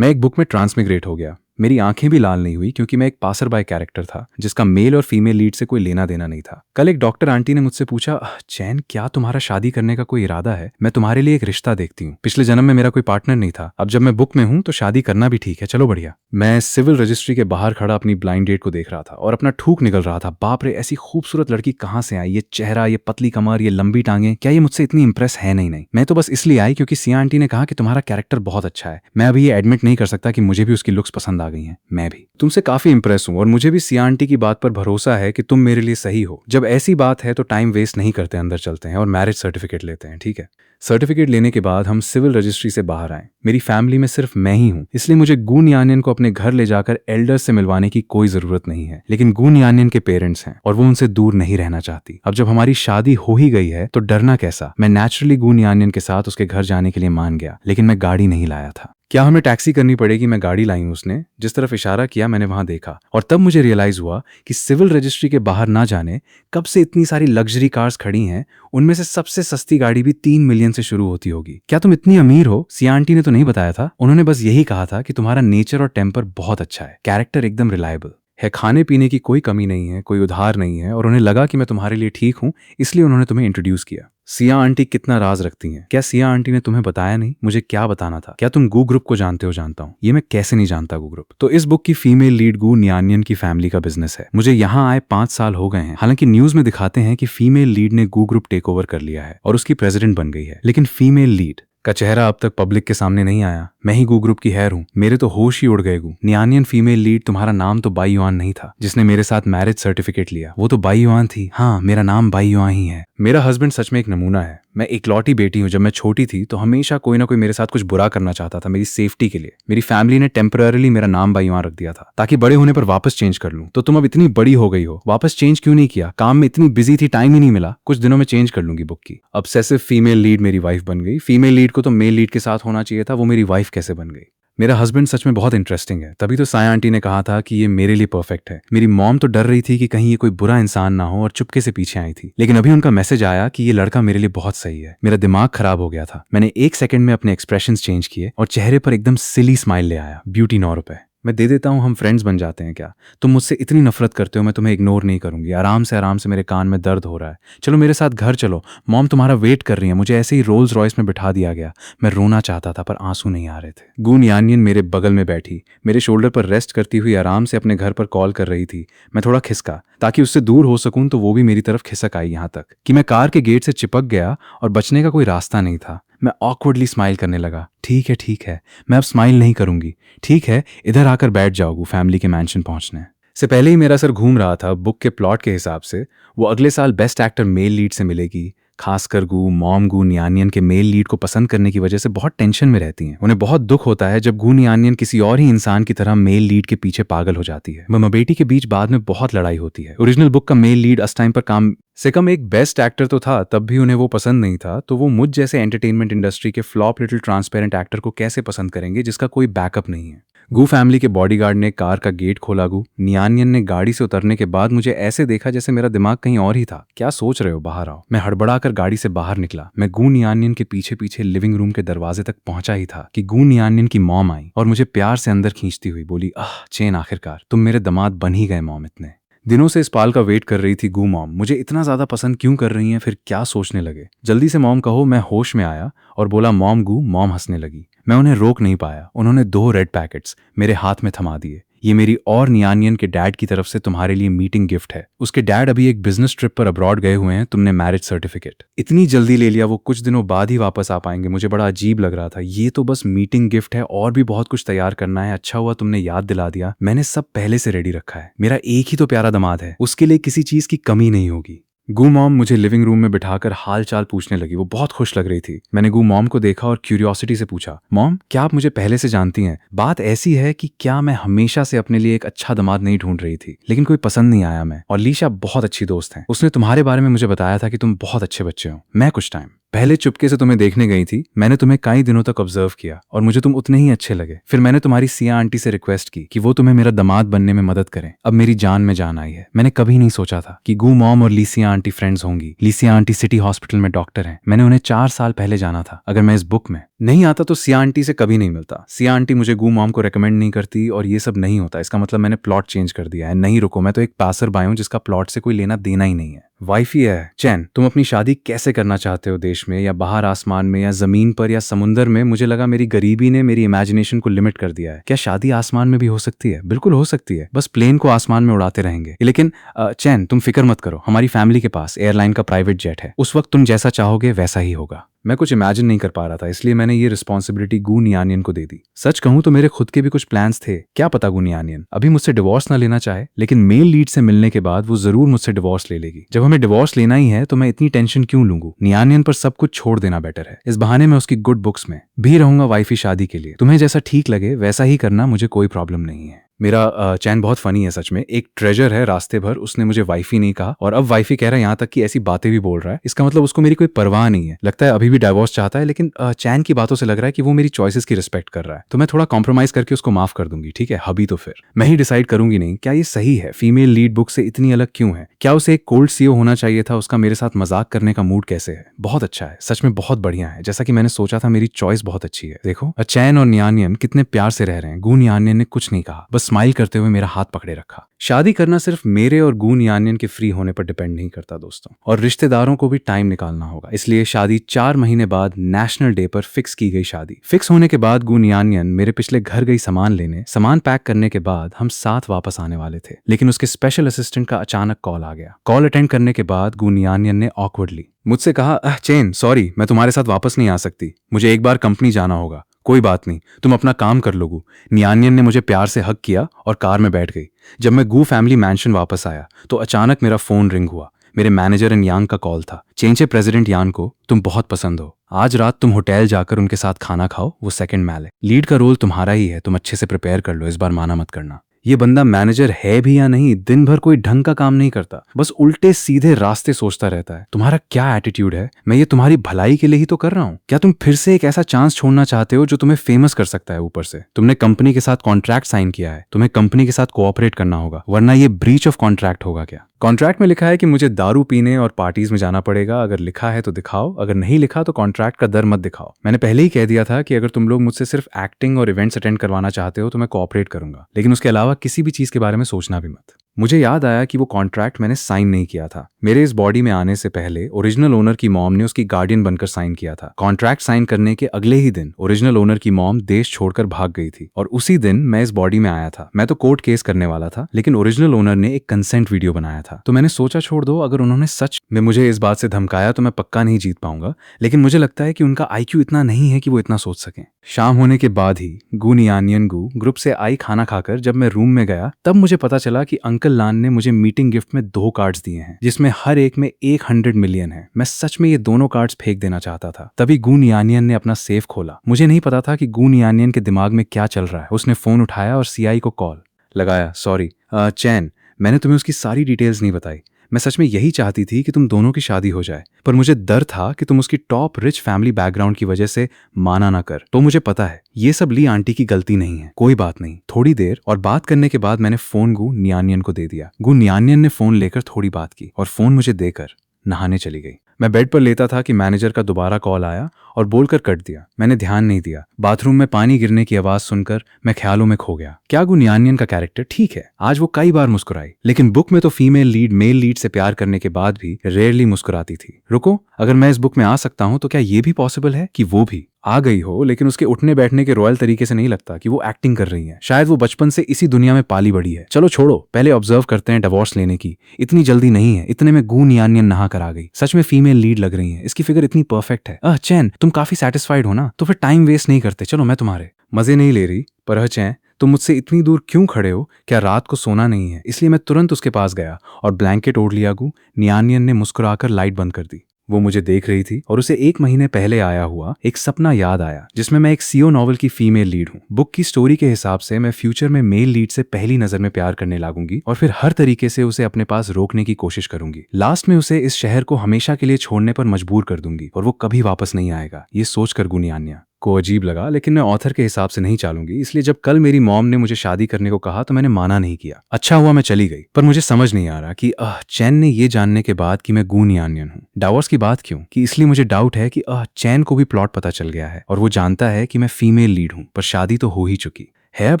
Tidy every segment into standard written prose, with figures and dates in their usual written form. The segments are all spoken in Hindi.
मैं एक बुक में ट्रांसमिग्रेट हो गया। मेरी आंखें भी लाल नहीं हुई क्योंकि मैं एक पासर बाय कैरेक्टर था जिसका मेल और फीमेल लीड से कोई लेना देना नहीं था। कल एक डॉक्टर आंटी ने मुझसे पूछा, चैन क्या तुम्हारा शादी करने का कोई इरादा है? मैं तुम्हारे लिए एक रिश्ता देखती हूँ। पिछले जन्म में मेरा कोई पार्टनर नहीं था, अब जब मैं बुक में हूँ तो शादी करना भी ठीक है, चलो बढ़िया। मैं सिविल रजिस्ट्री के बाहर खड़ा अपनी ब्लाइंड डेट को देख रहा था और अपना ठूक निकल रहा था। बाप रे, ऐसी खूबसूरत लड़की कहाँ से आई? ये चेहरा, ये पतली कमर, ये लंबी टांगे, क्या ये मुझसे इतनी इंप्रेस है? नहीं, मैं तो बस इसलिए आई क्योंकि सिया आंटी ने कहा कि तुम्हारा कैरेक्टर बहुत अच्छा है। मैं अभी ये एडमिट नहीं कर सकता कि मुझे भी उसकी लुक्स पसंद आ गई हैं। मैं भी तुमसे काफी इंप्रेस हूं और मुझे भी सिया आंटी की बात पर भरोसा है कि तुम मेरे लिए सही हो। जब ऐसी बात है तो टाइम वेस्ट नहीं करते, अंदर चलते हैं और मैरिज सर्टिफिकेट लेते हैं, ठीक है? सर्टिफिकेट लेने के बाद हम सिविल रजिस्ट्री से बाहर आए। मेरी फैमिली में सिर्फ मैं ही हूँ, इसलिए मुझे गून यानियन को अपने घर ले जाकर एल्डर्स से मिलवाने की कोई जरूरत नहीं है। लेकिन गून यानियन के पेरेंट्स हैं और वो उनसे दूर नहीं रहना चाहती। अब जब हमारी शादी हो ही गई है तो डरना कैसा? मैं नेचुरली गून यानियन के साथ उसके घर जाने के लिए मान गया, लेकिन मैं गाड़ी नहीं लाया था। क्या हमें टैक्सी करनी पड़ेगी? मैं गाड़ी लाई हूं। उसने जिस तरफ इशारा किया मैंने वहां देखा और तब मुझे रियलाइज हुआ कि सिविल रजिस्ट्री के बाहर ना जाने कब से इतनी सारी लग्जरी कार्स खड़ी हैं। उनमें से सबसे सस्ती गाड़ी भी 3 मिलियन से शुरू होती होगी। क्या तुम इतनी अमीर हो? सिया आंटी ने तो नहीं बताया था, उन्होंने बस यही कहा था कि तुम्हारा नेचर और टेम्पर बहुत अच्छा है, कैरेक्टर एकदम रिलायबल है, खाने पीने की कोई कमी नहीं है, कोई उधार नहीं है, और उन्हें लगा कि मैं तुम्हारे लिए ठीक हूं, इसलिए उन्होंने तुम्हें इंट्रोड्यूस किया। सिया आंटी कितना राज रखती हैं। क्या सिया आंटी ने तुम्हें बताया नहीं? मुझे क्या बताना था? क्या तुम गू ग्रुप को जानते हो? जानता हूँ। ये मैं कैसे नहीं जानता गू ग्रुप? तो इस बुक की फीमेल लीड गू न्यानियन की फैमिली का बिजनेस है। मुझे यहाँ आए 5 साल हो गए हैं। हालांकि न्यूज में दिखाते हैं कि फीमेल लीड ने गू ग्रुप टेक ओवर कर लिया है और उसकी प्रेसिडेंट बन गई है, लेकिन फीमेल लीड का चेहरा अब तक पब्लिक के सामने नहीं आया। मैं ही गू ग्रुप की हेयर हूँ। मेरे तो होश ही उड़ गए। गू न्यानियन फीमेल लीड, तुम्हारा नाम तो बाई युआन नहीं था। जिसने मेरे साथ मैरिज सर्टिफिकेट लिया वो तो बाई युआन थी। हाँ, मेरा नाम बाई युआन ही है। मेरा हस्बैंड सच में एक नमूना है। मैं इकलौती बेटी हूँ। जब मैं छोटी थी तो हमेशा कोई ना कोई मेरे साथ कुछ बुरा करना चाहता था, मेरी सेफ्टी के लिए। मेरी फैमिली ने टेम्पररी मेरा नाम बाई युआन रख दिया था ताकि बड़े होने पर वापस चेंज कर लूं। तो तुम अब इतनी बड़ी हो गई हो, वापस चेंज क्यों नहीं किया? काम में इतनी बिजी थी, टाइम ही नहीं मिला। कुछ दिनों में चेंज कर लूंगी बुक की। ऑब्सेसिव फीमेल लीड मेरी वाइफ बन गई। फीमेल लीड को तो मेल लीड के साथ होना चाहिए था, वो मेरी वाइफ कैसे बन गई? मेरा हस्बैंड सच में बहुत इंटरेस्टिंग है। तभी तो साया आंटी ने कहा था कि ये मेरे लिए परफेक्ट है। मेरी मॉम तो डर रही थी कि कहीं ये कोई बुरा इंसान ना हो और चुपके से पीछे आई थी, लेकिन अभी उनका मैसेज आया कि ये लड़का मेरे लिए बहुत सही है। मेरा दिमाग खराब हो गया था। मैंने 1 सेकंड में अपने एक्सप्रेशंस चेंज किए और चेहरे पर एकदम सिली स्माइल ले आया। ब्यूटी 9 रुपए मैं दे देता हूँ, हम फ्रेंड्स बन जाते हैं क्या? तुम मुझसे इतनी नफरत करते हो, मैं तुम्हें इग्नोर नहीं करूंगी। आराम से मेरे कान में दर्द हो रहा है। चलो मेरे साथ घर चलो, मॉम तुम्हारा वेट कर रही है। मुझे ऐसे ही रोल्स रॉयस में बिठा दिया गया। मैं रोना चाहता था पर आंसू नहीं आ रहे थे। गून यानियन मेरे बगल में बैठी, मेरे शोल्डर पर रेस्ट करती हुई आराम से अपने घर पर कॉल कर रही थी। मैं थोड़ा खिसका ताकि उससे दूर हो सकूं, तो वो भी मेरी तरफ खिसक आई यहाँ तक कि मैं कार के गेट से चिपक गया और बचने का कोई रास्ता नहीं था। मैं ऑकवर्डली स्माइल करने लगा। ठीक है, मैं अब स्माइल नहीं करूंगी। ठीक है, इधर आकर बैठ जाओ। फैमिली के मैंशन पहुंचने से पहले ही मेरा सर घूम रहा था। बुक के प्लॉट के हिसाब से वो अगले साल बेस्ट एक्टर मेल लीड से मिलेगी। खासकर गू मॉम गू न्यानियन के मेल लीड को पसंद करने की वजह से बहुत टेंशन में रहती हैं। उन्हें बहुत दुख होता है जब गू न्यानियन किसी और ही इंसान की तरह मेल लीड के पीछे पागल हो जाती है। मम्मा बेटी के बीच बाद में बहुत लड़ाई होती है। ओरिजिनल बुक का मेल लीड उस टाइम पर काम से कम एक बेस्ट एक्टर तो था, तब भी उन्हें वो पसंद नहीं था। तो वो मुझ जैसे एंटरटेनमेंट इंडस्ट्री के फ्लॉप लिटिल ट्रांसपेरेंट एक्टर को कैसे पसंद करेंगे जिसका कोई बैकअप नहीं है? गू फैमिली के बॉडीगार्ड ने कार का गेट खोला। गू न्यानियन ने गाड़ी से उतरने के बाद मुझे ऐसे देखा जैसे मेरा दिमाग कहीं और ही था। क्या सोच रहे हो, बाहर आओ। मैं हड़बड़ाकर गाड़ी से बाहर निकला। मैं गू न्यानियन के पीछे पीछे लिविंग रूम के दरवाजे तक पहुंचा ही था कि गू न्यानियन की मॉम आई और मुझे प्यार से अंदर खींचती हुई बोली, चेन, आखिरकार तुम मेरे दामाद बन ही गए मॉम। इतने दिनों से इस पाल का वेट कर रही थी गू मॉम। मुझे इतना ज्यादा पसंद क्यों कर रही हैं? फिर क्या सोचने लगे? जल्दी से मॉम कहो। मैं होश में आया और बोला मॉम गू। मॉम हंसने लगी। मैं उन्हें रोक नहीं पाया। उन्होंने 2 रेड पैकेट्स मेरे हाथ में थमा दिए। ये मेरी और न्यानियन के डैड की तरफ से तुम्हारे लिए मीटिंग गिफ्ट है। उसके डैड अभी एक बिजनेस ट्रिप पर अब्रॉड गए हुए हैं। तुमने मैरिज सर्टिफिकेट इतनी जल्दी ले लिया, वो कुछ दिनों बाद ही वापस आ पाएंगे। मुझे बड़ा अजीब लग रहा था। ये तो बस मीटिंग गिफ्ट है, और भी बहुत कुछ तैयार करना है। अच्छा हुआ तुमने याद दिला दिया, मैंने सब पहले से रेडी रखा है। मेरा एक ही तो प्यारा दामाद है, उसके लिए किसी चीज की कमी नहीं होगी। गू मॉम मुझे लिविंग रूम में बिठाकर हाल चाल पूछने लगी। वो बहुत खुश लग रही थी। मैंने गू मॉम को देखा और क्यूरियोसिटी से पूछा, मॉम क्या आप मुझे पहले से जानती हैं? बात ऐसी है कि क्या मैं हमेशा से अपने लिए एक अच्छा दामाद नहीं ढूंढ रही थी, लेकिन कोई पसंद नहीं आया। मैं और लीशा बहुत अच्छी दोस्त हैं। उसने तुम्हारे बारे में मुझे बताया था कि तुम बहुत अच्छे बच्चे हो। मैं कुछ टाइम पहले चुपके से तुम्हें देखने गई थी। मैंने तुम्हें कई दिनों तक ऑब्जर्व किया और मुझे तुम उतने ही अच्छे लगे। फिर मैंने तुम्हारी सिया आंटी से रिक्वेस्ट की कि वो तुम्हें मेरा दामाद बनने में मदद करें। अब मेरी जान में जान आई है। मैंने कभी नहीं सोचा था कि गू मॉम और लीसिया आंटी फ्रेंड्स होंगी। लीसिया आंटी सिटी हॉस्पिटल में डॉक्टर हैं। मैंने उन्हें 4 साल पहले जाना था। अगर मैं इस बुक में नहीं आता तो सिया आंटी से कभी नहीं मिलता। सिया आंटी मुझे गू मॉम को रेकमेंड नहीं करती और ये सब नहीं होता। इसका मतलब मैंने प्लॉट चेंज कर दिया है। नहीं रुको, मैं तो एक पासर बाय हूं जिसका प्लॉट से कोई लेना देना ही नहीं है। वाइफ ही है। चैन, तुम अपनी शादी कैसे करना चाहते हो, देश में या बाहर आसमान में या जमीन पर या समुंदर में? मुझे लगा मेरी गरीबी ने मेरी इमेजिनेशन को लिमिट कर दिया है। क्या शादी आसमान में भी हो सकती है? बिल्कुल हो सकती है, बस प्लेन को आसमान में उड़ाते रहेंगे। लेकिन चैन, तुम फिक्र मत करो, हमारी फैमिली के पास एयरलाइन का प्राइवेट जेट है। उस वक्त तुम जैसा चाहोगे वैसा ही होगा। मैं कुछ इमेजिन नहीं कर पा रहा था, इसलिए मैंने ये रिस्पॉन्सिबिलिटी गू नियानियन को दे दी। सच कहूं तो मेरे खुद के भी कुछ प्लान्स थे। क्या पता गू नियानियन अभी मुझसे डिवोर्स ना लेना चाहे, लेकिन मेल लीड से मिलने के बाद वो जरूर मुझसे डिवोर्स ले लेगी। जब हमें डिवोर्स लेना ही है तो मैं इतनी टेंशन क्यों लूंगा? नियानियन पर सब कुछ छोड़ देना बेटर है। इस बहाने मैं उसकी गुड बुक्स में भी रहूंगा वाइफी शादी के लिए। तुम्हें जैसा ठीक लगे वैसा ही करना, मुझे कोई प्रॉब्लम नहीं है। मेरा चैन बहुत फनी है सच में। एक ट्रेजर है रास्ते भर, उसने मुझे वाइफी नहीं कहा और अब वाइफी कह रहा है, यहाँ तक कि ऐसी बातें भी बोल रहा है। इसका मतलब उसको मेरी कोई परवाह नहीं है। लगता है अभी भी डाइवोर्स चाहता है, लेकिन चैन की बातों से लग रहा है कि वो मेरी चॉइसेस की रिस्पेक्ट कर रहा है। तो मैं थोड़ा कॉम्प्रोमाइज करके उसको माफ कर दूंगी। ठीक है, अभी तो फिर मैं ही डिसाइड करूंगी। नहीं, क्या ये सही है? फीमेल लीड बुक से इतनी अलग क्यों है? क्या उसे एक कोल्ड सीओ होना चाहिए था? उसका मेरे साथ मजाक करने का मूड कैसे है? बहुत अच्छा है, सच में बहुत बढ़िया है। जैसा कि मैंने सोचा था, मेरी चॉइस बहुत अच्छी है। देखो चैन और नियानियन कितने प्यार से रह रहे हैं। गू नियानियन ने कुछ नहीं कहा, बस स्माइल करते हुए मेरा हाथ पकड़े रखा। शादी करना सिर्फ मेरे और गू नियानियन के फ्री होने पर डिपेंड नहीं करता दोस्तों, और रिश्तेदारों को भी टाइम निकालना होगा। इसलिए शादी 4 महीने बाद नेशनल डे पर फिक्स की गई। शादी फिक्स होने के बाद गू नियानियन मेरे पिछले घर गई सामान लेने। सामान पैक करने के बाद हम साथ वापस आने वाले थे, लेकिन उसके स्पेशल असिस्टेंट का अचानक कॉल आ गया। कॉल अटेंड करने के बाद गू नियानियन ने ऑकवर्डली मुझसे कहा, चैन सॉरी, मैं तुम्हारे साथ वापस नहीं आ सकती, मुझे एक बार कंपनी जाना होगा। कोई बात नहीं, तुम अपना काम कर लोगू। नियानियन ने मुझे प्यार से हग किया और कार में बैठ गई। जब मैं गू फैमिली मैंशन वापस आया तो अचानक मेरा फोन रिंग हुआ। मेरे मैनेजर एंड यांग का कॉल था। चेंचे प्रेसिडेंट यांग को तुम बहुत पसंद हो, आज रात तुम होटल जाकर उनके साथ खाना खाओ, वो सेकंड मैल है, लीड का रोल तुम्हारा ही है, तुम अच्छे से प्रिपेयर कर लो, इस बार माना मत करना। ये बंदा मैनेजर है भी या नहीं, दिन भर कोई ढंग का काम नहीं करता, बस उल्टे सीधे रास्ते सोचता रहता है। तुम्हारा क्या एटीट्यूड है? मैं ये तुम्हारी भलाई के लिए ही तो कर रहा हूँ। क्या तुम फिर से एक ऐसा चांस छोड़ना चाहते हो जो तुम्हें फेमस कर सकता है? ऊपर से तुमने कंपनी के साथ कॉन्ट्रैक्ट साइन किया है, तुम्हें कंपनी के साथ कोऑपरेट करना होगा, वरना ये ब्रीच ऑफ कॉन्ट्रैक्ट होगा। क्या कॉन्ट्रैक्ट में लिखा है कि मुझे दारू पीने और पार्टीज में जाना पड़ेगा? अगर लिखा है तो दिखाओ, अगर नहीं लिखा तो कॉन्ट्रैक्ट का दर मत दिखाओ। मैंने पहले ही कह दिया था कि अगर तुम लोग मुझसे सिर्फ एक्टिंग और इवेंट्स अटेंड करवाना चाहते हो तो मैं कोऑपरेट करूंगा, लेकिन उसके अलावा किसी भी चीज के बारे में सोचना भी मत। मुझे याद आया कि वो कॉन्ट्रैक्ट मैंने साइन नहीं किया था। मेरे इस बॉडी में आने से पहले ओरिजिनल ओनर की मॉम ने उसकी गार्डियन बनकर साइन किया था। कॉन्ट्रैक्ट साइन करने के अगले ही दिन ओरिजिनल ओनर की मॉम देश छोड़कर भाग गई थी और उसी दिन मैं इस बॉडी में आया था। मैं तो कोर्ट केस करने वाला था, लेकिन ओरिजिनल ओनर ने एक कंसेंट वीडियो बनाया था। तो मैंने सोचा छोड़ दो, अगर उन्होंने सच में मुझे इस बात से धमकाया तो मैं पक्का नहीं जीत पाऊंगा, लेकिन मुझे लगता है कि उनका IQ इतना नहीं है कि वो इतना सोच सकें। शाम होने के बाद ही गू नियानियन गू ग्रुप से आई खाना खाकर जब मैं रूम में गया तब मुझे पता चला कि अंकल लान ने मुझे मीटिंग गिफ्ट में 2 कार्ड्स दिए हैं, जिसमें हर एक में 100 मिलियन है। मैं सच में ये दोनों कार्ड्स फेंक देना चाहता था। तभी गू नियानियन ने अपना सेफ खोला। मुझे नहीं पता था कि गू नियानियन के दिमाग में क्या चल रहा है। उसने फोन उठाया और CI को कॉल लगाया। सॉरी चैन, मैंने तुम्हें उसकी सारी डिटेल्स नहीं बताई। मैं सच में यही चाहती थी कि तुम दोनों की शादी हो जाए, पर मुझे डर था कि तुम उसकी टॉप रिच फैमिली बैकग्राउंड की वजह से माना ना कर। तो मुझे पता है ये सब ली आंटी की गलती नहीं है। कोई बात नहीं। थोड़ी देर और बात करने के बाद मैंने फोन गू नियानियन को दे दिया। गू नियानियन ने फोन लेकर थोड़ी बात की और फोन मुझे देकर नहाने चली गई। मैं बेड पर लेता था कि मैनेजर का दोबारा कॉल आया और बोलकर कट दिया। मैंने ध्यान नहीं दिया। बाथरूम में पानी गिरने की आवाज सुनकर मैं ख्यालों में खो गया। क्या गू नियानियन का कैरेक्टर ठीक है, आज वो कई बार मुस्कुराई, लेकिन बुक में तो फीमेल लीड मेल लीड से प्यार करने के बाद भी रेयरली मुस्कुराती थी। रुको, अगर मैं इस बुक में आ सकता हूं तो क्या ये भी पॉसिबल है कि वो भी आ गई हो, लेकिन उसके उठने बैठने के रॉयल तरीके से नहीं लगता कि वो एक्टिंग कर रही है। शायद वो बचपन से इसी दुनिया में पाली बड़ी है। चलो छोड़ो, पहले ऑब्जर्व करते हैं डिवोर्स लेने की। इतनी जल्दी नहीं है। इतने में गू नियानियन नहा कर आ गई। सच में फीमेल लीड लग रही है, इसकी फिगर इतनी परफेक्ट है। चैन, तुम काफी सेटिस्फाइड हो ना, तो फिर टाइम वेस्ट नहीं करते, चलो मैं तुम्हारे। मजे नहीं ले रही? पर चैन, तुम मुझसे इतनी दूर क्यों खड़े हो? क्या रात को सोना नहीं है? इसलिए मैं तुरंत उसके पास गया और ब्लैंकेट ओढ़ लिया। गू नियानियन ने मुस्कुराकर लाइट बंद कर दी। वो मुझे देख रही थी और उसे 1 महीने पहले आया हुआ एक सपना याद आया, जिसमें मैं एक CO नॉवल की फीमेल लीड हूँ। बुक की स्टोरी के हिसाब से मैं फ्यूचर में मेल लीड से पहली नजर में प्यार करने लागूंगी और फिर हर तरीके से उसे अपने पास रोकने की कोशिश करूंगी। लास्ट में उसे इस शहर को हमेशा के लिए छोड़ने पर मजबूर कर दूंगी और वो कभी वापस नहीं आएगा। ये सोचकर गू नियानियन को अजीब लगा, लेकिन मैं ऑथर के हिसाब से नहीं चालूंगी, इसलिए जब कल मेरी मॉम ने मुझे शादी करने को कहा तो मैंने माना नहीं किया। अच्छा हुआ मैं चली गई। पर मुझे समझ नहीं आ रहा कि चैन ने ये जानने के बाद कि मैं गून यानियन हूँ, डाइवोर्स की बात क्यों कि इसलिए मुझे डाउट है कि चैन को भी प्लॉट पता चल गया है और वो जानता है कि मैं फीमेल लीड हूँ, पर शादी तो हो ही चुकी है। अब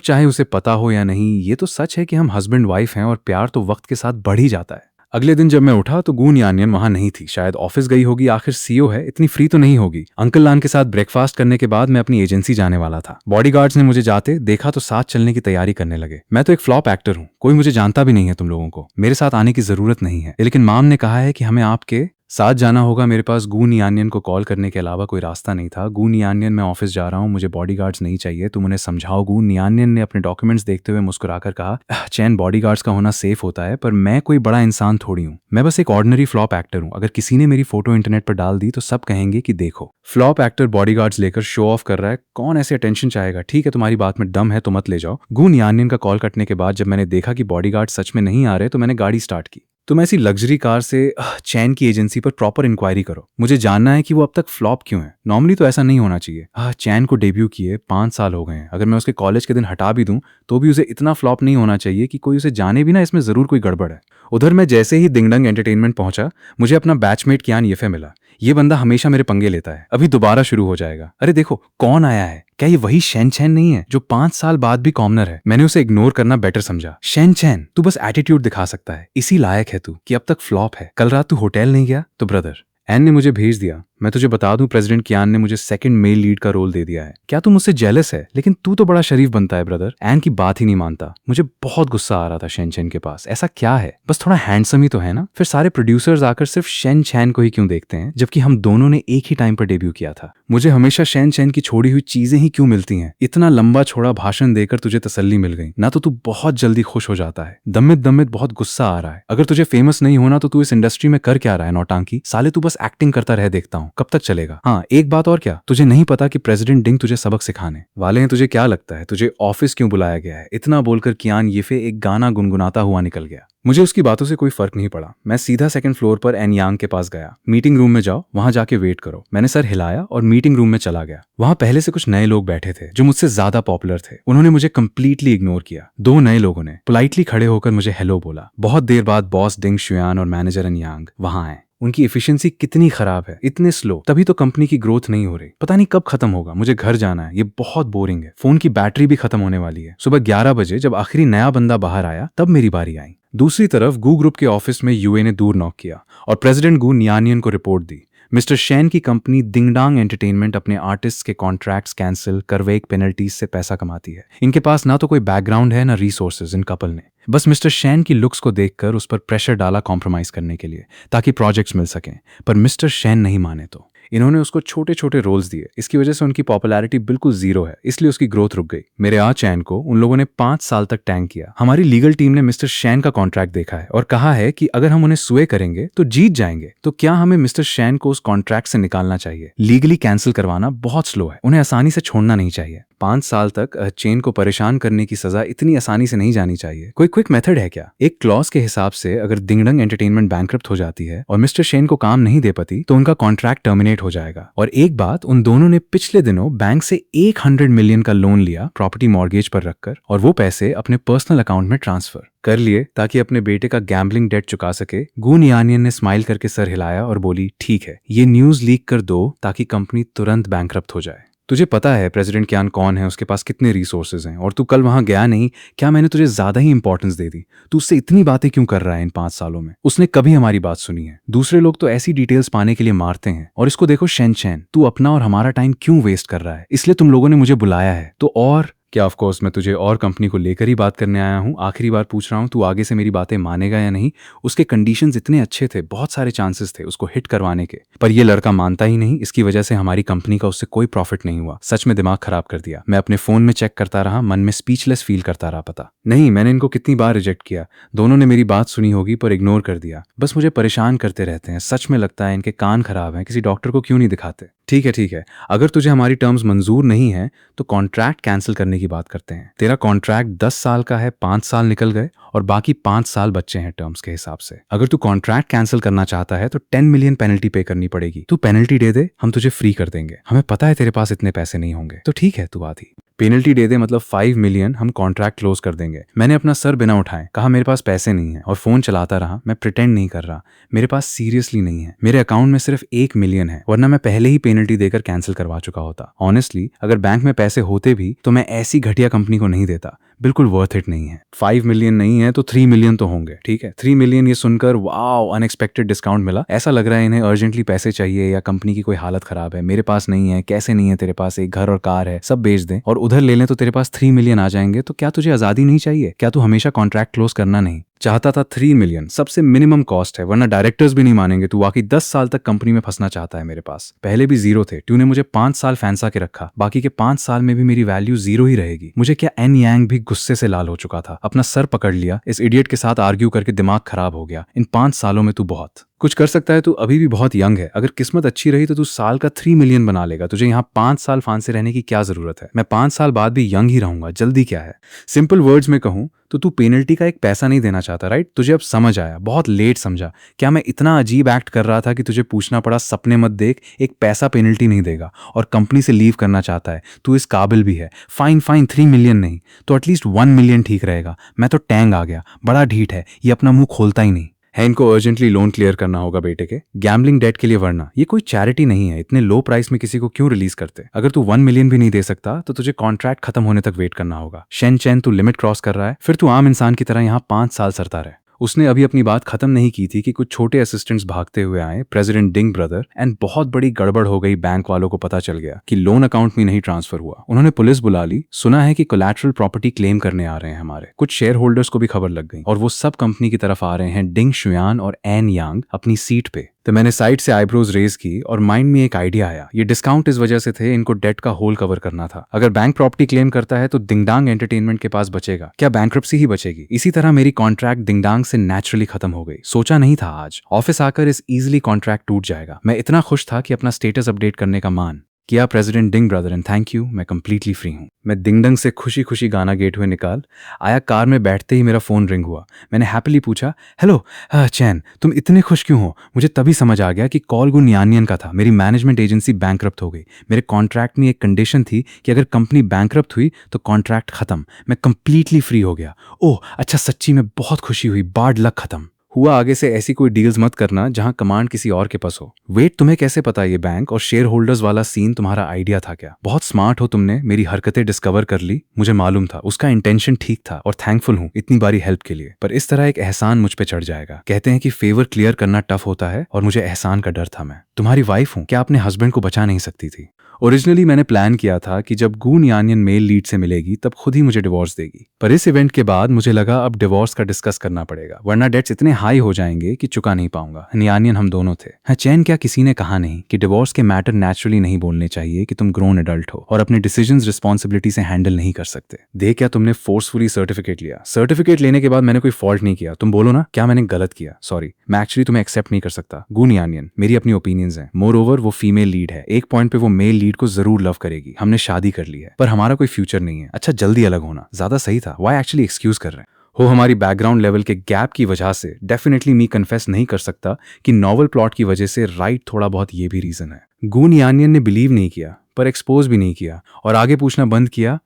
चाहे उसे पता हो या नहीं, ये तो सच है कि हम हस्बैंड वाइफ हैं और प्यार तो वक्त के साथ बढ़ ही जाता है। अगले दिन जब मैं उठा तो गून यानियन वहां नहीं थी, शायद ऑफिस गई होगी, आखिर सीईओ है, इतनी फ्री तो नहीं होगी। अंकल लान के साथ ब्रेकफास्ट करने के बाद मैं अपनी एजेंसी जाने वाला था। बॉडीगार्ड्स ने मुझे जाते देखा तो साथ चलने की तैयारी करने लगे। मैं तो एक फ्लॉप एक्टर हूँ, कोई मुझे जानता भी नहीं है, तुम लोगों को मेरे साथ आने की जरूरत नहीं है, लेकिन माम ने कहा है कि हमें आपके साथ जाना होगा। मेरे पास गून यानियन को कॉल करने के अलावा कोई रास्ता नहीं था। गून यानियन, मैं ऑफिस जा रहा हूँ, मुझे बॉडीगार्ड्स नहीं चाहिए, तुम उन्हें समझाओ। गून यानियन ने अपने डॉक्यूमेंट्स देखते हुए मुस्कुराकर कहा, चैन बॉडीगार्ड्स का होना सेफ होता है, पर मैं कोई बड़ा इंसान थोड़ी हूँ, मैं बस एक ऑर्डिनरी फ्लॉप एक्टर हूँ। अगर किसी ने मेरी फोटो इंटरनेट पर डाल दी तो सब कहेंगे कि देखो फ्लॉप एक्टर बॉडीगार्ड्स लेकर शो ऑफ कर रहा है, कौन ऐसे अटेंशन चाहेगा। ठीक है, तुम्हारी बात में दम है तो मत ले जाओ। गून यानियन का कॉल कटने के बाद जब मैंने देखा कि बॉडीगार्ड सच में नहीं आ रहे तो मैंने गाड़ी स्टार्ट की। तुम ऐसी लग्जरी कार से चैन की एजेंसी पर प्रॉपर इंक्वायरी करो, मुझे जानना है कि वो अब तक फ्लॉप क्यों है। नॉर्मली तो ऐसा नहीं होना चाहिए। चैन को डेब्यू किए 5 साल हो गए हैं, अगर मैं उसके कॉलेज के दिन हटा भी दूं तो भी उसे इतना फ्लॉप नहीं होना चाहिए कि कोई उसे जाने भी ना, इसमें जरूर कोई गड़बड़ है। उधर मैं जैसे ही दिंगडंग एंटरटेनमेंट पहुंचा, मुझे अपना बैचमेट कियान येफे मिला। ये बंदा हमेशा मेरे पंगे लेता है, अभी दोबारा शुरू हो जाएगा। अरे देखो कौन आया है, क्या ये वही शैन चैन नहीं है जो 5 साल बाद भी कॉमनर है। मैंने उसे इग्नोर करना बेटर समझा। शैन चैन, तू बस एटीट्यूड दिखा सकता है, इसी लायक है तू कि अब तक फ्लॉप है। कल रात तू होटल नहीं गया तो ब्रदर एन ने मुझे भेज दिया। मैं तुझे बता दूं, प्रेसिडेंट कियान ने मुझे सेकंड मेल लीड का रोल दे दिया है। क्या तू मुझसे जेलस है? लेकिन तू तो बड़ा शरीफ बनता है ब्रदर। एन की बात ही नहीं मानता। मुझे बहुत गुस्सा आ रहा था शेन चैन के पास। ऐसा क्या है, बस थोड़ा हैंडसम ही तो है ना। फिर सारे प्रोड्यूसर्स आकर सिर्फ शेन चैन को ही क्यों देखते हैं, जबकि हम दोनों ने एक ही टाइम पर डेब्यू किया था। मुझे हमेशा शेन चैन की छोड़ी हुई चीजें ही क्यों मिलती हैं। इतना लंबा छोड़ा भाषण देकर तुझे तसल्ली मिल गई ना, तो तू बहुत जल्दी खुश हो जाता है। दमित दमित बहुत गुस्सा आ रहा है। अगर तुझे फेमस नहीं होना तो तू इस इंडस्ट्री में कर क्या रहा है नौटांकी। साले तू बस एक्टिंग करता रह, देखता हूँ कब तक चलेगा। हाँ एक बात और, क्या तुझे नहीं पता कि प्रेसिडेंट डिंग तुझे सबक सिखाने वाले हैं? तुझे क्या लगता है तुझे ऑफिस क्यों बुलाया गया है? इतना बोलकर कियान येफे एक गाना गुनगुनाता हुआ निकल गया। मुझे उसकी बातों से कोई फर्क नहीं पड़ा। मैं सीधा सेकंड फ्लोर पर एन यांग के पास गया। मीटिंग रूम में जाओ, वहां जाके वेट करो। मैंने सर हिलाया और मीटिंग रूम में चला गया। वहां पहले से कुछ नए लोग बैठे थे जो मुझसे ज्यादा पॉपुलर थे। उन्होंने मुझे कंप्लीटली इग्नोर किया। 2 नए लोगों ने पोलाइटली खड़े होकर मुझे हेलो बोला। बहुत देर बाद बॉस डिंग शुयान और मैनेजर एन यांग वहां आए। उनकी एफिशिएंसी कितनी खराब है, इतने स्लो, तभी तो कंपनी की ग्रोथ नहीं हो रही। पता नहीं कब खत्म होगा। मुझे घर जाना है, ये बहुत बोरिंग है। फोन की बैटरी भी खत्म होने वाली है। सुबह 11 बजे जब आखिरी नया बंदा बाहर आया तब मेरी बारी आई। दूसरी तरफ गू ग्रुप के ऑफिस में यूए ने दूर नॉक किया और प्रेसिडेंट गू नियानियन को रिपोर्ट दी। मिस्टर शैन की कंपनी दिंगडांग एंटरटेनमेंट अपने आर्टिस्ट के कॉन्ट्रैक्ट्स कैंसिल करवेक पेनल्टीज से पैसा कमाती है। इनके पास ना तो कोई बैकग्राउंड है ना रिसोर्सेज। इन कपल ने बस मिस्टर शैन की लुक्स को देखकर उस पर प्रेशर डाला कॉम्प्रोमाइज करने के लिए, ताकि प्रोजेक्ट्स मिल सकें। पर मिस्टर शैन नहीं माने तो इन्होंने उसको छोटे छोटे रोल्स दिए। इसकी वजह से उनकी पॉपुलैरिटी बिल्कुल जीरो है, इसलिए उसकी ग्रोथ रुक गई। मेरे चैन को उन लोगों ने 5 साल तक टैंक किया। हमारी लीगल टीम ने मिस्टर शैन का कॉन्ट्रैक्ट देखा है और कहा है कि अगर हम उन्हें सुए करेंगे तो जीत जाएंगे। तो क्या हमें मिस्टर शैन को उस कॉन्ट्रैक्ट से निकालना चाहिए? लीगली कैंसिल करवाना बहुत स्लो है, उन्हें आसानी से छोड़ना नहीं चाहिए। 5 साल तक चेन को परेशान करने की सजा इतनी आसानी से नहीं जानी चाहिए। कोई क्विक मेथड है क्या? एक क्लॉज के हिसाब से अगर दिंगडंग एंटरटेनमेंट बैंकरप्ट हो जाती है और मिस्टर शैन को काम नहीं दे पाती तो उनका कॉन्ट्रैक्ट टर्मिनेट हो जाएगा। और एक बात, उन दोनों ने पिछले दिनों बैंक से 100 मिलियन का लोन लिया प्रॉपर्टी मॉर्गेज पर रखकर, और वो पैसे अपने पर्सनल अकाउंट में ट्रांसफर कर लिए ताकि अपने बेटे का गैम्बलिंग डेट चुका सके। गून यानियन ने स्माइल करके सर हिलाया और बोली, ठीक है, ये न्यूज लीक कर दो ताकि कंपनी तुरंत बैंकरप्ट हो जाए। तुझे पता है प्रेसिडेंट कियान कौन है, उसके पास कितने रिसोर्सेज हैं, और तू कल वहां गया नहीं। क्या मैंने तुझे ज्यादा ही इंपॉर्टेंस दे दी? तू उससे इतनी बातें क्यों कर रहा है इन 5 सालों में? उसने कभी हमारी बात सुनी है? दूसरे लोग तो ऐसी डिटेल्स पाने के लिए मारते हैं, और इसको देखो शेन चैन, तू अपना और हमारा टाइम क्यों वेस्ट कर रहा है? इसलिए तुम लोगों ने मुझे बुलाया है तो और क्या? ऑफ कोर्स मैं तुझे और कंपनी को लेकर ही बात करने आया हूँ। आखिरी बार पूछ रहा हूँ, तू आगे से मेरी बातें मानेगा या नहीं? उसके कंडीशंस इतने अच्छे थे, बहुत सारे चांसेस थे उसको हिट करवाने के, पर ये लड़का मानता ही नहीं। इसकी वजह से हमारी कंपनी का उससे कोई प्रॉफिट नहीं हुआ। सच में दिमाग खराब कर दिया। मैं अपने फोन में चेक करता रहा, मन में स्पीचलेस फील करता रहा। पता नहीं मैंने इनको कितनी बार रिजेक्ट किया। दोनों ने मेरी बात सुनी होगी पर इग्नोर कर दिया। बस मुझे परेशान करते रहते हैं। सच में लगता है इनके कान खराब हैं। किसी डॉक्टर को क्यों नहीं दिखाते? ठीक है, अगर तुझे हमारी टर्म्स मंजूर नहीं है तो कॉन्ट्रैक्ट कैंसिल करने की बात करते हैं। तेरा कॉन्ट्रैक्ट 10 साल का है, 5 साल निकल गए और बाकी 5 साल बच्चे हैं टर्म्स के हिसाब से। अगर तू कॉन्ट्रैक्ट कैंसिल करना चाहता है तो 10 मिलियन पेनल्टी पे करनी पड़ेगी। तू पेनल्टी दे दे, हम तुझे फ्री कर देंगे। हमें पता है तेरे पास इतने पैसे नहीं होंगे, तो ठीक है तू आधी पेनल्टी दे दे, मतलब 5 मिलियन, हम कॉन्ट्रैक्ट क्लोज कर देंगे। मैंने अपना सर बिना उठाए कहा मेरे पास पैसे नहीं है और फोन चलाता रहा। मैं प्रिटेंड नहीं कर रहा, मेरे पास सीरियसली नहीं है। मेरे अकाउंट में सिर्फ 1 मिलियन है, वरना मैं पहले ही पेनल्टी देकर कैंसिल करवा चुका होता। ऑनेस्टली अगर बैंक में पैसे होते भी तो मैं ऐसी घटिया कंपनी को नहीं देता, बिल्कुल वर्थ इट नहीं है। 5 मिलियन नहीं है तो 3 मिलियन तो होंगे, ठीक है। 3 मिलियन ये सुनकर वाओ अनएक्सपेक्टेड डिस्काउंट मिला, ऐसा लग रहा है इन्हें अर्जेंटली पैसे चाहिए या कंपनी की कोई हालत खराब है। मेरे पास नहीं है, कैसे नहीं है तेरे पास, एक घर और कार है, सब बेच दें और उधर ले लें तो तेरे पास 3 मिलियन आ जाएंगे। तो क्या तुझे आजादी नहीं चाहिए? क्या तू हमेशा कॉन्ट्रैक्ट क्लोज करना नहीं चाहता था? 3 मिलियन सबसे मिनिमम कॉस्ट है, वरना डायरेक्टर्स भी नहीं मानेंगे। तू वाकई 10 साल तक कंपनी में फंसना चाहता है। मेरे पास पहले भी जीरो थे, तूने मुझे 5 साल फैंसा के रखा, बाकी के 5 साल में भी मेरी वैल्यू जीरो ही रहेगी। मुझे क्या एन यांग भी गुस्से से लाल हो चुका था, अपना सर पकड़ लिया। इस इडियट के साथ आर्ग्यू करके दिमाग खराब हो गया। इन 5 सालों में तू बहुत कुछ कर सकता है, तू अभी भी बहुत यंग है। अगर किस्मत अच्छी रही तो तू साल का 3 मिलियन बना लेगा। तुझे यहाँ 5 साल फांसे रहने की क्या जरूरत है? मैं 5 साल बाद भी यंग ही रहूंगा, जल्दी क्या है? सिंपल वर्ड्स में कहूं तो तू पेनल्टी का एक पैसा नहीं देना चाहता, राइट? तुझे अब समझ आया, बहुत लेट समझा। क्या मैं इतना अजीब एक्ट कर रहा था कि तुझे पूछना पड़ा सपने मत देख, एक पैसा पेनल्टी नहीं देगा और कंपनी से लीव करना चाहता है? तू इस काबिल भी है। फाइन 3 मिलियन नहीं तो एटलीस्ट 1 मिलियन ठीक रहेगा। मैं तो टैंग आ गया, बड़ा ढीठ है, ये अपना मुंह खोलता ही नहीं है। इनको अर्जेंटली लोन क्लियर करना होगा बेटे के गैम्बलिंग डेट के लिए, वरना ये कोई चैरिटी नहीं है। इतने लो प्राइस में किसी को क्यों रिलीज करते? अगर तू 1 मिलियन भी नहीं दे सकता तो तुझे कॉन्ट्रैक्ट खत्म होने तक वेट करना होगा। शेन चैन, तू लिमिट क्रॉस कर रहा है, फिर तू आम इंसान की तरह यहाँ 5 साल सरता रहे। उसने अभी अपनी बात खत्म नहीं की थी कि कुछ छोटे असिस्टेंट्स भागते हुए आए, प्रेसिडेंट डिंग ब्रदर, एंड बहुत बड़ी गड़बड़ हो गई। बैंक वालों को पता चल गया कि लोन अकाउंट में नहीं ट्रांसफर हुआ। उन्होंने पुलिस बुला ली। सुना है कि कोलैटरल प्रॉपर्टी क्लेम करने आ रहे हैं हमारे। कुछ शेयर होल्डर्स को भी खबर लग गई और वो सब कंपनी की तरफ आ रहे हैं, डिंग शुयान और एन यांग अपनी सीट पे। तो मैंने साइड से आईब्रोज रेज की और माइंड में एक आइडिया आया। ये डिस्काउंट इस वजह से थे, इनको डेट का होल कवर करना था। अगर बैंक प्रॉपर्टी क्लेम करता है तो दिंगडांग एंटरटेनमेंट के पास बचेगा क्या? बैंक्रप्सी ही बचेगी। इसी तरह मेरी कॉन्ट्रैक्ट दिंगडांग से नेचुरली खत्म हो गई। सोचा नहीं था आज ऑफिस आकर इस इजीली कॉन्ट्रैक्ट टूट जाएगा। मैं इतना खुश था कि अपना स्टेटस अपडेट करने का मान किया, president ding brother and thank you, मैं कंप्लीटली फ्री हूँ। मैं दिंगडंग से खुशी खुशी गाना गेट हुए निकाल आया। कार में बैठते ही मेरा फोन रिंग हुआ। मैंने हैप्पीली पूछा, हेलो चैन, तुम इतने खुश क्यों हो? मुझे तभी समझ आ गया कि कॉल गु न्यानियन का था। मेरी मैनेजमेंट एजेंसी बैंकरप्ट हो गई। मेरे कॉन्ट्रैक्ट में एक कंडीशन थी कि अगर कंपनी बैंकरप्ट हुई तो कॉन्ट्रैक्ट खत्म। मैं कंप्लीटली फ्री हो गया। ओह अच्छा, सच्ची में बहुत खुशी हुई। बाड लक खत्म हुआ। आगे से ऐसी कोई डील्स मत करना जहां कमांड किसी और के पास हो। वेट, तुम्हें कैसे पता ये बैंक और शेयर होल्डर्स वाला सीन तुम्हारा आइडिया था क्या? बहुत स्मार्ट हो तुमने, मेरी हरकतें डिस्कवर कर ली। मुझे मालूम था उसका इंटेंशन ठीक था और थैंकफुल हूँ इतनी बारी हेल्प के लिए, पर इस तरह एक एहसान मुझ पे चढ़ जाएगा। कहते हैं कि फेवर क्लियर करना टफ होता है और मुझे एहसान का डर था। मैं तुम्हारी वाइफ हूँ, क्या अपने हस्बैंड को बचा नहीं सकती थी? ओरिजिनली मैंने प्लान किया था कि जब गू न्यानियन मेल लीड से मिलेगी तब खुद ही मुझे डिवोर्स देगी, पर इस इवेंट के बाद मुझे लगा अब डिवोर्स का डिस्कस करना पड़ेगा, वरना डेट्स इतने हाई हो जाएंगे कि चुका नहीं पाऊंगा। न्यानियन हम दोनों थे। हाँ चैन, क्या किसी ने कहा नहीं कि डिवोर्स के मैटर नेचुरली नहीं बोलने चाहिए कि तुम ग्रोन एडल्ट हो और अपने डिसीजंस रिस्पॉन्सिबिलिटी से हैंडल नहीं कर सकते? देख, क्या तुमने फोर्सफुली सर्टिफिकेट लिया? सर्टिफिकेट लेने के बाद मैंने कोई फॉल्ट नहीं किया। तुम बोलो ना क्या मैंने गलत किया? सॉरी, मैं एक्चुअली तुम्हें एक्सेप्ट नहीं कर सकता। गू न्यानियन, मेरी अपनी ओपिनियंस हैं। मोर ओवर वो फीमेल लीड है, एक पॉइंट पे वो मेल लीड को जरूर लव करेगी। हमने शादी कर ली है पर हमारा कोई फ्यूचर नहीं है। अच्छा, जल्दी अलग होना ज्यादा सही था। व्हाई एक्चुअली एक्सक्यूज कर रहे हैं हो? हमारी बैकग्राउंड लेवल के गैप की वजह से डेफिनेटली मी कन्फेस नहीं कर सकता कि नॉवल प्लॉट की वजह से राइट थोड़ा बहुत ये भी रीजन है। गून यानियन ने बिलीव नहीं किया पर एक्सपोज भी नहीं किया और आगे पूछना बंद किया।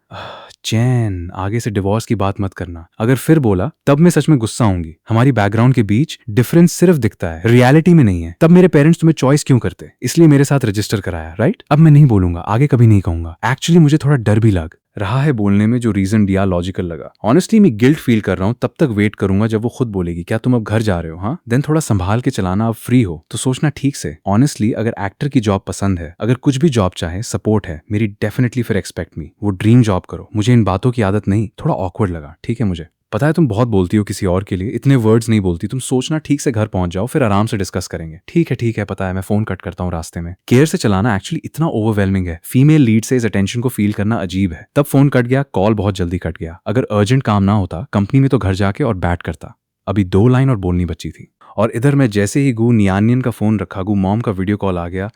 चैन, आगे से डिवोर्स की बात मत करना। अगर फिर बोला तब मैं सच में गुस्सा होंगी। हमारी बैकग्राउंड के बीच डिफरेंस सिर्फ दिखता है, रियलिटी में नहीं है। तब मेरे पेरेंट्स तुम्हें चॉइस क्यों करते? इसलिए मेरे साथ रजिस्टर कराया, राइट? अब मैं नहीं बोलूंगा, आगे कभी नहीं कहूंगा। एक्चुअली मुझे थोड़ा डर भी लग रहा है बोलने में। जो रीजन दिया लॉजिकल लगा। ऑनेस्टली मैं गिल्ट फील कर रहा हूँ। तब तक वेट करूंगा जब वो खुद बोलेगी, क्या तुम अब घर जा रहे हो? हाँ, देन थोड़ा संभाल के चलाना, अब फ्री हो तो सोचना ठीक से। ऑनेस्टली अगर एक्टर की जॉब पसंद है, अगर कुछ भी जॉब चाहे, सपोर्ट है मेरी, डेफिनेटली फिर एक्सपेक्ट मी। वो ड्रीम जॉब करो। मुझे इन बातों की आदत नहीं, थोड़ा ऑकवर्ड लगा, ठीक है? मुझे पता है तुम बहुत बोलती हो किसी और के लिए, इतने वर्ड्स नहीं बोलती। तुम सोचना ठीक से, घर पहुंच जाओ फिर आराम से डिस्कस करेंगे। ठीक है, पता है। मैं फोन कट करता हूँ रास्ते में। केयर से चलाना एक्चुअली इतना ओवरवेलमिंग है। फीमेल लीड से इस अटेंशन को फील करना अजीब है। तब फोन कट गया, कॉल बहुत जल्दी कट गया। अगर अर्जेंट काम ना होता कंपनी में तो घर जाके और बैट करता। अभी 2 लाइन और बोलनी बची थी। और इधर मैं जैसे ही गू नियानियन का फोन रखा, गू मॉम का वीडियो कॉल आ गया।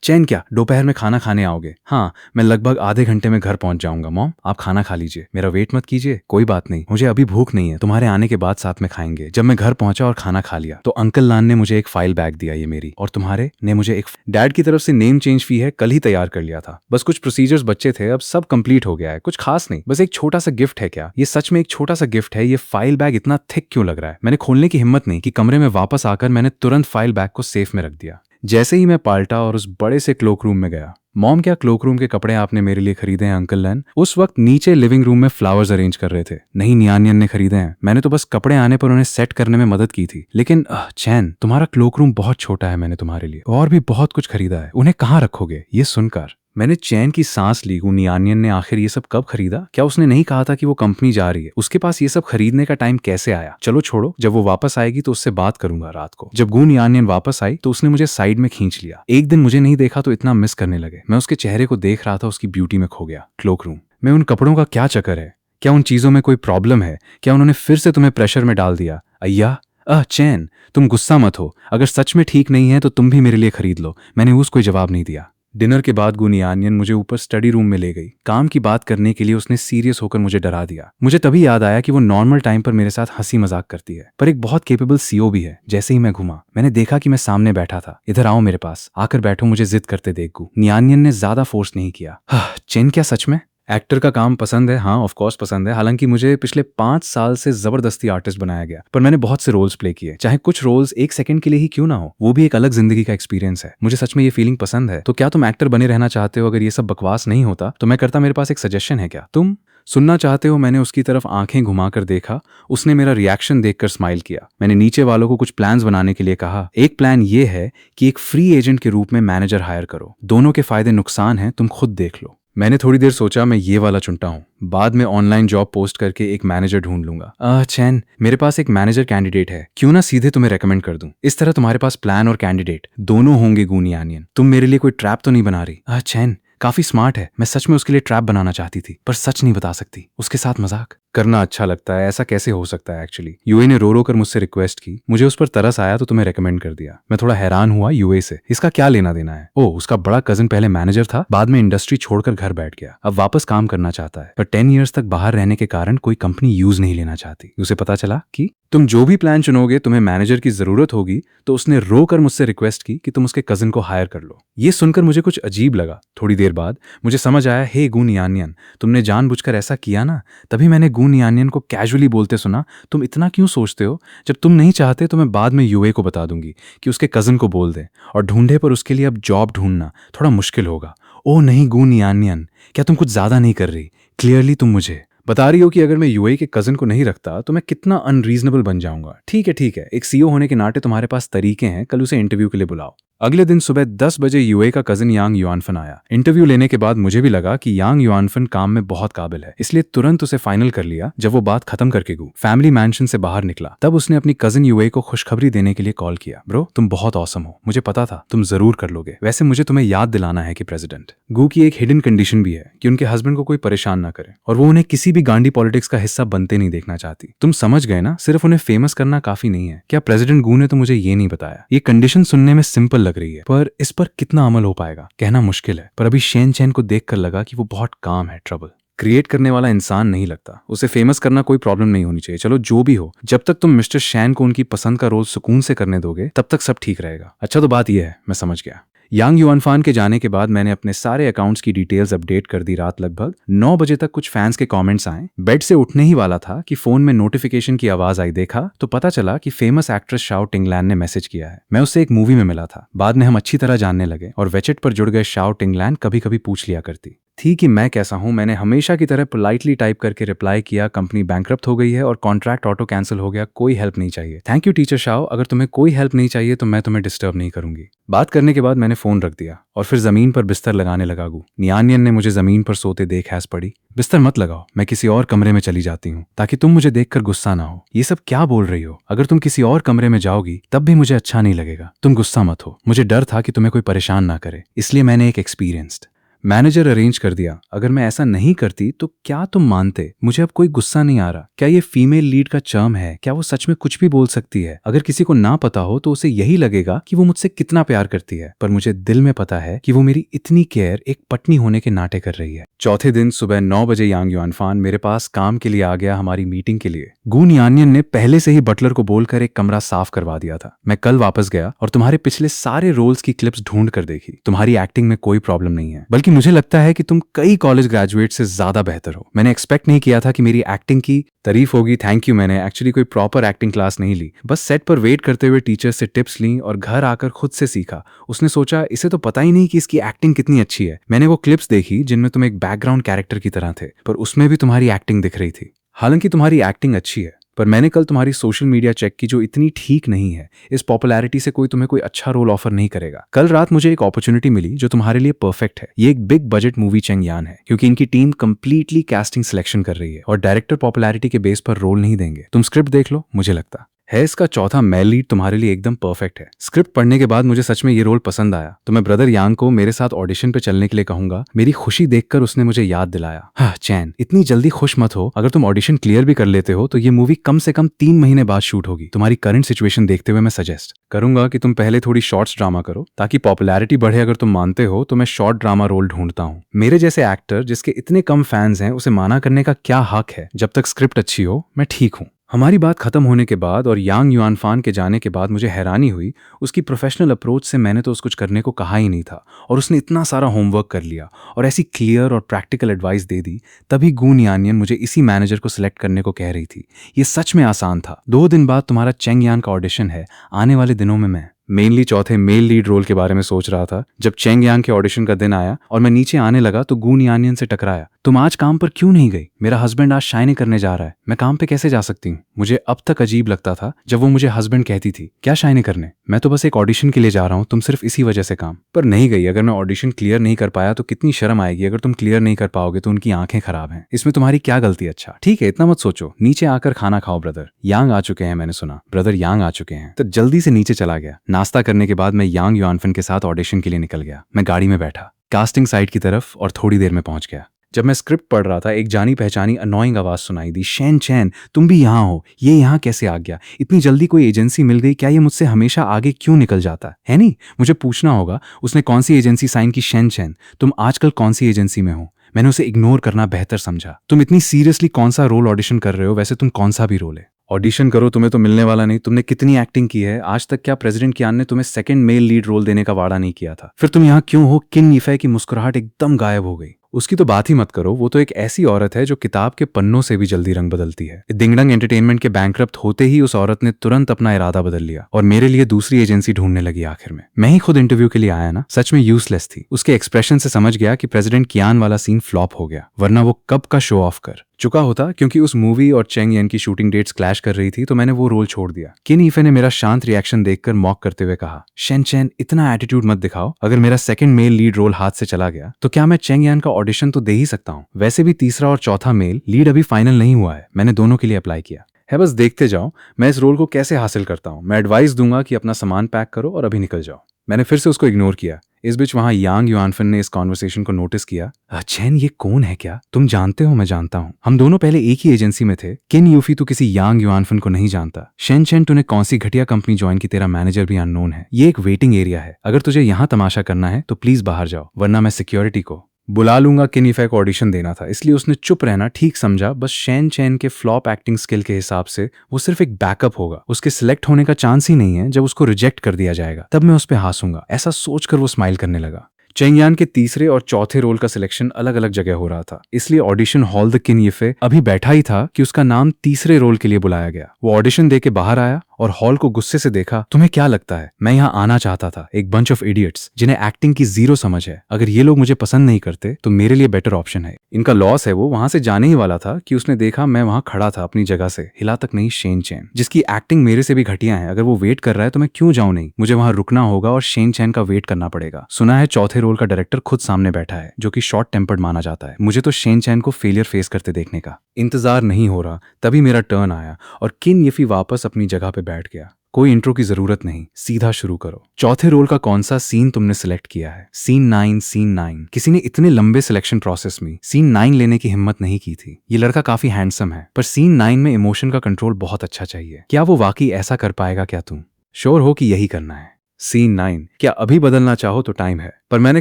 चैन क्या दोपहर में खाना खाने आओगे? हाँ, मैं लगभग आधे घंटे में घर पहुंच जाऊंगा मॉम, आप खाना खा लीजिए, मेरा वेट मत कीजिए। कोई बात नहीं, मुझे अभी भूख नहीं है, तुम्हारे आने के बाद साथ में खाएंगे। जब मैं घर पहुंचा और खाना खा लिया तो अंकल लान ने मुझे एक फाइल बैग दिया, ये मेरी, और तुम्हारे ने मुझे एक डैड की तरफ से नेम चेंज फी है, कल ही तैयार कर लिया था, बस कुछ प्रोसीजर्स बच्चे थे, अब सब कंप्लीट हो गया है, कुछ खास नहीं, बस एक छोटा सा गिफ्ट है। क्या ये सच में एक छोटा सा गिफ्ट है? ये फाइल बैग इतना थिक क्यों लग रहा है? मैंने खोलने की हिम्मत नहीं कि कमरे में वापस आकर मैंने तुरंत फाइल बैग को सेफ में रख दिया। जैसे ही मैं पाल्टा और उस बड़े से क्लोक रूम में गया, मॉम क्या क्लोक रूम के कपड़े आपने मेरे लिए खरीदे हैं अंकल लैन? उस वक्त नीचे लिविंग रूम में फ्लावर्स अरेंज कर रहे थे। नहीं, नियानियन ने खरीदे हैं, मैंने तो बस कपड़े आने पर उन्हें सेट करने में मदद की थी। लेकिन चैन, तुम्हारा क्लोक रूम बहुत छोटा है, मैंने तुम्हारे लिए और भी बहुत कुछ खरीदा है, उन्हें कहाँ रखोगे? ये सुनकर मैंने चैन की सांस ली। नियानियन ने आखिर ये सब कब खरीदा? क्या उसने नहीं कहा था कि वो कंपनी जा रही है? उसके पास ये सब खरीदने का टाइम कैसे आया? चलो छोड़ो, जब वो वापस आएगी तो उससे बात करूंगा रात को। जब नियानियन वापस आई तो उसने मुझे साइड में खींच लिया। एक दिन मुझे नहीं देखा तो इतना मिस करने लगे। मैं उसके चेहरे को देख रहा था, उसकी ब्यूटी में खो गया। क्लोक रूम में उन कपड़ों का क्या चक्कर है? क्या उन चीजों में कोई प्रॉब्लम है? क्या उन्होंने फिर से तुम्हें प्रेशर में डाल दिया? अय्या चैन, तुम गुस्सा मत हो, अगर सच में ठीक नहीं है तो तुम भी मेरे लिए खरीद लो। मैंने उसको कोई जवाब नहीं दिया। डिनर के बाद नियानियन मुझे ऊपर स्टडी रूम में ले गई। काम की बात करने के लिए उसने सीरियस होकर मुझे डरा दिया। मुझे तभी याद आया कि वो नॉर्मल टाइम पर मेरे साथ हंसी मजाक करती है, पर एक बहुत केपेबल सीईओ भी है। जैसे ही मैं घुमा, मैंने देखा कि मैं सामने बैठा था। इधर आओ मेरे पास, आकर बैठो, मुझे जिद करते देख। नियानियन ने ज्यादा फोर्स नहीं किया। चैन, क्या सच में एक्टर का काम पसंद है? हाँ, ऑफ कोर्स पसंद है। हालांकि मुझे पिछले 5 साल से जबरदस्ती आर्टिस्ट बनाया गया, पर मैंने बहुत से रोल्स प्ले किए, चाहे कुछ रोल्स 1 सेकंड के लिए ही क्यों ना हो, वो भी एक अलग जिंदगी का एक्सपीरियंस है। मुझे सच में ये फीलिंग पसंद है। तो क्या तुम एक्टर बने रहना चाहते हो? अगर ये सब बकवास नहीं होता तो मैं करता। मेरे पास एक सजेशन है, क्या तुम सुनना चाहते हो? मैंने उसकी तरफ आंखें घुमाकर देखा। उसने मेरा रिएक्शन देखकर स्माइल किया। मैंने नीचे वालों को कुछ प्लान्स बनाने के लिए कहा। एक प्लान ये है कि एक फ्री एजेंट के रूप में मैनेजर हायर करो। दोनों के फायदे नुकसान हैं, तुम खुद देख लो। मैंने थोड़ी देर सोचा, मैं ये वाला चुनता हूँ। बाद में ऑनलाइन जॉब पोस्ट करके एक मैनेजर ढूंढ लूंगा। चैन, मेरे पास एक मैनेजर कैंडिडेट है, क्यों ना सीधे तुम्हें रेकमेंड कर दूं? इस तरह तुम्हारे पास प्लान और कैंडिडेट दोनों होंगे। नियानियन, तुम मेरे लिए कोई ट्रैप तो नहीं बना रही? चैन काफी स्मार्ट है, मैं सच में उसके लिए ट्रैप बनाना चाहती थी, पर सच नहीं बता सकती। उसके साथ मजाक करना अच्छा लगता है, ऐसा कैसे हो सकता है? एक्चुअली यूए ने रो रो कर मुझसे रिक्वेस्ट की, मुझे उस पर तरस आया तो तुम्हें रेकमेंड कर दिया। मैं थोड़ा हैरान हुआ, यूए से इसका क्या लेना देना है? उसका बड़ा कजिन पहले मैनेजर था, बाद में इंडस्ट्री छोड़कर घर बैठ गया, अब वापस काम करना चाहता है, पर 10 ईयर्स तक बाहर रहने के कारण कोई कंपनी यूज नहीं लेना चाहती। उसे पता चला कि तुम जो भी प्लान चुनोगे तुम्हें मैनेजर की जरूरत होगी, तो उसने रो कर मुझसे रिक्वेस्ट की कि तुम उसके कजिन को हायर कर लो। ये सुनकर मुझे कुछ अजीब लगा। थोड़ी देर बाद मुझे समझ आया, हे नियानियन, तुमने जानबूझकर ऐसा किया ना? तभी मैंने नियानियन को कैजुअली बोलते सुना, तुम इतना क्यों सोचते हो? जब तुम नहीं चाहते तो मैं बाद में यूए को बता दूंगी कि उसके कजिन को बोल दे और ढूंढे, पर उसके लिए अब जॉब ढूंढना थोड़ा मुश्किल होगा। ओ नहीं नियानियन, क्या तुम कुछ ज्यादा नहीं कर रही? क्लियरली तुम मुझे बता रही हो कि अगर मैं यूए के कजिन को नहीं रखता तो मैं कितना अनरीजनेबल बन जाऊंगा। ठीक है, एक सीईओ होने के नाते तुम्हारे पास तरीके हैं, कल उसे इंटरव्यू के लिए बुलाओ। अगले दिन सुबह 10 बजे यूए का कजिन यांग युआनफन आया। इंटरव्यू लेने के बाद मुझे भी लगा कि यांग युआनफन काम में बहुत काबिल है, इसलिए तुरंत उसे फाइनल कर लिया। जब वो बात खत्म करके फैमिली मैंशन से बाहर निकला, तब उसने अपनी कजिन यूए को खुशखबरी देने के लिए कॉल किया। ब्रो, तुम बहुत ऑसम हो, मुझे पता था तुम जरूर कर लोगे। वैसे मुझे तुम्हें याद दिलाना है कि प्रेसिडेंट गू की एक हिडन कंडीशन भी है कि उनके हस्बैंड को कोई परेशान ना करे, और वो उन्हें किसी भी गांडी पॉलिटिक्स का हिस्सा बनते नहीं देखना चाहती। तुम समझ गए ना? सिर्फ उन्हें फेमस करना काफी नहीं है। क्या प्रेसिडेंट गू ने तो मुझे ये नहीं बताया? ये कंडीशन सुनने में सिंपल लग रही है, पर इस पर कितना अमल हो पाएगा कहना मुश्किल है। पर अभी शेन चैन को देखकर लगा कि वो बहुत काम है, ट्रबल क्रिएट करने वाला इंसान नहीं लगता। उसे फेमस करना कोई प्रॉब्लम नहीं होनी चाहिए। चलो जो भी हो, जब तक तुम मिस्टर शैन को उनकी पसंद का रोल सुकून से करने दोगे तब तक सब ठीक रहेगा। अच्छा, तो बात यह है, मैं समझ गया। यांग युआनफान के जाने के बाद मैंने अपने सारे अकाउंट्स की डिटेल्स अपडेट कर दी। रात लगभग 9 बजे तक कुछ फैंस के कमेंट्स आए। बेड से उठने ही वाला था कि फोन में नोटिफिकेशन की आवाज आई। देखा तो पता चला कि फेमस एक्ट्रेस शाओ टिंगलैन ने मैसेज किया है। मैं उससे एक मूवी में मिला था, बाद में हम अच्छी तरह जानने लगे, और वेचेट पर जुड़ गए शाओ टिंगलैन कभी कभी पूछ लिया करती थी कि मैं कैसा हूं। मैंने हमेशा की तरह पोलाइटली टाइप करके रिप्लाई किया, कंपनी बैंकरप्ट हो गई है और कॉन्ट्रैक्ट ऑटो कैंसिल हो गया, कोई हेल्प नहीं चाहिए। थैंक यू टीचर शाओ, अगर तुम्हें कोई हेल्प नहीं चाहिए तो मैं तुम्हें डिस्टर्ब नहीं करूंगी। बात करने के बाद मैंने फोन रख दिया और फिर जमीन पर बिस्तर लगाने लगा। नियानियन ने मुझे जमीन पर सोते देख हैस पड़ी। बिस्तर मत लगाओ, मैं किसी और कमरे में चली जाती हूँ ताकि तुम मुझे देखकर गुस्सा ना हो। ये सब क्या बोल रही हो? अगर तुम किसी और कमरे में जाओगी तब भी मुझे अच्छा नहीं लगेगा। तुम गुस्सा मत हो, मुझे डर था कि तुम्हें कोई परेशान ना करे, इसलिए मैंने एक एक्सपीरियंस्ड मैनेजर अरेंज कर दिया। अगर मैं ऐसा नहीं करती तो क्या तुम मानते? मुझे अब कोई गुस्सा नहीं आ रहा। क्या ये फीमेल लीड का चर्म है? क्या वो सच में कुछ भी बोल सकती है? अगर किसी को ना पता हो तो उसे यही लगेगा कि वो मुझसे कितना प्यार करती है, पर मुझे दिल में पता है कि वो मेरी इतनी केयर एक पत्नी होने के नाते कर रही है। चौथे दिन सुबह 9 बजे यांग युआनफान मेरे पास काम के लिए आ गया, हमारी मीटिंग के लिए। गून यानियन ने पहले से ही बटलर को बोलकर एक कमरा साफ करवा दिया था। मैं कल वापस गया और तुम्हारे पिछले सारे रोल्स की क्लिप्स ढूंढ कर देखी। तुम्हारी एक्टिंग में कोई प्रॉब्लम नहीं है, बल्कि मुझे लगता है कि तुम कई कॉलेज ग्रेजुएट से ज्यादा बेहतर हो। मैंने एक्सपेक्ट नहीं किया था कि मेरी एक्टिंग की तारीफ होगी। Thank you. मैंने एक्चुअली कोई प्रॉपर एक्टिंग क्लास नहीं ली, बस सेट पर वेट करते हुए टीचर से टिप्स ली और घर आकर खुद से सीखा। उसने सोचा इसे तो पता ही नहीं कि इसकी एक्टिंग कितनी अच्छी है। मैंने वो क्लिप्स देखी जिनमें तुम एक बैकग्राउंड कैरेक्टर की तरह थे, पर उसमें भी तुम्हारी एक्टिंग दिख रही थी। हालांकि तुम्हारी एक्टिंग अच्छी है, पर मैंने कल तुम्हारी सोशल मीडिया चेक की जो इतनी ठीक नहीं है। इस पॉपुलैरिटी से कोई तुम्हें कोई अच्छा रोल ऑफर नहीं करेगा। कल रात मुझे एक अपॉर्चुनिटी मिली जो तुम्हारे लिए परफेक्ट है। ये एक बिग बजट मूवी चेंग यान है, क्योंकि इनकी टीम कंप्लीटली कास्टिंग सिलेक्शन कर रही है और डायरेक्टर पॉपुलैरिटी के बेस पर रोल नहीं देंगे। तुम स्क्रिप्ट देख लो, मुझे लगता है इसका चौथा मेल लीड तुम्हारे लिए एकदम परफेक्ट है। स्क्रिप्ट पढ़ने के बाद मुझे सच में ये रोल पसंद आया, तो मैं ब्रदर यांग को मेरे साथ ऑडिशन पे चलने के लिए कहूंगा। मेरी खुशी देखकर उसने मुझे याद दिलाया, हाँ चैन, इतनी जल्दी खुश मत हो। अगर तुम ऑडिशन क्लियर भी कर लेते हो तो ये मूवी कम से कम 3 महीने बाद शूट होगी। तुम्हारी करंट सिचुएशन देखते हुए मैं सजेस्ट करूंगा कि तुम पहले थोड़ी शॉर्ट्स ड्रामा करो ताकि पॉपुलैरिटी बढ़े। अगर तुम मानते हो तो मैं शॉर्ट ड्रामा रोल ढूंढता हूँ। मेरे जैसे एक्टर जिसके इतने कम फैंस हैं, उसे माना करने का क्या हक है? जब तक स्क्रिप्ट अच्छी हो मैं ठीक हूँ। हमारी बात खत्म होने के बाद और यांग युआनफान के जाने के बाद मुझे हैरानी हुई उसकी प्रोफेशनल अप्रोच से। मैंने तो उसको कुछ करने को कहा ही नहीं था और उसने इतना सारा होमवर्क कर लिया और ऐसी क्लियर और प्रैक्टिकल एडवाइस दे दी। तभी गून यानियन मुझे इसी मैनेजर को सिलेक्ट करने को कह रही थी। ये सच में आसान था। 2 दिन बाद तुम्हारा चेंग यान का ऑडिशन है। आने वाले दिनों में मैं मेनली चौथे मेल लीड रोल के बारे में सोच रहा था। जब चेंग यांग के ऑडिशन का दिन आया और मैं नीचे आने लगा तो गून यानियन से टकराया। तुम आज काम पर क्यों नहीं गई? मेरा हस्बैंड आज शाइने करने जा रहा है, मैं काम पे कैसे जा सकती हूँ? मुझे अब तक अजीब लगता था जब वो मुझे हस्बैंड कहती थी। क्या शाइने करने? मैं तो बस एक ऑडिशन के लिए जा रहा हूँ, तुम सिर्फ इसी वजह से काम पर नहीं गई। अगर मैं ऑडिशन क्लियर नहीं कर पाया तो कितनी शर्म आएगी। अगर तुम क्लियर नहीं कर पाओगे तो उनकी आंखें खराब हैं। इसमें तुम्हारी क्या गलती? अच्छा ठीक है, इतना मत सोचो, नीचे आकर खाना खाओ। ब्रदर यांग आ चुके हैं, मैंने सुना। ब्रदर यांग आ चुके हैं तो जल्दी से नीचे चला गया। नाश्ता करने के बाद मैं यांग युआनफान के साथ ऑडिशन के लिए निकल गया। मैं गाड़ी में बैठा कास्टिंग साइट की तरफ और थोड़ी देर में पहुंच गया। जब मैं स्क्रिप्ट पढ़ रहा था एक जानी पहचानी अनोइंग आवाज सुनाई दी, शैन चैन तुम भी यहाँ हो? ये यहाँ कैसे आ गया? इतनी जल्दी कोई एजेंसी मिल गई? क्या ये मुझसे हमेशा आगे क्यों निकल जाता है? नहीं, मुझे पूछना होगा उसने कौन सी एजेंसी साइन की। शैन चैन तुम आजकल कौन सी एजेंसी में हो? मैंने उसे इग्नोर करना बेहतर समझा। तुम इतनी सीरियसली कौन सा रोल ऑडिशन कर रहे हो? वैसे तुम कौन सा भी रोल है ऑडिशन करो, तुम्हें तो मिलने वाला नहीं। तुमने कितनी एक्टिंग की है आज तक? क्या प्रेसिडेंट कियान ने तुम्हें सेकंड मेल लीड रोल देने का वादा नहीं किया था? फिर तुम यहाँ क्यों हो? किन यीफे की मुस्कुराहट एकदम गायब हो गई। उसकी तो बात ही मत करो, वो तो एक ऐसी औरत है जो किताब के पन्नों से भी जल्दी रंग बदलती है। दिंगडंग एंटरटेनमेंट के बैंकरप्ट होते ही उस औरत ने तुरंत अपना इरादा बदल लिया और मेरे लिए दूसरी एजेंसी ढूंढने लगी। आखिर में मैं ही खुद इंटरव्यू के लिए आया ना। सच में यूजलेस थी। उसके एक्सप्रेशन से समझ गया कि प्रेसिडेंट कियान वाला सीन फ्लॉप हो गया, वरना वो कब का शो ऑफ कर चुका होता। क्योंकि उस मूवी और चेंग यान की शूटिंग डेट्स क्लैश कर रही थी तो मैंने वो रोल छोड़ दिया। किन यीफे ने मेरा शांत रिएक्शन देखकर मॉक करते हुए कहा, शैन चैन इतना एटीट्यूड मत दिखाओ। अगर मेरा सेकंड मेल लीड रोल हाथ से चला गया तो क्या मैं चेंग यान का ऑडिशन तो दे ही सकता हूँ? वैसे भी तीसरा और चौथा मेल लीड अभी फाइनल नहीं हुआ है। मैंने दोनों के लिए अप्लाई किया है। बस देखते जाओ मैं इस रोल को कैसे हासिल करता हूँ। मैं एडवाइस दूंगा कि अपना सामान पैक करो और अभी निकल जाओ। मैंने फिर से उसको इग्नोर किया। इस बीच वहां यांग युआनफान ने इस कॉन्वर्सेशन को नोटिस किया। चैन ये कौन है? क्या तुम जानते हो? मैं जानता हूँ, हम दोनों पहले एक ही एजेंसी में थे। किन यूफी तू किसी यांग युआनफान को नहीं जानता। शैन चैन तूने कौन सी घटिया कंपनी ज्वाइन की? तेरा मैनेजर भी अननोन है। ये एक वेटिंग एरिया है। अगर तुझे यहाँ तमाशा करना है तो प्लीज बाहर जाओ, वरना मैं सिक्योरिटी को बुला लूंगा। किन यीफे को ऑडिशन देना था इसलिए उसने चुप रहना ठीक समझा। बस शैन चैन के फ्लॉप एक्टिंग स्किल के हिसाब से वो सिर्फ एक बैकअप होगा। उसके सिलेक्ट होने का चांस ही नहीं है। जब उसको रिजेक्ट कर दिया जाएगा तब मैं उस पर हंसूंगा। ऐसा सोचकर वो स्माइल करने लगा। चेंग यान के तीसरे और चौथे रोल का सिलेक्शन अलग अलग जगह हो रहा था, इसलिए ऑडिशन हॉल द किन यीफे अभी बैठा ही था कि उसका नाम तीसरे रोल के लिए बुलाया गया। वो ऑडिशन देके बाहर आया और हॉल को गुस्से से देखा। तुम्हें क्या लगता है मैं यहाँ आना चाहता था? एक बंच ऑफ इडियट्स जिन्हें एक्टिंग की जीरो समझ है। अगर ये लोग मुझे पसंद नहीं करते तो मेरे लिए बेटर ऑप्शन है। इनका लॉस है। वो वहां से जाने ही वाला था कि उसने देखा मैं वहां खड़ा था अपनी जगह से, हिला तक नहीं। शेन चैन जिसकी एक्टिंग मेरे से भी घटिया है, अगर वो वेट कर रहा है तो मैं क्यों जाऊं? नहीं, मुझे वहां रुकना होगा और शेन चैन का वेट करना पड़ेगा। सुना है चौथे रोल का डायरेक्टर खुद सामने बैठा है, जो कि शॉर्ट टेम्पर्ड माना जाता है। मुझे तो शेन चैन को फेलियर फेस करते देखने का इंतजार नहीं हो रहा। तभी मेरा टर्न आया और किन यीफे वापस अपनी जगह पे बैठ गया। कोई इंट्रो की जरूरत नहीं, सीधा शुरू करो। चौथे रोल का कौन सा सीन तुमने सिलेक्ट किया है? सीन 9। सीन 9। किसी ने इतने लंबे सिलेक्शन प्रोसेस में सीन 9 लेने की हिम्मत नहीं की थी। ये लड़का काफी हैंडसम है, पर सीन 9 में इमोशन का कंट्रोल बहुत अच्छा चाहिए। क्या वो वाकई ऐसा कर पाएगा? क्या तुम श्योर हो कि यही करना है? सीन 9। क्या अभी बदलना चाहो तो टाइम है। पर मैंने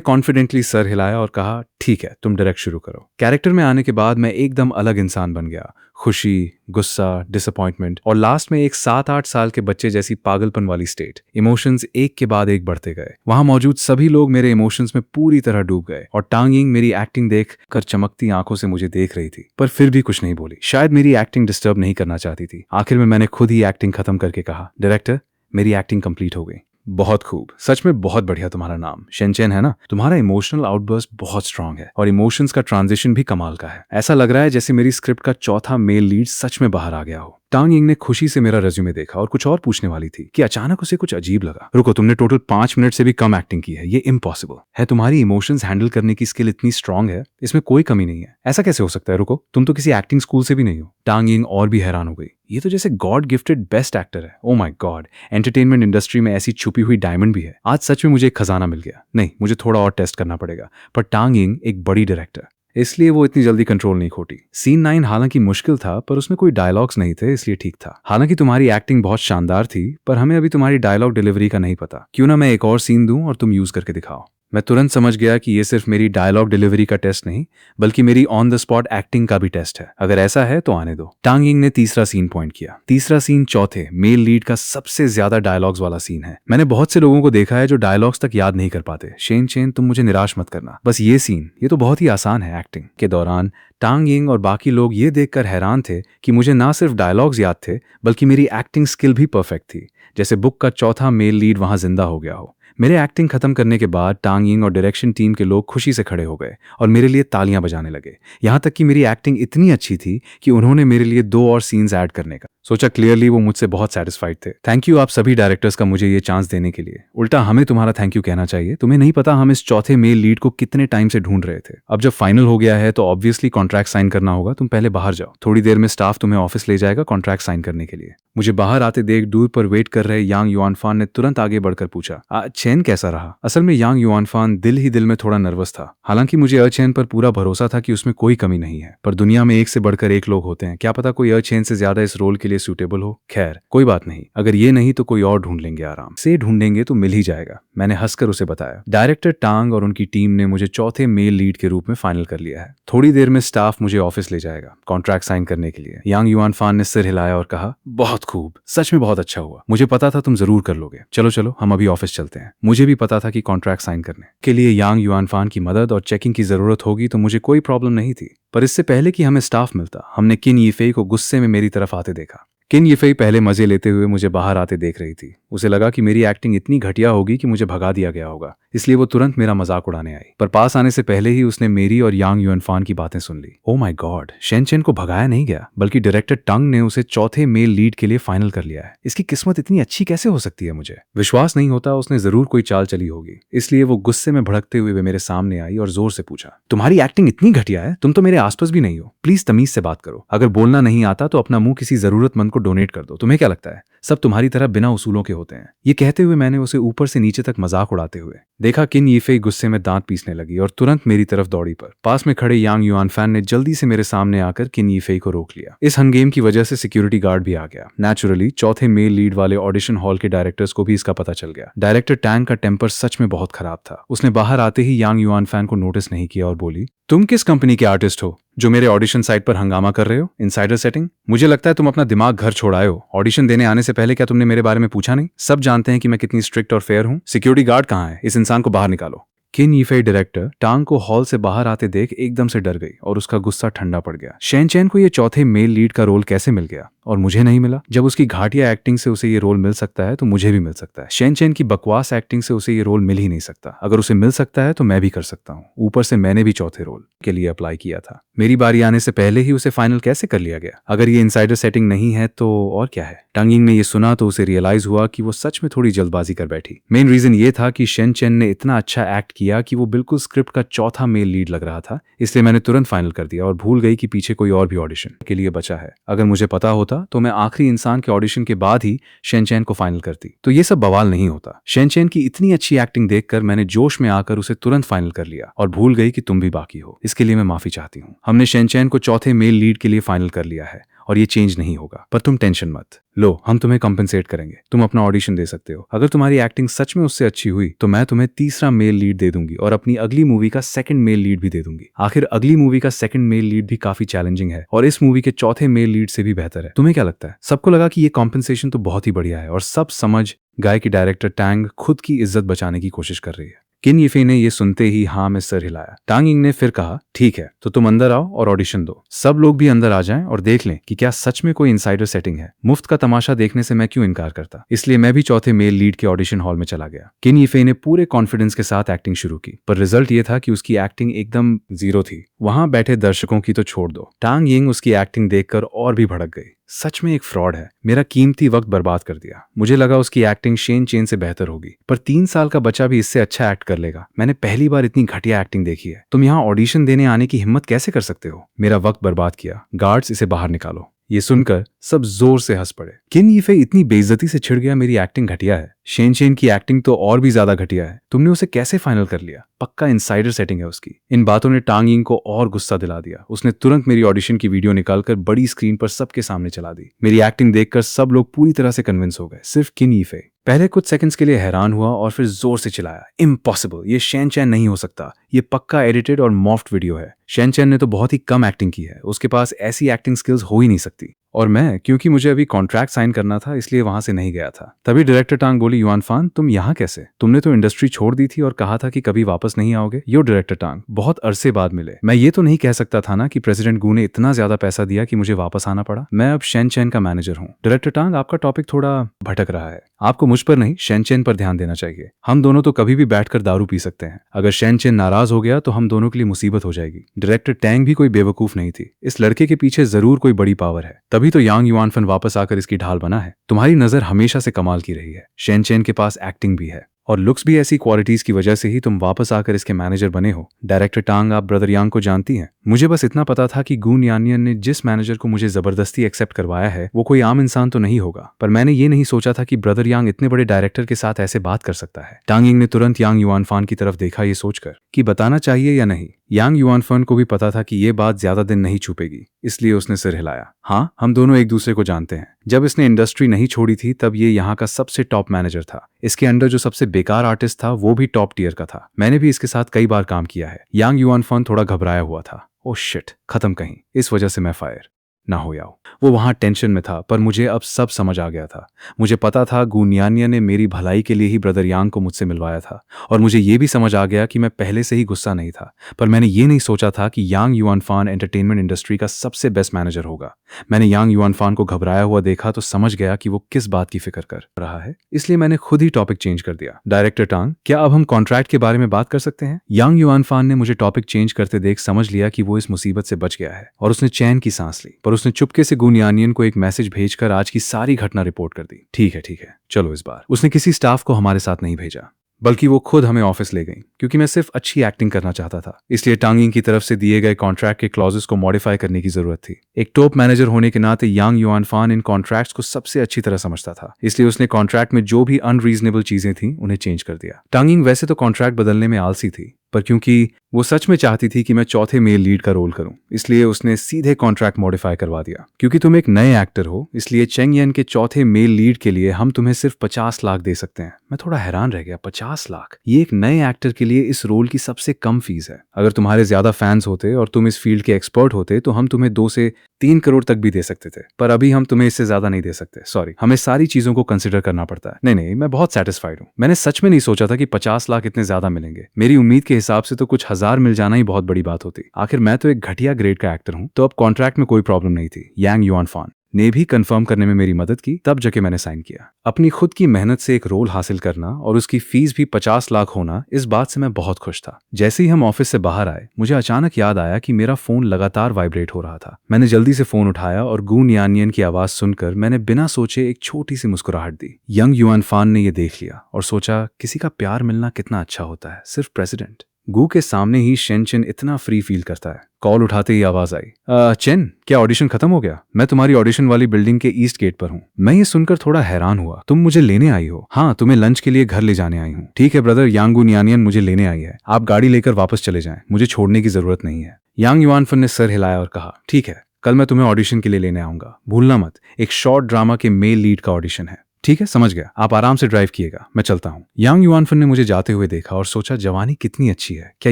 कॉन्फिडेंटली सर हिलाया और कहा ठीक है, तुम डायरेक्ट शुरू करो। कैरेक्टर में आने के बाद मैं एकदम अलग इंसान बन गया। खुशी, गुस्सा, डिसअपॉइंटमेंट और लास्ट में एक 7-8 साल के बच्चे जैसी पागलपन वाली स्टेट। इमोशंस एक के बाद एक बढ़ते गए। वहां मौजूद सभी लोग मेरे इमोशंस में पूरी तरह डूब गए और टांग यिंग मेरी एक्टिंग देख कर चमकती आंखों से मुझे देख रही थी, पर फिर भी कुछ नहीं बोली। शायद मेरी एक्टिंग डिस्टर्ब नहीं करना चाहती थी। आखिर में मैंने खुद ही एक्टिंग खत्म करके कहा, डायरेक्टर, मेरी एक्टिंग कंप्लीट हो गई। बहुत खूब, सच में बहुत बढ़िया। तुम्हारा नाम शेनचेन है ना? तुम्हारा इमोशनल आउटबर्स्ट बहुत स्ट्रांग है और इमोशंस का ट्रांजिशन भी कमाल का है। ऐसा लग रहा है जैसे मेरी स्क्रिप्ट का चौथा मेल लीड सच में बाहर आ गया हो। टांग यिंग ने खुशी से मेरा रेज्यूमे देखा और कुछ और पूछने वाली थी कि अचानक उसे कुछ अजीब लगा। रुको, तुमने टोटल 5 मिनट से भी कम एक्टिंग की है, ये इम्पॉसिबल है। तुम्हारी इमोशंस हैंडल करने की स्किल इतनी स्ट्रांग है, इसमें कोई कमी नहीं है। ऐसा कैसे हो सकता है? रुको, तुम तो किसी एक्टिंग स्कूल से भी नहीं हो। टांग यिंग और भी हैरान हो गई। ये तो जैसे गॉड गिफ्टेड बेस्ट एक्टर है। ओ माय गॉड, एंटरटेनमेंट इंडस्ट्री में ऐसी छुपी हुई डायमंड भी है। आज सच में मुझे एक खजाना मिल गया। नहीं, मुझे थोड़ा और टेस्ट करना पड़ेगा। पर टांग यिंग एक बड़ी डायरेक्टर, इसलिए वो इतनी जल्दी कंट्रोल नहीं खोटी। सीन 9 हालांकि मुश्किल था, पर उसमें कोई डायलॉग्स नहीं थे, इसलिए ठीक था। हालांकि तुम्हारी एक्टिंग बहुत शानदार थी, पर हमें अभी तुम्हारी डायलॉग डिलीवरी का नहीं पता। क्यों ना मैं एक और सीन दूं और तुम यूज करके दिखाओ। मैं तुरंत समझ गया कि ये सिर्फ मेरी डायलॉग डिलीवरी का टेस्ट नहीं, बल्कि मेरी ऑन द स्पॉट एक्टिंग का भी टेस्ट है। अगर ऐसा है तो आने दो। टांग यिंग ने तीसरा सीन पॉइंट किया। तीसरा सीन चौथे मेल लीड का सबसे ज्यादा डायलॉग्स वाला सीन है। मैंने बहुत से लोगों को देखा है जो डायलॉग्स तक याद नहीं कर पाते। शेनचेन, तुम मुझे निराश मत करना। बस ये सीन, ये तो बहुत ही आसान है। एक्टिंग के दौरान टांग यिंग और बाकी लोग ये देखकर हैरान थे कि मुझे ना सिर्फ डायलॉग्स याद थे, बल्कि मेरी एक्टिंग स्किल भी परफेक्ट थी, जैसे बुक का चौथा मेल लीड वहां जिंदा हो गया हो। मेरे एक्टिंग खत्म करने के बाद टांग यिंग और डायरेक्शन टीम के लोग खुशी से खड़े हो गए और मेरे लिए तालियां बजाने लगे। यहां तक कि मेरी एक्टिंग इतनी अच्छी थी कि उन्होंने मेरे लिए 2 और सीन्स ऐड करने का सोचा। क्लियरली वो मुझसे बहुत सेटिस्फाइड थे। थैंक यू आप सभी डायरेक्टर्स का मुझे ये चांस देने के लिए। उल्टा हमें तुम्हारा थैंक यू कहना चाहिए। तुम्हें नहीं पता हम इस चौथे मेल लीड को कितने टाइम से ढूंढ रहे थे। अब जब फाइनल हो गया है तो ऑब्वियसली कॉन्ट्रैक्ट साइन करना होगा। तुम पहले बाहर जाओ, थोड़ी देर में स्टाफ तुम्हें ऑफिस ले जाएगा कॉन्ट्रैक्ट साइन करने के लिए। मुझे बाहर आते देख दूर पर वेट कर रहे यांग युआनफान ने तुरंत आगे बढ़कर पूछा, चैन कैसा रहा? असल में यांग युआनफान दिल ही दिल में थोड़ा नर्वस था। हालांकि मुझे अचैन पर पूरा भरोसा था कि उसमें कोई कमी नहीं है, पर दुनिया में एक से बढ़कर एक लोग होते हैं। क्या पता कोई अचैन से ज्यादा इस रोल के लिए सूटेबल हो। खैर कोई बात नहीं, अगर ये नहीं तो कोई और ढूंढ लेंगे, आराम से ढूंढेंगे तो मिल ही जाएगा। मैंने हंसकर उसे बताया। डायरेक्टर टांग और उनकी टीम ने मुझे चौथे मेल लीड के रूप में फाइनल कर लिया है। थोड़ी देर में स्टाफ मुझे ऑफिस ले जाएगा कॉन्ट्रैक्ट साइन करने के लिए। यांग युआनफान ने सिर हिलाया और कहा, बहुत खूब, सच में बहुत अच्छा हुआ। मुझे पता था तुम जरूर कर लोगे। चलो चलो, हम अभी ऑफिस चलते हैं। मुझे भी पता था कि कॉन्ट्रैक्ट साइन करने के लिए यांग युआनफान की मदद और चेकिंग की जरूरत होगी, तो मुझे कोई प्रॉब्लम नहीं थी। पर इससे पहले कि हमें स्टाफ मिलता, हमने किन यीफेई को गुस्से में मेरी तरफ आते देखा। किन यीफेई पहले मजे लेते हुए मुझे बाहर आते देख रही थी। उसे लगा कि मेरी एक्टिंग इतनी घटिया होगी कि मुझे भगा दिया गया होगा, इसलिए वो तुरंत मेरा मजाक उड़ाने आई। पर पास आने से पहले ही उसने मेरी और यांग युआनफान की बातें सुन ली। ओ माय गॉड, शेनचेन को भगाया नहीं गया, बल्कि डायरेक्टर टंग ने उसे चौथे मेल लीड के लिए फाइनल कर लिया है। इसकी किस्मत इतनी अच्छी कैसे हो सकती है? मुझे विश्वास नहीं होता। उसने जरूर कोई चाल चली होगी, इसलिए वो गुस्से में भड़कते हुए मेरे सामने आई और जोर से पूछा, तुम्हारी एक्टिंग इतनी घटिया है, तुम तो मेरे आसपास भी नहीं हो। प्लीज तमीज से बात करो। अगर बोलना नहीं आता तो अपना मुंह किसी जरूरतमंद को डोनेट कर दो। तुम्हें क्या लगता है सब तुम्हारी तरह बिना उसूलों के होते हैं? ये कहते हुए मैंने उसे ऊपर से नीचे तक मजाक उड़ाते हुए देखा। किन यीफेई गुस्से में दांत पीसने लगी और तुरंत मेरी तरफ दौड़ी। पर पास में खड़े यांग युआनफान ने जल्दी से मेरे सामने आकर किन यीफेई को रोक लिया। इस हंगेम की वजह से सिक्योरिटी गार्ड भी आ गया। नेचुरली चौथे मेल लीड वाले ऑडिशन हॉल के डायरेक्टर्स को भी इसका पता चल गया। डायरेक्टर टैंग का टेम्पर सच में बहुत खराब था। उसने बाहर आते ही यांग युआनफान को नोटिस नहीं किया और बोली, तुम किस कंपनी के आर्टिस्ट हो जो मेरे ऑडिशन साइट पर हंगामा कर रहे हो? Insider setting? मुझे लगता है तुम अपना दिमाग घर छोड़ आए हो। ऑडिशन देने आने से पहले क्या तुमने मेरे बारे में पूछा नहीं? सब जानते हैं कि मैं कितनी स्ट्रिक्ट और फेयर हूँ। सिक्योरिटी गार्ड कहाँ है? इस इंसान को बाहर निकालो। किन यीफेई डायरेक्टर टांग को हॉल से बाहर आते देख एकदम से डर गई और उसका गुस्सा ठंडा पड़ गया। शेनचेन को ये चौथे मेल लीड का रोल कैसे मिल गया और मुझे नहीं मिला? जब उसकी घाटिया एक्टिंग से उसे ये रोल मिल सकता है तो मुझे भी मिल सकता है। शेनचेन की बकवास एक्टिंग से उसे ये रोल मिल ही नहीं सकता। अगर उसे मिल सकता है तो मैं भी कर सकता हूँ। ऊपर से मैंने भी चौथे रोल के लिए अप्लाई किया था। मेरी बारी आने से पहले ही उसे फाइनल कैसे कर लिया गया? अगर ये इनसाइडर सेटिंग नहीं है तो और क्या है? टांग यिंग ने ये सुना तो उसे रियलाइज हुआ कि वो सच में थोड़ी जल्दबाजी कर बैठी। मेन रीजन ये था कि शेनचेन ने इतना अच्छा एक्ट किया कि वो बिल्कुल स्क्रिप्ट का चौथा मेल लीड लग रहा था, इसलिए मैंने तुरंत फाइनल कर दिया और भूल गई कि पीछे कोई और भी ऑडिशन के लिए बचा है। अगर मुझे पता होता होता तो मैं आखिरी इंसान के ऑडिशन के बाद ही शेनचैन को फाइनल करती, तो ये सब बवाल नहीं होता। शेनचैन की इतनी अच्छी एक्टिंग देखकर मैंने जोश में आकर उसे तुरंत फाइनल कर लिया और भूल गई कि तुम भी बाकी हो। इसके लिए मैं माफी चाहती हूँ। हमने शेनचैन को चौथे मेल लीड के लिए फाइनल कर लिया है और ये चेंज नहीं होगा, पर तुम टेंशन मत लो, हम तुम्हें कंपनसेट करेंगे। तुम अपना ऑडिशन दे सकते हो। अगर तुम्हारी एक्टिंग सच में उससे अच्छी हुई तो मैं तुम्हें तीसरा मेल लीड दे दूंगी और अपनी अगली मूवी का सेकंड मेल लीड भी दे दूंगी। आखिर अगली मूवी का सेकंड मेल लीड भी काफी चैलेंजिंग है और इस मूवी के चौथे मेल लीड से भी बेहतर है। तुम्हें क्या लगता है? सबको लगा कि ये कॉम्पनसेशन तो बहुत ही बढ़िया है और सब समझ गए कि डायरेक्टर टैंग खुद की इज्जत बचाने की कोशिश कर रही है। किन यीफे ने ये सुनते ही हाँ में सर हिलाया। टांग यिंग ने फिर कहा, ठीक है, तो तुम अंदर आओ और ऑडिशन दो। सब लोग भी अंदर आ जाएं और देख लें कि क्या सच में कोई इनसाइडर सेटिंग है। मुफ्त का तमाशा देखने से मैं क्यों इनकार करता। इसलिए मैं भी चौथे मेल लीड के ऑडिशन हॉल में चला गया। किन यीफे ने पूरे कॉन्फिडेंस के साथ एक्टिंग शुरू की, पर रिजल्ट ये था कि उसकी एक्टिंग एकदम जीरो थी। वहां बैठे दर्शकों की तो छोड़ दो, टांग यिंग उसकी एक्टिंग देखकर और भी भड़क गई। सच में एक फ्रॉड है, मेरा कीमती वक्त बर्बाद कर दिया। मुझे लगा उसकी एक्टिंग शेन चेन से बेहतर होगी, पर 3 साल का बच्चा भी इससे अच्छा एक्ट कर लेगा। मैंने पहली बार इतनी घटिया एक्टिंग देखी है। तुम यहाँ ऑडिशन देने आने की हिम्मत कैसे कर सकते हो? मेरा वक्त बर्बाद किया। गार्ड्स, इसे बाहर निकालो। ये सुनकर सब जोर से हंस पड़े। किन यीफे इतनी बेइज्जती से छिड़ गया, मेरी एक्टिंग घटिया है। शेन चेन की एक्टिंग तो और भी ज्यादा घटिया है। तुमने उसे कैसे फाइनल कर लिया? पक्का इनसाइडर सेटिंग है उसकी। इन बातों ने टांग यिंग को और गुस्सा दिला दिया। उसने तुरंत मेरी ऑडिशन की वीडियो निकालकर बड़ी स्क्रीन पर सबके सामने चला दी। मेरी एक्टिंग देखकर सब लोग पूरी तरह से कन्विंस हो गए, सिर्फ किन यीफे। पहले कुछ सेकंड्स के लिए हैरान हुआ और फिर जोर से चिल्लाया, इम्पॉसिबल, ये शेन चैन नहीं हो सकता। ये पक्का एडिटेड और मॉफ्ड वीडियो है। शेन चैन ने तो बहुत ही कम एक्टिंग की है, उसके पास ऐसी एक्टिंग स्किल्स हो ही नहीं सकती। और मैं, क्योंकि मुझे अभी कॉन्ट्रैक्ट साइन करना था, इसलिए वहां से नहीं गया था। तभी डायरेक्टर टांग बोली, युआन फान, तुम यहाँ कैसे? तुमने तो इंडस्ट्री छोड़ दी थी और कहा था कि कभी वापस नहीं आओगे। यो डायरेक्टर टांग, बहुत अरसे बाद मिले। मैं ये तो नहीं कह सकता था ना कि प्रेसिडेंट गू ने इतना ज्यादा पैसा दिया कि मुझे वापस आना पड़ा। मैं अब शेन चैन का मैनेजर हूँ। डायरेक्टर टांग, आपका टॉपिक थोड़ा भटक रहा है। आपको मुझ पर नहीं, शेन चेन पर ध्यान देना चाहिए। हम दोनों तो कभी भी बैठकर दारू पी सकते हैं। अगर शेन चेन नाराज हो गया तो हम दोनों के लिए मुसीबत हो जाएगी। डायरेक्टर टैंग भी कोई बेवकूफ नहीं थी। इस लड़के के पीछे जरूर कोई बड़ी पावर है, तभी तो यांग युआन फन वापस आकर इसकी ढाल बना है। तुम्हारी नजर हमेशा से कमाल की रही है। शेन चेन के पास एक्टिंग भी है और लुक्स भी ऐसी क्वालिटीज की वजह से ही तुम वापस आकर इसके मैनेजर बने हो। डायरेक्टर टांग, आप ब्रदर यांग को जानती हैं। मुझे बस इतना पता था कि गून यानियन ने जिस मैनेजर को मुझे जबरदस्ती एक्सेप्ट करवाया है वो कोई आम इंसान तो नहीं होगा, पर मैंने ये नहीं सोचा था कि ब्रदर यांग इतने बड़े डायरेक्टर के साथ ऐसे बात कर सकता है। टांग यिंग ने तुरंत यांग युआन फान की तरफ देखा, ये सोचकर कि बताना चाहिए या नहीं। यांग युआन फन को भी पता था कि ये बात ज्यादा दिन नहीं छुपेगी, इसलिए उसने सिर हिलाया। हाँ, हम दोनों एक दूसरे को जानते हैं। जब इसने इंडस्ट्री नहीं छोड़ी थी तब ये यहाँ का सबसे टॉप मैनेजर था। इसके अंडर जो सबसे बेकार आर्टिस्ट था वो भी टॉप टियर का था। मैंने भी इसके साथ कई बार काम किया है। यांग युआन फन थोड़ा घबराया हुआ था। ओह शिट, खत्म कहीं, इस वजह से मैं फायर ना हो जाऊं। वो वहां टेंशन में था, पर मुझे अब सब समझ आ गया था। मुझे पता था गुनियानिया ने मेरी भलाई के लिए ही ब्रदर यांग को मुझसे मिलवाया था, और मुझे ये भी समझ आ गया कि मैं पहले से ही गुस्सा नहीं था। पर मैंने ये नहीं सोचा था कि यांग युआन फान एंटरटेनमेंट इंडस्ट्री का सबसे बेस्ट मैनेजर होगा। मैंने यांग युआन फान को घबराया हुआ देखा तो समझ गया कि वो किस बात की फिक्र कर रहा है, इसलिए मैंने खुद ही टॉपिक चेंज कर दिया। डायरेक्टर टांग, क्या अब हम कॉन्ट्रैक्ट के बारे में बात कर सकते हैं? यांग युआन फान ने मुझे टॉपिक चेंज करते देख समझ लिया कि वो इस मुसीबत से बच गया है, और उसने चैन की सांस ली। पर उसने चुपके से गुनियानियन को एक मैसेज भेजकर आज की सारी घटना रिपोर्ट कर दी। ठीक है, चलो इस बार। उसने किसी स्टाफ को हमारे साथ नहीं भेजा, बल्कि वो खुद हमें ऑफिस ले गई, क्योंकि मैं सिर्फ अच्छी एक्टिंग करना चाहता था। इसलिए टांगिंग की तरफ से दिए गए कॉन्ट्रैक्ट के क्लॉजेस को मॉडिफाई करने की जरूरत थी। एक टॉप मैनेजर होने के नाते यांग युआन फान इन कॉन्ट्रैक्ट्स को सबसे अच्छी तरह समझता था, इसलिए उसने कॉन्ट्रैक्ट में जो भी अनरीजनेबल चीजें थी उन्हें चेंज कर दिया। टांगिंग वैसे तो कॉन्ट्रैक्ट बदलने में आलसी थी, पर क्योंकि वो सच में चाहती थी कि मैं चौथे मेल लीड का रोल करूं, इसलिए उसने सीधे कॉन्ट्रैक्ट मॉडिफाई करवा दिया। क्योंकि तुम एक नए एक्टर हो, इसलिए चेंग यन के चौथे मेल लीड के लिए हम तुम्हें सिर्फ 50 लाख दे सकते हैं। मैं थोड़ा हैरान रह गया, 50 लाख? ये एक नए एक्टर के लिए इस रोल की सबसे कम फीस है। अगर तुम्हारे ज्यादा फैंस होते और तुम इस फील्ड के एक्सपर्ट होते तो हम तुम्हें 2 से 3 करोड़ तक भी दे सकते थे, पर अभी हम तुम्हें इससे ज्यादा नहीं दे सकते। सॉरी, हमें सारी चीजों को कंसिडर करना पड़ता है। नहीं, मैं बहुत सेटिस्फाइड हूँ। मैंने सच में नहीं सोचा था कि 50 लाख इतने ज्यादा मिलेंगे। मेरी उम्मीद के हिसाब से तो कुछ हजार मिल जाना ही बहुत बड़ी बात होती। आखिर मैं तो एक घटिया ग्रेड का एक्टर हूँ, तो अब कॉन्ट्रैक्ट में कोई प्रॉब्लम नहीं थी। यांग युआन फान ने भी कंफर्म करने में मेरी मदद की, तब जाके मैंने साइन किया। अपनी खुद की मेहनत से एक रोल हासिल करना और उसकी फीस भी 50 लाख होना, इस बात से मैं बहुत खुश था। जैसे ही हम ऑफिस से बाहर आए, मुझे अचानक याद आया कि मेरा फोन लगातार वाइब्रेट हो रहा था। मैंने जल्दी से फोन उठाया और गून यानियन की आवाज सुनकर मैंने बिना सोचे एक छोटी सी मुस्कुराहट दी। यंग युआन फान ने यह देख लिया और सोचा, किसी का प्यार मिलना कितना अच्छा होता है, सिर्फ प्रेसिडेंट गू के सामने ही शेन चेन इतना फ्री फील करता है। कॉल उठाते ही आवाज आई, चेन, क्या ऑडिशन खत्म हो गया? मैं तुम्हारी ऑडिशन वाली बिल्डिंग के ईस्ट गेट पर हूँ। मैं ये सुनकर थोड़ा हैरान हुआ। तुम मुझे लेने आई हो? हाँ, तुम्हें लंच के लिए घर ले जाने आई हूँ। ठीक है ब्रदर, यांग गुनियानियन मुझे लेने आई है। आप गाड़ी लेकर वापस चले जाएं, मुझे छोड़ने की जरूरत नहीं है। यांग युआनफन ने सर हिलाया और कहा, ठीक है, कल मैं तुम्हें ऑडिशन के लिए लेने आऊंगा। भूलना मत, एक शॉर्ट ड्रामा के मेल लीड का ऑडिशन है। ठीक है, समझ गया। आप आराम से ड्राइव किएगा, मैं चलता हूँ। यांग युआनफन ने मुझे जाते हुए देखा और सोचा, जवानी कितनी अच्छी है। क्या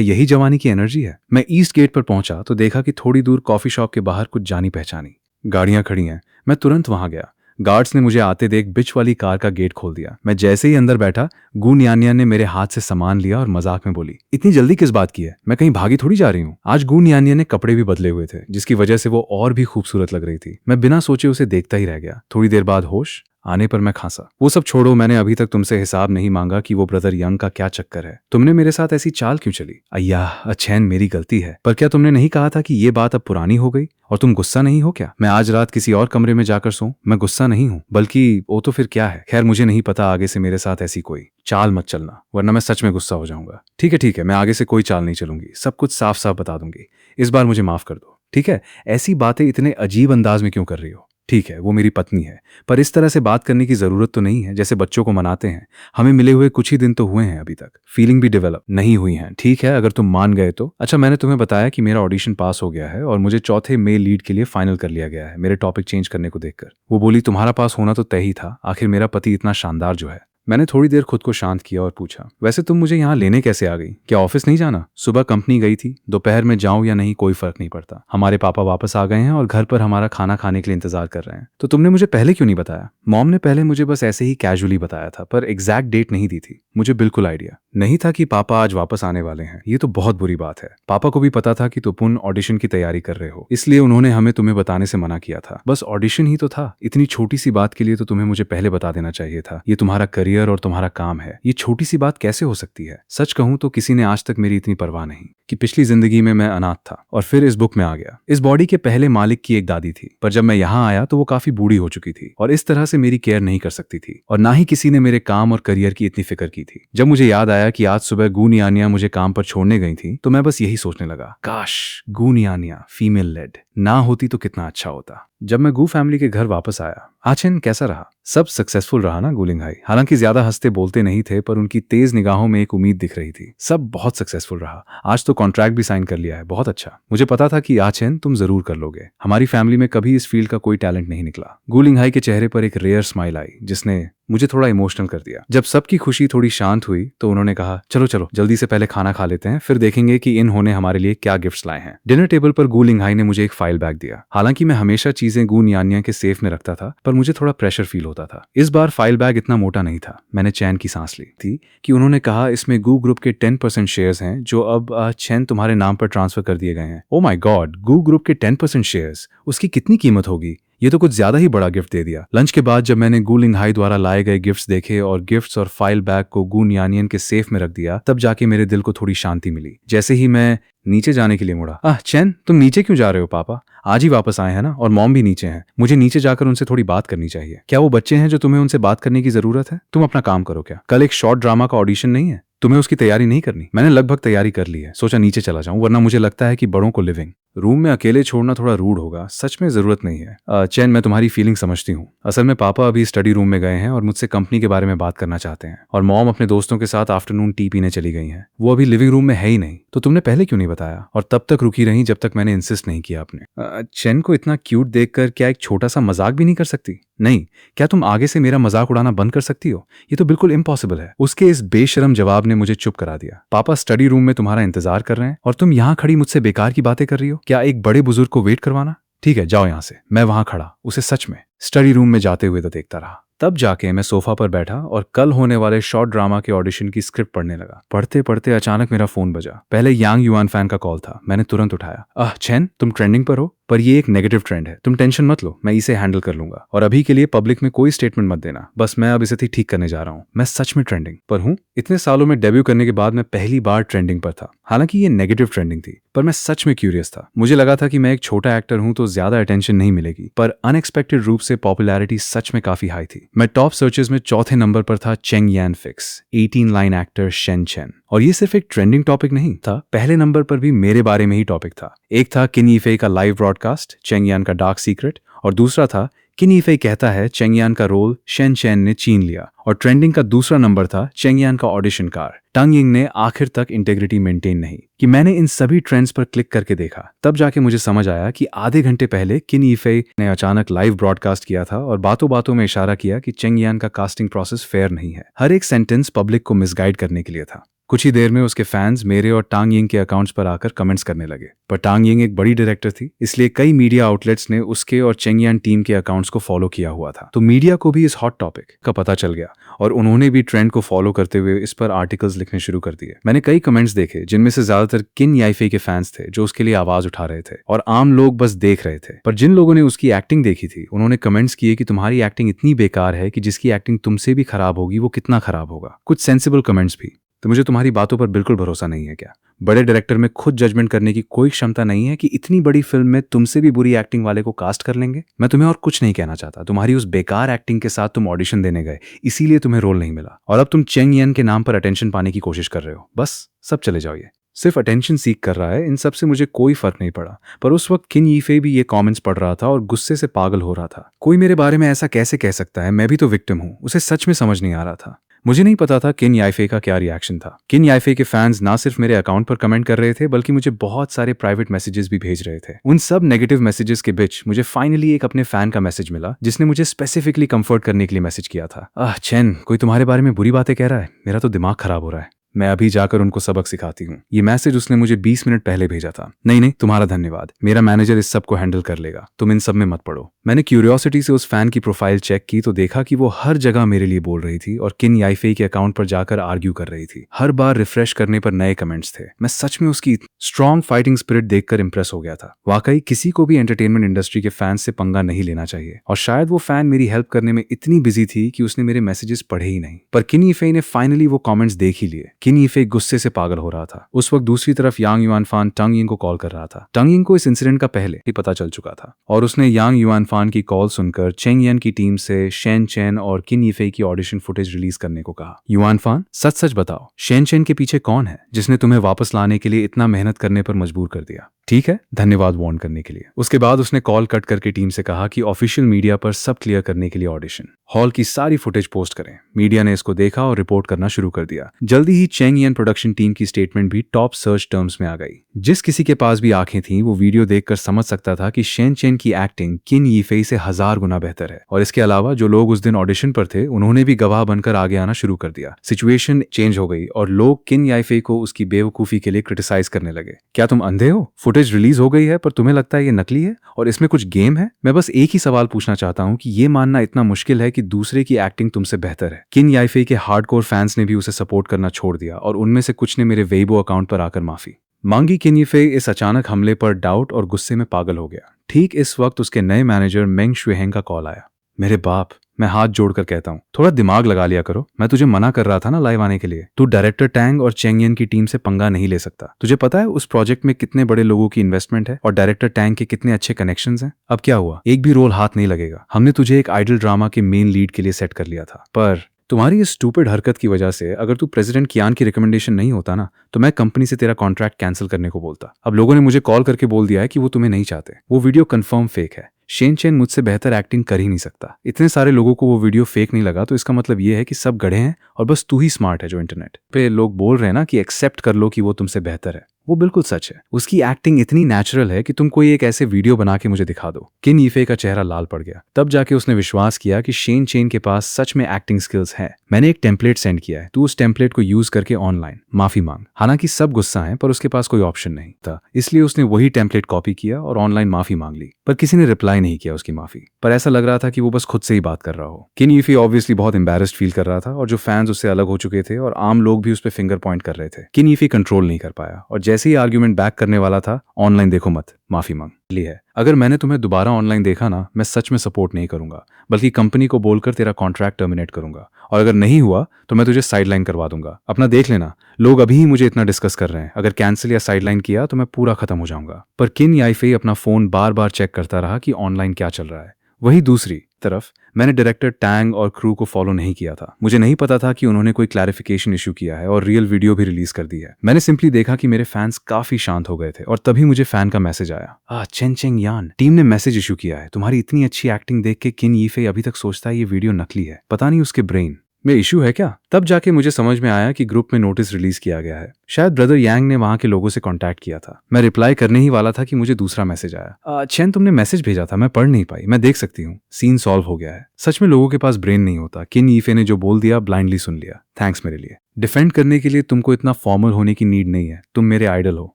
यही जवानी की एनर्जी है? मैं ईस्ट गेट पर पहुंचा तो देखा कि थोड़ी दूर कॉफी शॉप के बाहर कुछ जानी पहचानी गाड़ियां खड़ी हैं। मैं तुरंत वहां गया। गार्ड्स ने मुझे आते देख बिच वाली कार का गेट खोल दिया। मैं जैसे ही अंदर बैठा, गू न्यान्यान ने मेरे हाथ से सामान लिया और मजाक में बोली, इतनी जल्दी किस बात की है? मैं कहीं भागी थोड़ी जा रही हूँ। आज गू न्यान्यान ने कपड़े भी बदले हुए थे, जिसकी वजह से वो और भी खूबसूरत लग रही थी। मैं बिना सोचे उसे देखता ही रह गया। थोड़ी देर बाद होश आने पर मैं खांसा। वो सब छोड़ो, मैंने अभी तक तुमसे हिसाब नहीं मांगा कि वो ब्रदर यंग का क्या चक्कर है। तुमने मेरे साथ ऐसी चाल क्यों चली? अय्या चैन, मेरी गलती है। पर क्या तुमने नहीं कहा था कि ये बात अब पुरानी हो गई? और तुम गुस्सा नहीं हो क्या? मैं आज रात किसी और कमरे में जाकर सोऊं? मैं गुस्सा नहीं हूं, बल्कि वो तो फिर क्या है। खैर, मुझे नहीं पता, आगे से मेरे साथ ऐसी कोई चाल मत चलना, वरना मैं सच में गुस्सा हो जाऊंगा। ठीक है, मैं आगे से कोई चाल नहीं चलूंगी, सब कुछ साफ साफ बता दूंगी। इस बार मुझे माफ कर दो। ठीक है, ऐसी बातें इतने अजीब अंदाज में क्यों कर रही हो? ठीक है, वो मेरी पत्नी है, पर इस तरह से बात करने की जरूरत तो नहीं है, जैसे बच्चों को मनाते हैं। हमें मिले हुए कुछ ही दिन तो हुए हैं, अभी तक फीलिंग भी डेवलप नहीं हुई है। ठीक है, अगर तुम मान गए तो। अच्छा, मैंने तुम्हें बताया कि मेरा ऑडिशन पास हो गया है और मुझे चौथे मेल लीड के लिए फाइनल कर लिया गया है, मेरे टॉपिक चेंज करने को देखकर। वो बोली, तुम्हारा पास होना तो तय ही था, आखिर मेरा पति इतना शानदार जो है। मैंने थोड़ी देर खुद को शांत किया और पूछा, वैसे तुम मुझे यहाँ लेने कैसे आ गई? क्या ऑफिस नहीं जाना? सुबह कंपनी गई थी, दोपहर में जाऊं या नहीं कोई फर्क नहीं पड़ता। हमारे पापा वापस आ गए हैं और घर पर हमारा खाना खाने के लिए इंतजार कर रहे हैं। तो तुमने मुझे पहले क्यों नहीं बताया? मॉम ने पहले मुझे बस ऐसे ही कैजुअली बताया था, पर एग्जैक्ट डेट नहीं दी थी। मुझे बिल्कुल आइडिया नहीं था कि पापा आज वापस आने वाले हैं। ये तो बहुत बुरी बात है। पापा को भी पता था कि तुम ऑडिशन की तैयारी कर रहे हो, इसलिए उन्होंने हमें तुम्हें बताने से मना किया था। बस ऑडिशन ही तो था, इतनी छोटी सी बात के लिए तो तुम्हें मुझे पहले बता देना चाहिए था। ये तुम्हारा करियर और तुम्हारा काम है, ये छोटी सी बात कैसे हो सकती है? सच कहूं तो किसी ने आज तक मेरी इतनी परवाह नहीं कि पिछली जिंदगी में मैं अनाथ था और फिर इस बुक में आ गया। इस बॉडी के पहले मालिक की एक दादी थी, पर जब मैं यहाँ आया तो वो काफी बूढ़ी हो चुकी थी और इस तरह से मेरी केयर नहीं कर सकती थी, और ना ही किसी ने मेरे काम और करियर की इतनी फिक्र की थी। जब मुझे याद आया कि आज सुबह गूनियानिया मुझे काम पर छोड़ने गई थी, तो मैं बस यही सोचने लगा, काश गूनियानिया फीमेल लेड ना होती तो कितना अच्छा होता। जब मैं गू फैमिली के घर वापस आया, आचेन कैसा रहा? सब सक्सेसफुल रहा ना गुलिंघाई? हालांकि ज्यादा हंसते बोलते नहीं थे, पर उनकी तेज निगाहों में एक उम्मीद दिख रही थी। सब बहुत सक्सेसफुल रहा। आज तो कॉन्ट्रैक्ट भी साइन कर लिया है, बहुत अच्छा। मुझे पता था कि आचेन तुम जरूर कर लोगे। हमारी फैमिली में कभी इस फील्ड का कोई टैलेंट नहीं निकला। गुलिंघाई के चेहरे पर एक रेयर स्माइल आई, जिसने मुझे थोड़ा इमोशनल कर दिया। जब सबकी खुशी थोड़ी शांत हुई तो उन्होंने कहा, चलो चलो जल्दी से पहले खाना खा लेते हैं, फिर देखेंगे कि इन्होंने हमारे लिए क्या गिफ्ट्स लाए हैं। डिनर टेबल पर गू लिंघाई ने मुझे एक फाइल बैग दिया। हालांकि मैं हमेशा चीजें गू न्यान्या के सेफ में रखता था, पर मुझे थोड़ा प्रेशर फील होता था। इस बार फाइल बैग इतना मोटा नहीं था। मैंने चैन की सांस ली थी कि उन्होंने कहा, इसमें गू ग्रुप के 10% शेयर्स हैं, जो अब चैन तुम्हारे नाम पर ट्रांसफर कर दिए गए हैं। ओ माय गॉड, गू ग्रुप के 10% शेयर्स, उसकी कितनी कीमत होगी? ये तो कुछ ज्यादा ही बड़ा गिफ्ट दे दिया। लंच के बाद जब मैंने गू लिंघाई द्वारा लाए गए गिफ्ट्स देखे और गिफ्ट्स और फाइल बैग को गू न्यानियन के सेफ में रख दिया, तब जाके मेरे दिल को थोड़ी शांति मिली। जैसे ही मैं नीचे जाने के लिए मुड़ा, चैन तुम नीचे क्यों जा रहे हो? पापा आज ही वापस आए हैं ना, और मॉम भी नीचे हैं। मुझे नीचे जाकर उनसे थोड़ी बात करनी चाहिए। क्या वो बच्चे हैं जो तुम्हें उनसे बात करने की जरूरत है? तुम अपना काम करो। क्या कल एक शॉर्ट ड्रामा का ऑडिशन नहीं है? तुम्हें उसकी तैयारी नहीं करनी? मैंने लगभग तैयारी कर ली है, सोचा नीचे चला जाऊं, वरना मुझे लगता है कि बड़ों को लिविंग रूम में अकेले छोड़ना थोड़ा रूड होगा। सच में जरूरत नहीं है। चैन मैं तुम्हारी फीलिंग समझती हूँ। असल में पापा अभी स्टडी रूम में गए हैं और मुझसे कंपनी के बारे में बात करना चाहते हैं, और मॉम अपने दोस्तों के साथ आफ्टरनून टी पीने चली गई हैं। वो अभी लिविंग रूम में है ही नहीं। तो तुमने पहले क्यों नहीं बताया? और तब तक रुकी रही जब तक मैंने इंसिस्ट नहीं किया आपने। चैन को इतना क्यूट देखकर क्या एक छोटा सा मजाक भी नहीं कर सकती? नहीं, क्या तुम आगे से मेरा मजाक उड़ाना बंद कर सकती हो? ये तो बिल्कुल इम्पॉसिबल है। उसके इस बेशरम जवाब ने मुझे चुप करा दिया। पापा स्टडी रूम में तुम्हारा इंतजार कर रहे हैं और तुम यहाँ खड़ी मुझसे बेकार की बातें कर रही हो? क्या एक बड़े बुजुर्ग को वेट करवाना? ठीक है, जाओ यहाँ से। मैं वहां खड़ा उसे सच में स्टडी रूम में जाते हुए तो देखता रहा। तब जाके मैं सोफा पर बैठा और कल होने वाले शॉर्ट ड्रामा के ऑडिशन की स्क्रिप्ट पढ़ने लगा। पढ़ते पढ़ते अचानक मेरा फोन बजा। पहले यांग युआन फैन का कॉल था। मैंने तुरंत उठाया। चैन तुम ट्रेंडिंग पर हो, पर ये एक नेगेटिव ट्रेंड है। तुम टेंशन मत लो, मैं इसे हैंडल कर लूंगा, और अभी के लिए पब्लिक में कोई स्टेटमेंट मत देना। बस मैं अब इसे ठीक करने जा रहा हूँ। मैं सच में ट्रेंडिंग पर हूँ। इतने सालों में डेब्यू करने के बाद मैं पहली बार ट्रेंडिंग पर था। हालांकि ये नेगेटिव ट्रेंडिंग थी, पर मैं सच में क्यूरियस था। मुझे लगा था कि मैं एक छोटा एक्टर हूँ तो ज्यादा अटेंशन नहीं मिलेगी, पर अनएक्सपेक्टेड रूप से पॉपुलैरिटी सच में काफी हाई थी। मैं टॉप सर्चेस में चौथे नंबर पर था। चेंग यान fix 18 line actor Shane chain, और ये सिर्फ एक ट्रेंडिंग टॉपिक नहीं था, पहले नंबर पर भी मेरे बारे में ही टॉपिक था। एक था किन यीफे का लाइव ब्रॉडकास्ट चेंग यान का डार्क सीक्रेट, और दूसरा था किन यीफे कहता है चेंग यान का रोल शेन चेन ने छीन लिया। और ट्रेंडिंग का दूसरा नंबर था चेंग यान का ऑडिशन कार, टंग यिंग ने आखिर तक इंटेग्रिटी मेंटेन नहीं की। मैंने इन सभी ट्रेंड्स पर क्लिक करके देखा, तब जाके मुझे समझ आया कि आधे घंटे पहले किन यीफे ने अचानक लाइव ब्रॉडकास्ट किया था और बातों बातों में इशारा किया कि चेंग यान का कास्टिंग प्रोसेस फेयर नहीं है। हर एक सेंटेंस पब्लिक को मिसगाइड करने के लिए था। कुछ ही देर में उसके फैंस मेरे और टांग यिंग के अकाउंट्स पर आकर कमेंट्स करने लगे, पर टांग यिंग एक बड़ी डायरेक्टर थी, इसलिए कई मीडिया आउटलेट्स ने उसके और चेंग यान टीम के अकाउंट्स को फॉलो किया हुआ था। तो मीडिया को भी इस हॉट टॉपिक का पता चल गया और उन्होंने भी ट्रेंड को फॉलो करते हुए इस पर आर्टिकल्स लिखने शुरू कर दिए। मैंने कई कमेंट्स देखे जिनमें से ज्यादातर किन यीफे के फैंस थे जो उसके लिए आवाज उठा रहे थे और आम लोग बस देख रहे थे। पर जिन लोगों ने उसकी एक्टिंग देखी थी उन्होंने कमेंट्स किए कि तुम्हारी एक्टिंग इतनी बेकार है कि जिसकी एक्टिंग तुमसे भी खराब होगी वो कितना खराब होगा। कुछ सेंसिबल कमेंट्स भी। तो मुझे तुम्हारी बातों पर बिल्कुल भरोसा नहीं है क्या? बड़े डायरेक्टर में खुद जजमेंट करने की कोई क्षमता नहीं है कि इतनी बड़ी फिल्म में तुमसे भी बुरी एक्टिंग वाले को कास्ट कर लेंगे? मैं तुम्हें और कुछ नहीं कहना चाहता, तुम्हारी उस बेकार एक्टिंग के साथ तुम ऑडिशन देने गए, इसीलिए तुम्हें रोल नहीं मिला और अब तुम चेंग यान के नाम पर अटेंशन पाने की कोशिश कर रहे हो। बस सब चले जाओ, ये सिर्फ अटेंशन सीख कर रहा है। इन सब से मुझे कोई फर्क नहीं पड़ा, पर उस वक्त किन यीफे भी ये कमेंट्स पढ़ रहा था और गुस्से से पागल हो रहा था। कोई मेरे बारे में ऐसा कैसे कह सकता है? मैं भी तो विक्टिम हूँ। उसे सच में समझ नहीं आ रहा था। मुझे नहीं पता था किन यीफे का क्या रिएक्शन था। किन यीफे के फैंस ना सिर्फ मेरे अकाउंट पर कमेंट कर रहे थे बल्कि मुझे बहुत सारे प्राइवेट मैसेजेस भी भेज रहे थे। उन सब नेगेटिव मैसेजेस के बीच मुझे फाइनली एक अपने फैन का मैसेज मिला जिसने मुझे स्पेसिफिकली कंफर्ट करने के लिए मैसेज किया था। चेन, कोई तुम्हारे बारे में बुरी बातें कह रहा है, मेरा तो दिमाग खराब हो रहा है, मैं अभी जाकर उनको सबक सिखाती हूँ। ये मैसेज उसने मुझे 20 मिनट पहले भेजा था। नहीं, तुम्हारा धन्यवाद, मेरा मैनेजर इस सब को हैंडल कर लेगा, तुम इन सब में मत पड़ो। मैंने क्यूरियोसिटी से उस फैन की प्रोफाइल चेक की तो देखा कि वो हर जगह मेरे लिए बोल रही थी और किन यीफे के अकाउंट पर जाकर आर्ग्यू कर रही थी। हर बार रिफ्रेश करने पर नए कमेंट्स थे। मैं सच में उसकी स्ट्रॉन्ग फाइटिंग स्पिरिट देखकर इंप्रेस हो गया था। वाकई किसी को भी एंटरटेनमेंट इंडस्ट्री के फैंस से पंगा नहीं लेना चाहिए, और शायद वो फैन मेरी हेल्प करने में इतनी बिजी थी कि उसने मेरे मैसेजेस पढ़े ही नहीं। पर किन यीफे ने फाइनली वो कमेंट्स देख ही लिए। किन यीफे गुस्से से पागल हो रहा था। उस वक्त दूसरी तरफ यांग युआनफान टंग यिंग को कॉल कर रहा था। टंग यिंग को इस इंसिडेंट का पहले ही पता चल चुका था और उसने यांग युआनफान की कॉल सुनकर चेंग यान की टीम से शेन चेन और किन यीफे की ऑडिशन फुटेज रिलीज करने को कहा। युआनफान, सच सच बताओ, शेन चेन के पीछे कौन है जिसने तुम्हें वापस लाने के लिए इतना मेहनत करने पर मजबूर कर दिया? ठीक है, धन्यवाद वार्न करने के लिए। उसके बाद उसने कॉल कट करके टीम से कहा कि ऑफिशियल मीडिया पर सब क्लियर करने के लिए ऑडिशन हॉल की सारी फुटेज पोस्ट करें। मीडिया ने इसको देखा और रिपोर्ट करना शुरू कर दिया। जल्दी ही चेंग यान प्रोडक्शन टीम की स्टेटमेंट भी टॉप सर्च टर्म्स में आ गई। जिस किसी के पास भी आंखें थीं वो वीडियो देखकर समझ सकता था कि शेन चेन की एक्टिंग किन यीफे से 1000 गुना बेहतर है। और इसके अलावा जो लोग उस दिन ऑडिशन पर थे उन्होंने भी गवाह बनकर आगे आना शुरू कर दिया। सिचुएशन चेंज हो गई और लोग किन यीफे को उसकी बेवकूफी के लिए क्रिटिसाइज करने लगे। क्या तुम अंधे हो? फुटेज रिलीज हो गई है पर तुम्हें लगता है ये नकली है और इसमें कुछ गेम है? मैं बस एक ही सवाल पूछना चाहता हूँ कि ये मानना इतना मुश्किल है कि दूसरे की एक्टिंग तुमसे बेहतर है? किन यीफे के हार्डकोर फैंस ने भी उसे सपोर्ट करना छोड़ दिया और उनमें से कुछ ने मेरे वेइबो अकाउंट पर आकर माफी मांगी। किन यीफे इस अचानक हमले पर डाउट और गुस्से में पागल हो गया। ठीक इस वक्त उसके नए मैनेजर मेंग शुहेंग का कॉल आया। मेरे बाप, मैं हाथ जोड़कर कहता हूँ, थोड़ा दिमाग लगा लिया करो। मैं तुझे मना कर रहा था ना लाइव आने के लिए। तू डायरेक्टर टैंग और चेंग यान की टीम से पंगा नहीं ले सकता। तुझे पता है उस प्रोजेक्ट में कितने बड़े लोगों की इन्वेस्टमेंट है और डायरेक्टर टैंग के कितने अच्छे कनेक्शंस हैं। अब क्या हुआ? एक भी रोल हाथ नहीं लगेगा। हमने तुझे एक आइडल ड्रामा के मेन लीड के लिए सेट कर लिया था, पर तुम्हारी इस स्टूपिड हरकत की वजह से अगर तू प्रेसिडेंट कियान की रिकमेंडेशन नहीं होता ना तो मैं कंपनी से तेरा कॉन्ट्रैक्ट कैंसिल करने को बोलता। अब लोगों ने मुझे कॉल करके बोल दिया है कि वो तुम्हें नहीं चाहते। वो वीडियो कंफर्म फेक है। शेन चेन मुझसे बेहतर एक्टिंग कर ही नहीं सकता। इतने सारे लोगों को वो वीडियो फेक नहीं लगा तो इसका मतलब ये है कि सब गधे हैं और बस तू ही स्मार्ट है। जो इंटरनेट पे लोग बोल रहे हैं ना कि एक्सेप्ट कर लो कि वो तुमसे बेहतर है, वो बिल्कुल सच है। उसकी एक्टिंग इतनी नेचुरल है कि तुम कोई एक ऐसे वीडियो बना के मुझे दिखा दो। किन यीफे का चेहरा लाल पड़ गया। तब जाके उसने विश्वास किया कि शेन चेन के पास सच में एक्टिंग स्किल्स है। मैंने एक टेम्पलेट सेंड किया है, तू उस टेम्पलेट को यूज करके ऑनलाइन माफी मांग। हालांकि सब गुस्सा है पर उसके पास कोई ऑप्शन नहीं था, इसलिए उसने वही टेम्पलेट कॉपी किया और ऑनलाइन माफी मांग ली। पर किसी ने रिप्लाई नहीं किया उसकी माफी पर। ऐसा लग रहा था कि वो बस खुद से ही बात कर रहा हो। किन यीफे ऑब्वियसली बहुत एम्बैरेस्ड फील कर रहा था और जो फैंस उससे अलग हो चुके थे और आम लोग भी उस पर फिंगर पॉइंट कर रहे थे। किन यीफे कंट्रोल नहीं कर पाया और जैसे ही आर्ग्यूमेंट बैक करने वाला था, ऑनलाइन देखो मत, माफी मांग ली है। अगर मैंने तुम्हें दोबारा ऑनलाइन देखा ना, मैं सच में सपोर्ट नहीं करूंगा बल्कि कंपनी को बोलकर तेरा कॉन्ट्रैक्ट टर्मिनेट करूंगा और अगर नहीं हुआ तो मैं तुझे साइडलाइन करवा दूंगा। अपना देख लेना, लोग अभी ही मुझे इतना डिस्कस कर रहे हैं। अगर कैंसिल या साइडलाइन किया तो मैं पूरा खत्म हो जाऊंगा। पर किन यीफे अपना फोन बार बार चेक करता रहा कि ऑनलाइन क्या चल रहा है। वही दूसरी तरफ मैंने डायरेक्टर टैंग और क्रू को फॉलो नहीं किया था। मुझे नहीं पता था कि उन्होंने कोई क्लैरिफिकेशन इशू किया है और रियल वीडियो भी रिलीज कर दी है। मैंने सिंपली देखा कि मेरे फैंस काफी शांत हो गए थे और तभी मुझे फैन का मैसेज आया, चेन चेंग यान, टीम ने मैसेज इशू किया है। तुम्हारी इतनी अच्छी एक्टिंग देख के किन यीफे अभी तक सोचता है ये वीडियो नकली है। पता नहीं उसके ब्रेन में इशू है क्या। तब जाके मुझे समझ में आया कि ग्रुप में नोटिस रिलीज किया गया है। शायद ब्रदर यांग ने वहां के लोगों से कांटेक्ट किया था। मैं रिप्लाई करने ही वाला था कि मुझे दूसरा मैसेज आया, चैन तुमने मैसेज भेजा था, मैं पढ़ नहीं पाई, मैं देख सकती हूँ। सीन सॉल्व हो गया है। सच में लोगों के पास ब्रेन नहीं होता। किन यीफे ने जो बोल दिया ब्लाइंडली सुन लिया। थैंक्स मेरे लिए। डिफेंड करने के लिए तुमको इतना फॉर्मल होने की नीड नहीं है। तुम मेरे आइडल हो।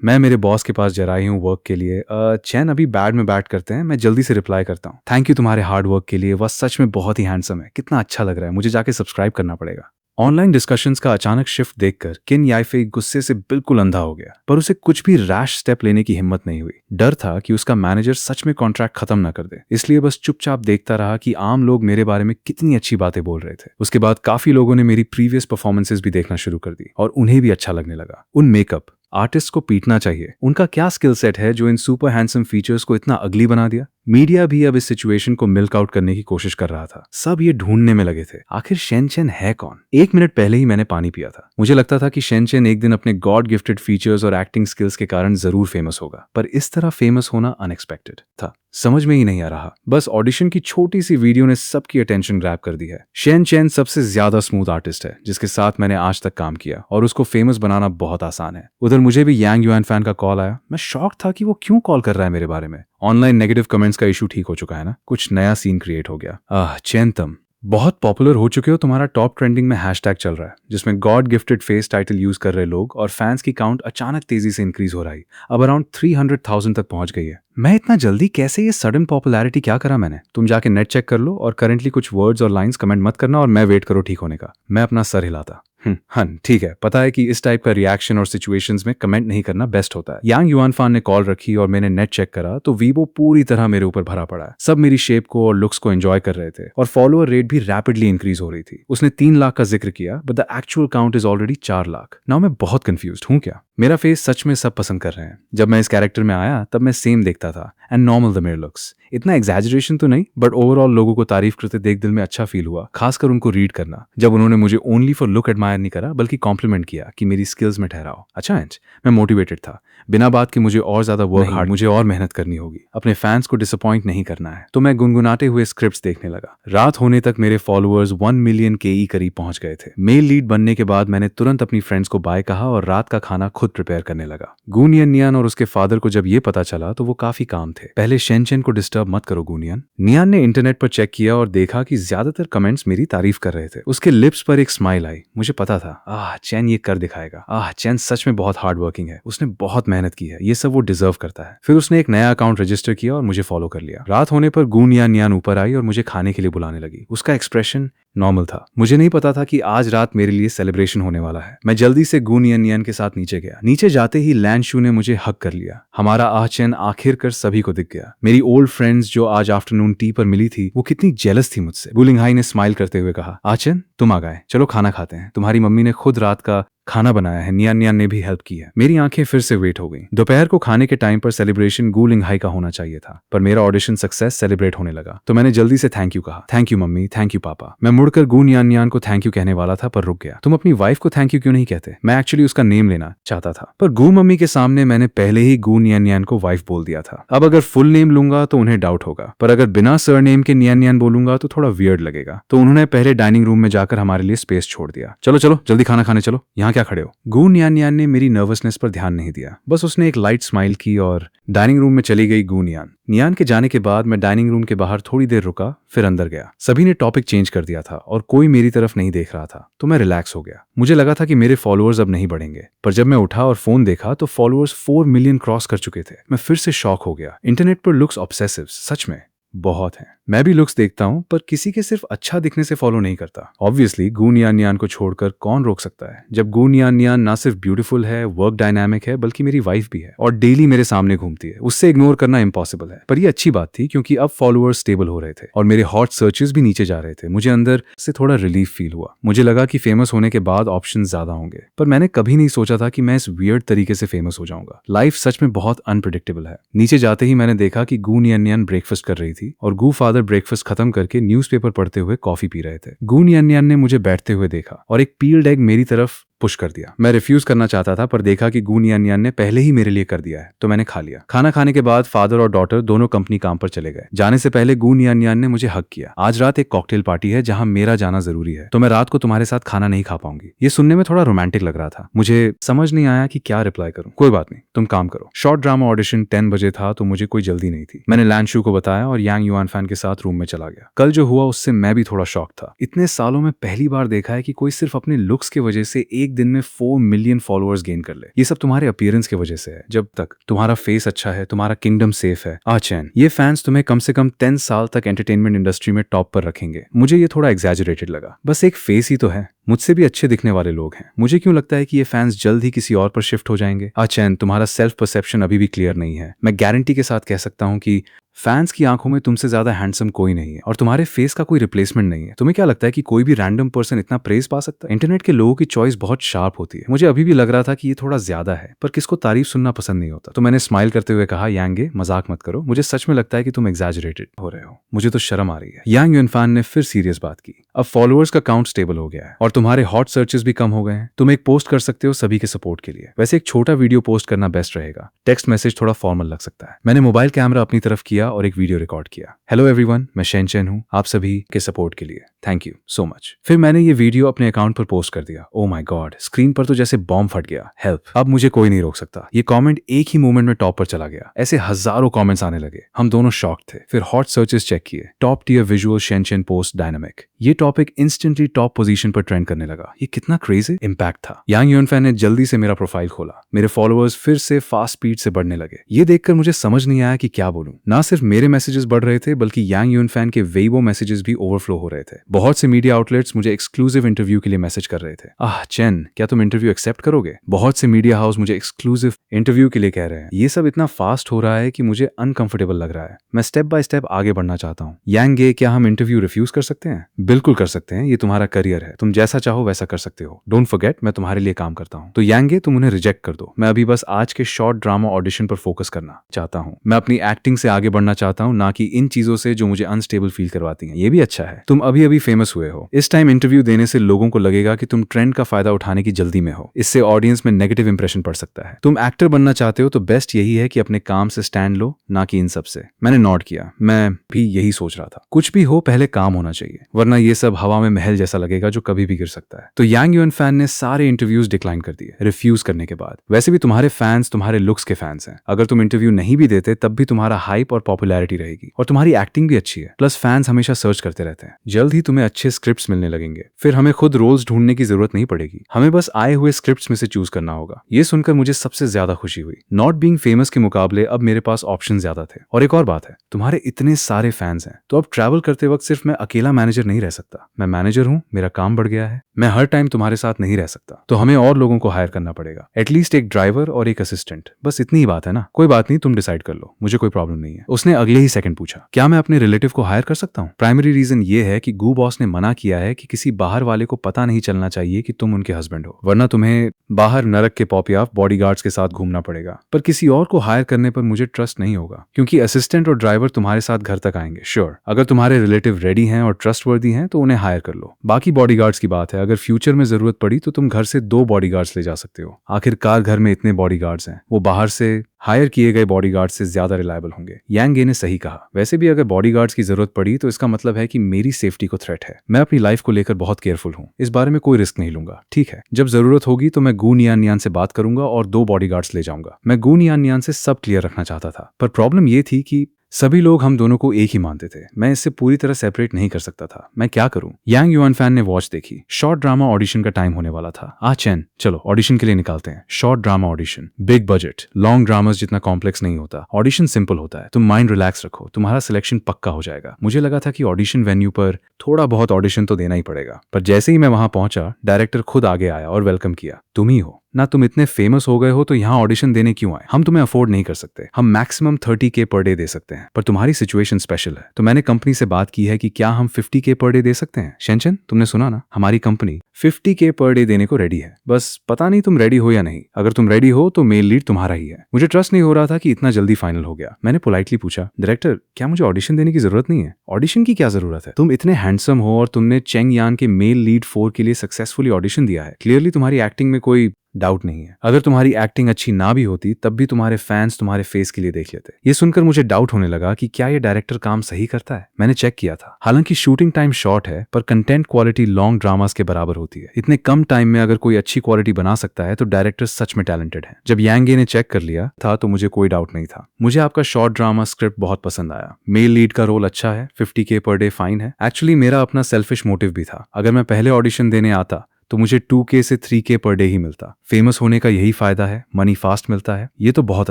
मैं मेरे बॉस के पास जराई हूँ वर्क के लिए। चैन अभी बैड में बैट करते हैं, मैं जल्दी से रिप्लाई करता हूँ। थैंक यू तुम्हारे हार्ड वर्क के लिए। वह सच में बहुत ही हैंडसम है। कितना अच्छा लग रहा है। मुझे जाके सब्सक्राइब करना पड़ेगा। ऑनलाइन डिस्कशंस का अचानक शिफ्ट देखकर किन याइफे गुस्से से बिल्कुल अंधा हो गया, पर उसे कुछ भी रैश स्टेप लेने की हिम्मत नहीं हुई। डर था कि उसका मैनेजर सच में कॉन्ट्रैक्ट खत्म ना कर दे, इसलिए बस चुपचाप देखता रहा कि आम लोग मेरे बारे में कितनी अच्छी बातें बोल रहे थे। उसके बाद काफी लोगों ने मेरी प्रीवियस परफॉर्मेंसेस भी देखना शुरू कर दी और उन्हें भी अच्छा लगने लगा। उन मेकअप आर्टिस्ट को पीटना चाहिए। उनका क्या स्किल सेट है जो इन सुपर हैंडसम फीचर्स को इतना अगली बना दिया। मीडिया भी अब इस सिचुएशन को मिल्क आउट करने की कोशिश कर रहा था। सब ये ढूंढने में लगे थे, आखिर शेन चेन है कौन। 1 मिनट पहले ही मैंने पानी पिया था। मुझे लगता था कि शेन चेन एक दिन अपने गॉड गिफ्टेड फीचर्स और एक्टिंग स्किल्स के कारण जरूर फेमस होगा, पर इस तरह फेमस होना अनएक्सपेक्टेड था। समझ में ही नहीं आ रहा। बस ऑडिशन की छोटी सी वीडियो ने सबकी अटेंशन ग्रैब कर दी है। शेन चेन सबसे ज्यादा स्मूथ आर्टिस्ट है जिसके साथ मैंने आज तक काम किया, और उसको फेमस बनाना बहुत आसान है। उधर मुझे भी यांग युआन फैन का कॉल आया। मैं शॉक था कि वो क्यों कॉल कर रहा है मेरे बारे में। ऑनलाइन नेगेटिव कमेंट्स का इशू ठीक हो चुका है ना, कुछ नया सीन क्रिएट हो गया। चेन तुम बहुत पॉपुलर हो चुके हो। तुम्हारा टॉप ट्रेंडिंग में हैशटैग चल रहा है जिसमें God gifted face title use कर रहे लोग, और फैंस की काउंट अचानक तेजी से इंक्रीज हो रहा है। अब अराउंड 300,000 तक पहुंच गई है। मैं इतना जल्दी कैसे, ये सडन पॉपुलैरिटी क्या करा मैंने। तुम जाके नेट चेक कर लो और करंटली कुछ वर्ड्स और लाइंस कमेंट मत करना, और मैं वेट करो ठीक होने का। मैं अपना सर हिलाता। हाँ ठीक है, पता है कि इस टाइप का रिएक्शन और सिचुएशंस में कमेंट नहीं करना बेस्ट होता है। यांग युआन फान ने कॉल रखी और मैंने नेट चेक करा तो वीवो पूरी तरह मेरे ऊपर भरा पड़ा है। सब मेरी शेप को और लुक्स को एंजॉय कर रहे थे और फॉलोअर रेट भी रैपिडली इंक्रीज हो रही थी। उसने 3 लाख का जिक्र किया, but the actual count is already 4 lakh. Now मैं बहुत कंफ्यूज्ड हूँ क्या। मेरा फेस सच में सब पसंद कर रहे हैं। जब मैं इस कैरेक्टर में आया तब मैं सेम देखता था, एंड नॉर्मल द मेरे लुक्स। इतना एग्जैजरेशन तो नहीं, बट ओवरऑल लोगों को तारीफ करते देख दिल में अच्छा फील हुआ, खासकर उनको रीड करना जब उन्होंने मुझे ओनली फॉर लुक एडमायर नहीं करा बल्कि कॉम्प्लीमेंट किया कि मेरी स्किल्स में ठहराओ। अच्छा एंज मैं मोटिवेटेड था बिना बात के। मुझे और ज्यादा वर्क हार्ड, मुझे और मेहनत करनी होगी। अपने फैंस को डिसअपॉइंट नहीं करना है। तो मैं गुनगुनाते हुए स्क्रिप्ट्स देखने लगा। रात होने तक मेरे फॉलोअर्स 1 मिलियन के करीब पहुंच गए थे। मेल लीड बनने के बाद मैंने तुरंत अपनी फ्रेंड्स को बाय कहा और रात का खाना खुद प्रिपेयर करने लगा। गुनियन नियान और उसके फादर को जब ये पता चला तो वो काफी काम थे। पहले शेनचेन को डिस्टर्ब मत करो गुनियन। नियान ने इंटरनेट पर चेक किया और देखा कि ज्यादातर कमेंट्स मेरी तारीफ कर रहे थे। उसके लिप्स पर एक स्माइल आई। मुझे पता था चैन ये कर दिखाएगा। चैन सच में बहुत हार्ड वर्किंग है, उसने बहुत मेहनत की है, ये सब वो डिजर्व करता है। फिर उसने एक नया अकाउंट रजिस्टर किया और मुझे फॉलो कर लिया। रात होने पर गुनियन नियान ऊपर आई और मुझे खाने के लिए बुलाने लगी। उसका एक्सप्रेशन नॉर्मल था। मुझे नहीं पता था कि आज रात मेरे लिए सेलिब्रेशन होने वाला है। मैं जल्दी से गुनियन नियान के साथ नीचे गया। नीचे जाते ही लैंशू ने मुझे हक कर लिया। हमारा आहचैन आखिरकार सभी को दिख गया। मेरी ओल्ड फ्रेंड्स जो आज आफ्टरनून टी पर मिली थी वो कितनी जेलस थी मुझसे। गुलिंगहाई ने स्माइल करते हुए कहा, आचन तुम आ गए, चलो खाना खाते हैं। तुम्हारी मम्मी ने खुद रात का खाना बनाया है। नियान नियान ने भी हेल्प की है। मेरी आंखें फिर से वेट हो गई। दोपहर को खाने के टाइम पर सेलिब्रेशन गुलिंगहाई का होना चाहिए था, पर मेरा ऑडिशन सक्सेस सेलिब्रेट होने लगा तो मैंने जल्दी से थैंक यू कहा। Thank you mummy, thank you पापा। मैं मुड़कर गु नियान नियान को थैंक यू कहने वाला था पर रुक गया। तुम अपनी वाइफ को थैंक यू क्यों नहीं कहते। मैं एक्चुअली उसका नेम लेना चाहता था, पर गु मम्मी के सामने मैंने पहले ही गु नियान नियान को वाइफ बोल दिया था। अब अगर फुल नेम लूंगा तो उन्हें डाउट होगा, पर अगर बिना सर नेम के नियान नियान बोलूंगा तो थोड़ा वियर्ड लगेगा। तो उन्होंने पहले डाइनिंग रूम में जाकर हमारे लिए स्पेस छोड़ दिया। चलो चलो जल्दी खाना खाने चलो, यहाँ क्या खड़े हो। गु नियान नियान ने मेरी नर्वसनेस पर ध्यान नहीं दिया। बस उसने एक लाइट स्माइल की और डाइनिंग रूम में चली गई। गु नियान नियान के जाने के बाद मैं डाइनिंग रूम के बाहर थोड़ी देर रुका, फिर अंदर गया। सभी ने टॉपिक चेंज कर दिया था और कोई मेरी तरफ नहीं देख रहा था, तो मैं रिलैक्स हो गया। मुझे लगा था कि मेरे फॉलोअर्स अब नहीं बढ़ेंगे, पर जब मैं उठा और फोन देखा तो फॉलोअर्स 4 मिलियन क्रॉस कर चुके थे। मैं फिर से शॉक हो गया। इंटरनेट पर लुक्स ऑब्सेसिव सच में बहुत हैं। मैं भी लुक्स देखता हूं, पर किसी के सिर्फ अच्छा दिखने से फॉलो नहीं करता। ऑब्वियसली गु नियान नियान को छोड़कर कौन रोक सकता है, जब गु नियान नियान ना सिर्फ ब्यूटीफुल है, वर्क डायनामिक है, बल्कि मेरी वाइफ भी है और डेली मेरे सामने घूमती है। उससे इग्नोर करना इम्पॉसिबल है। पर ये अच्छी बात थी क्योंकि अब फॉलोअर्स स्टेबल हो रहे थे और मेरे हॉट सर्चेस भी नीचे जा रहे थे। मुझे अंदर से थोड़ा रिलीफ फील हुआ। मुझे लगा कि फेमस होने के बाद ऑप्शन ज्यादा होंगे, पर मैंने कभी नहीं सोचा था कि मैं इस वियर्ड तरीके से फेमस हो जाऊंगा। लाइफ सच में बहुत अनप्रिडिक्टेबल है। नीचे जाते ही मैंने देखा कि गु नियान नियान ब्रेकफास्ट कर रही थी और गु फादर फादर ब्रेकफास्ट खत्म करके न्यूज़पेपर पढ़ते हुए कॉफी पी रहे थे। गून यान यान ने मुझे बैठते हुए देखा और एक पील्ड एग मेरी तरफ पुश कर दिया। मैं रिफ्यूज करना चाहता था पर देखा कि गून यान यान ने पहले ही मेरे लिए कर दिया है, तो मैंने खा लिया। खाना खाने के बाद फादर और डॉटर दोनों कंपनी काम पर चले गए। जाने से पहले गून यान यान ने मुझे हक किया। आज रात एक कॉकटेल पार्टी है जहां मेरा जाना जरूरी है, तो मैं रात को तुम्हारे साथ खाना नहीं खा पाऊंगी। ये सुनने में थोड़ा रोमांटिक लग रहा था। मुझे समझ नहीं आया कि क्या रिप्लाई करूं। कोई बात नहीं, तुम काम करो। शॉर्ट ड्रामा ऑडिशन 10 बजे था, तो मुझे कोई जल्दी नहीं थी। मैंने लैंशू को बताया और यांग युआन फैन के साथ रूम में चला गया। कल जो हुआ उससे मैं भी थोड़ा शॉक था। इतने सालों में पहली बार देखा है कि कोई सिर्फ अपने लुक्स की वजह से एक दिन में 4 मिलियन फॉलोअर्स गेन कर ले। ये सब तुम्हारे अपीयरेंस की वजह से है। जब तक तुम्हारा फेस अच्छा है, तुम्हारा किंगडम सेफ है। चैन, ये फैंस तुम्हें कम से कम 10 साल तक एंटरटेनमेंट इंडस्ट्री में टॉप पर रखेंगे। मुझे ये थोड़ा एग्जैजरेटेड लगा। बस एक फेस ही तो है, मुझसे भी अच्छे दिखने वाले लोग हैं। मुझे क्यों लगता है कि ये फैंस जल्द ही किसी और पर शिफ्ट हो जाएंगे। चैन, तुम्हारा सेल्फ परसेप्शन अभी भी क्लियर नहीं है। मैं गारंटी के साथ कह सकता हूँ कि फैंस की आंखों में तुमसे ज्यादा हैंडसम कोई नहीं है और तुम्हारे फेस का कोई रिप्लेसमेंट नहीं है। तुम्हें क्या लगता है कि कोई भी रैंडम पर्सन इतना प्रेज पा सकता है? इंटरनेट के लोगों की चॉइस बहुत शार्प होती है। मुझे अभी भी लग रहा था कि ये थोड़ा ज्यादा है, पर किसको तारीफ सुनना पसंद नहीं होता। तो मैंने स्माइल करते हुए कहा, यांगे मजाक मत करो, मुझे सच में लगता है कि तुम एग्जैजरेटेड हो रहे हो। मुझे तो शर्म आ रही है। यांग युआन फैन ने फिर सीरियस बात की। अब फॉलोअर्स का काउंट स्टेबल हो गया है और तुम्हारे हॉट सर्चेस भी कम हो गए हैं। तुम एक पोस्ट कर सकते हो सभी के सपोर्ट के लिए। वैसे एक छोटा वीडियो पोस्ट करना बेस्ट रहेगा। टेक्स्ट मैसेज थोड़ा फॉर्मल लग सकता है। मैंने मोबाइल कैमरा अपनी तरफ किया और एक वीडियो रिकॉर्ड किया। हेलो एवरीवन, मैं शेनचेन हूं, आप सभी के सपोर्ट के लिए थैंक यू सो मच। फिर मैंने ये वीडियो अपने अकाउंट पर पोस्ट कर दिया। ओ माय गॉड, स्क्रीन पर तो जैसे बॉम्ब फट गया। हेल्प, अब मुझे कोई नहीं रोक सकता। ये कमेंट एक ही मोमेंट में टॉप पर चला गया। ऐसे हजारों कमेंट्स आने लगे। हम दोनों शॉक थे। फिर हॉट सर्चेस चेक किए। Top tier visual Shenzhen post dynamic. ये टॉपिक इंस्टेंटली टॉप पोजीशन पर ट्रेंड करने लगा। ये कितना क्रेजी इम्पैक्ट था। यांग युआन फैन ने जल्दी से मेरा प्रोफाइल खोला। मेरे फॉलोअर्स फिर से फास्ट स्पीड से बढ़ने लगे। ये देखकर मुझे समझ नहीं आया कि क्या बोलूं। ना सिर्फ मेरे मैसेजेस बढ़ रहे थे, बल्कि यांग युआन फैन के वेइबो मैसेजेस भी ओवरफ्लो हो रहे थे। बहुत से मीडिया आउटलेट्स मुझे एक्सक्लूसिव इंटरव्यू के लिए मैसेज कर रहे थे। चैन, क्या तुम इंटरव्यू एक्सेप्ट करोगे? बहुत से मीडिया हाउस मुझे एक्सक्लूसिव इंटरव्यू के लिए कह रहे हैं। ये सब इतना फास्ट हो रहा है कि मुझे अनकंफर्टेबल लग रहा है। मैं स्टेप बाय स्टेप आगे बढ़ना चाहता हूँ। यांगे, क्या हम इंटरव्यू रिफ्यूज कर सकते हैं? बिल्कुल कर सकते हैं, ये तुम्हारा करियर है। तुम जैसा चाहो वैसा कर सकते हो। डोंट फॉरगेट, मैं तुम्हारे लिए काम करता हूँ। तो यांगे, तुम उन्हें रिजेक्ट कर दो। मैं अभी बस आज के शॉर्ट ड्रामा ऑडिशन पर फोकस करना चाहता हूँ। मैं अपनी एक्टिंग से आगे बढ़ना चाहता हूँ, ना कि इन चीजों से जो मुझे अनस्टेबल फील करवाती हैं। ये भी अच्छा है, तुम अभी अभी फेमस हुए हो। इस टाइम इंटरव्यू देने से लोगों को लगेगा कि तुम ट्रेंड का फायदा उठाने की जल्दी में हो। इससे ऑडियंस में नेगेटिव इंप्रेशन पड़ सकता है। तुम एक्टर बनना चाहते हो तो बेस्ट यही है कि अपने काम से स्टैंड लो, ना कि इन सब से। मैंने नोट किया। मैं भी यही सोच रहा था। कुछ भी हो, पहले काम होना चाहिए, वरना ये सब हवा में महल जैसा लगेगा जो कभी भी गिर सकता है। तो यांग युआन फैन ने सारे इंटरव्यूज डिक्लाइन कर दिए रिफ्यूज करने के बाद। वैसे भी तुम्हारे फैंस तुम्हारे लुक्स के फैंस हैं। अगर तुम इंटरव्यू नहीं भी देते तब भी तुम्हारा हाइप और पॉपुलैरिटी रहेगी और तुम्हारी एक्टिंग भी अच्छी है। प्लस फैंस हमेशा सर्च करते रहते हैं। जल्द ही तुम्हें अच्छे स्क्रिप्ट्स मिलने लगेंगे। फिर हमें खुद रोल्स ढूंढने की जरूरत नहीं पड़ेगी। हमें बस आए हुए स्क्रिप्ट्स में से चूज करना होगा। ये सुनकर मुझे सबसे ज्यादा खुशी हुई। नॉट बीइंग फेमस के मुकाबले अब मेरे पास ऑप्शन ज्यादा थे। और एक और बात है, तुम्हारे इतने सारे फैंस हैं, तो अब ट्रैवल करते वक्त सिर्फ मैं अकेला मैनेजर नहीं रह सकता। मैं मैनेजर हूँ, मेरा काम बढ़ गया है। मैं हर टाइम तुम्हारे साथ नहीं रह सकता, तो हमें और लोगों को हायर करना पड़ेगा। एटलीस्ट एक ड्राइवर और एक असिस्टेंट, बस इतनी ही बात है ना। कोई बात नहीं, तुम डिसाइड कर लो, मुझे कोई प्रॉब्लम नहीं है। उसने अगले ही सेकंड पूछा, क्या मैं अपने रिलेटिव को हायर कर सकता हूँ? प्राइमरी रीजन ये है कि गू बॉस ने मना किया है कि किसी बाहर वाले को पता नहीं चलना चाहिए कि तुम उनके हस्बैंड हो, वरना तुम्हें बाहर नरक के पॉपियाफ बॉडीगार्ड्स के साथ घूमना पड़ेगा। पर किसी और को हायर करने पर मुझे ट्रस्ट नहीं होगा, क्योंकि असिस्टेंट और ड्राइवर तुम्हारे साथ घर तक आएंगे। श्योर, अगर तुम्हारे रिलेटिव रेडी हैं और ट्रस्टवर्दी हैं तो उन्हें हायर कर लो। बाकी बॉडीगार्ड्स की बात है, अगर फ्यूचर में जरूरत पड़ी तो तुम घर से 2 बॉडीगार्ड्स ले जा सकते हो। आखिरकार घर में इतने बॉडीगार्ड्स हैं, वो बाहर से हायर किए गए बॉडीगार्ड से ज्यादा रिलायबल होंगे। यांगे ने सही कहा। वैसे भी अगर बॉडीगार्ड्स की जरूरत पड़ी तो इसका मतलब है कि मेरी सेफ्टी को थ्रेट है। मैं अपनी लाइफ को लेकर बहुत केयरफुल हूँ। इस बारे में कोई रिस्क नहीं लूंगा। ठीक है, जब जरूरत होगी तो मैं गून यान यान से बात करूंगा और 2 बॉडीगार्ड्स ले जाऊंगा। मैं गून यान यान से सब क्लियर रखना चाहता था, पर प्रॉब्लम ये थी कि सभी लोग हम दोनों को एक ही मानते थे। मैं इससे पूरी तरह सेपरेट नहीं कर सकता था। मैं क्या करूं? यांग युआन फैन ने वॉच देखी। शॉर्ट ड्रामा ऑडिशन का टाइम होने वाला था। चैन, चलो ऑडिशन के लिए निकालते हैं। Short drama audition, big budget, long dramas जितना कॉम्प्लेक्स नहीं होता। ऑडिशन सिंपल होता है। तुम माइंड रिलैक्स रखो, तुम्हारा सिलेक्शन पक्का हो जाएगा। मुझे लगा था कि ऑडिशन वेन्यू पर थोड़ा बहुत ऑडिशन तो देना ही पड़ेगा, पर जैसे ही मैं वहां पहुंचा, डायरेक्टर खुद आगे आया और वेलकम किया। तुम ही हो। ना तुम इतने फेमस हो गए हो तो यहाँ ऑडिशन देने क्यों आए? हम तुम्हें अफोर्ड नहीं कर सकते। हम maximum 30K per day they सकते हैं, पर तुम्हारी सिचुएशन स्पेशल है। तो मैंने कंपनी से बात की है कि क्या हम 50K पर डे दे सकते हैं। शेनचन, तुमने सुना ना, हमारी कंपनी 50K पर डे देने को रेडी है। बस पता नहीं तुम रेडी हो या नहीं। अगर तुम रेडी हो तो मेल लीड तुम्हारा ही है। मुझे ट्रस्ट नहीं हो रहा था कि इतना जल्दी फाइनल हो गया। मैंने पोलाइटली पूछा, डायरेक्टर क्या मुझे ऑडिशन देने की जरूरत नहीं है? ऑडिशन की क्या जरूरत है? तुम इतने हैंडसम हो और तुमने चेंग यान के मेल लीड 4 के लिए सक्सेसफुली ऑडिशन दिया है। क्लियरली तुम्हारी एक्टिंग में कोई डाउट नहीं है। अगर तुम्हारी एक्टिंग अच्छी ना भी होती तब भी तुम्हारे फैंस तुम्हारे फेस के लिए देख लेते। ये सुनकर मुझे डाउट होने लगा कि क्या ये डायरेक्टर काम सही करता है। मैंने चेक किया था, हालांकि शूटिंग टाइम शॉर्ट है पर कंटेंट क्वालिटी लॉन्ग ड्रामास के बराबर होती है। इतने कम टाइम में अगर कोई अच्छी क्वालिटी बना सकता है तो डायरेक्टर सच में टैलेंटेड है। जब यांगे ने चेक कर लिया था तो मुझे कोई डाउट नहीं था। मुझे आपका शॉर्ट ड्रामा स्क्रिप्ट बहुत पसंद आया। मेल लीड का रोल अच्छा है, 50K पर डे फाइन है। एक्चुअली मेरा अपना सेल्फिश मोटिव भी था। अगर मैं पहले ऑडिशन देने आता तो मुझे 2K से 3K पर डे ही मिलता। फेमस होने का यही फायदा है, मनी फास्ट मिलता है। ये तो बहुत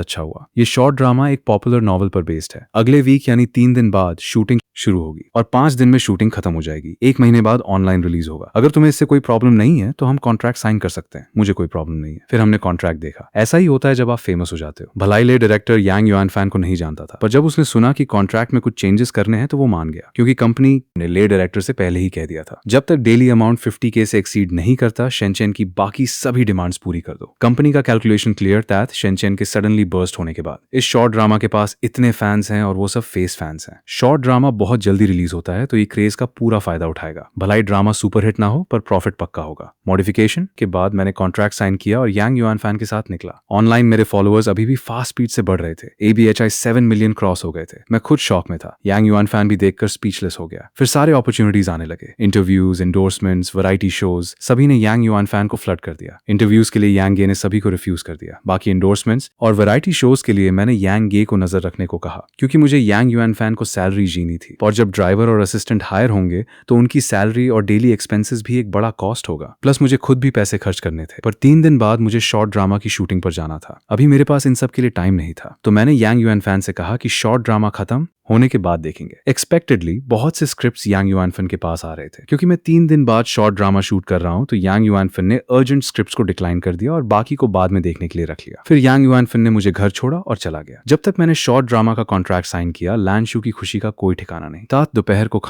अच्छा हुआ। ये शॉर्ट ड्रामा एक पॉपुलर नॉवल पर बेस्ड है। अगले वीक यानी 3 दिन बाद शूटिंग शुरू होगी और 5 दिन में शूटिंग खत्म हो जाएगी। 1 महीने बाद ऑनलाइन रिलीज होगा। अगर तुम्हें इससे कोई प्रॉब्लम नहीं है तो हम कॉन्ट्रैक्ट साइन कर सकते हैं। मुझे कोई प्रॉब्लम नहीं है। फिर हमने कॉन्ट्रैक्ट देखा। ऐसा ही होता है जब आप फेमस हो जाते हो। भलाई ले डायरेक्टर यांग युआन फैन को नहीं जानता था, पर जब उसने सुना कि कॉन्ट्रैक्ट में कुछ चेंजेस करने हैं तो वो मान गया, क्योंकि कंपनी ने ले डायरेक्टर से पहले ही कह दिया था जब तक डेली अमाउंट 50K से एक्सीड नहीं करता शेनचेन की बाकी सभी डिमांड्स पूरी कर दो। कंपनी का कैलकुलेशन क्लियर था शेनचेन के सडनली बर्स्ट होने के बाद। इस शॉर्ट ड्रामा के पास इतने फैंस हैं और वो सब फेस फैंस हैं। शॉर्ट ड्रामा बहुत जल्दी रिलीज होता है तो ये क्रेज का पूरा फायदा उठाएगा। भलाई ड्रामा सुपरहिट ना हो पर प्रॉफिट पक्का होगा। मॉडिफिकेशन के बाद मैंने कॉन्ट्रैक्ट साइन किया और यांग युआन फैन के साथ निकला। ऑनलाइन मेरे फॉलोअर्स अभी भी फास्ट स्पीड से बढ़ रहे थे। ABHI 7 मिलियन क्रॉस हो गए थे। मैं खुद शॉक में था। यांग युआन फैन भी देखकर स्पीचलेस हो गया। फिर सारे अपॉर्चुनिटीज आने लगे। इंटरव्यूज, एंडोर्समेंट्स, वैरायटी शोज, सभी ने यांग युआन फैन को फ्लड कर दिया। इंटरव्यूज के लिए यांग गे ने सभी को रिफ्यूज कर दिया। बाकी एंडोर्समेंट्स और वैरायटी शोज के लिए मैंने यांग गे को नजर रखने को कहा, क्योंकि मुझे यांग युआन फैन को सैलरी जीनी थी और जब ड्राइवर और असिस्टेंट हायर होंगे तो उनकी सैलरी और डेली एक्सपेंसेस भी एक बड़ा कॉस्ट होगा। प्लस मुझे खुद भी पैसे खर्च करने थे। पर 3 दिन बाद मुझे शॉर्ट ड्रामा की शूटिंग पर जाना था। अभी मेरे पास इन सब के लिए टाइम नहीं था। तो मैंने यांग युआन फैन से कहा कि शॉर्ट ड्रामा खत्म होने के बाद देखेंगे। एक्सपेक्टेडली बहुत से स्क्रिप्ट्स यांग युआन फैन के पास आ रहे थे। क्योंकि मैं 3 दिन बाद शॉर्ट ड्रामा शूट कर रहा हूं तो यांग युआन फैन ने अर्जेंट स्क्रिप्ट्स को डिक्लाइन कर दिया और बाकी को बाद में देखने के लिए रख लिया। फिर यांग युआन फैन ने मुझे घर छोड़ा और चला गया। जब तक मैंने शॉर्ट ड्रामा का कॉन्ट्रैक्ट साइन किया, लैंशू की खुशी का कोई ठिकाना नहीं था। दोपहर को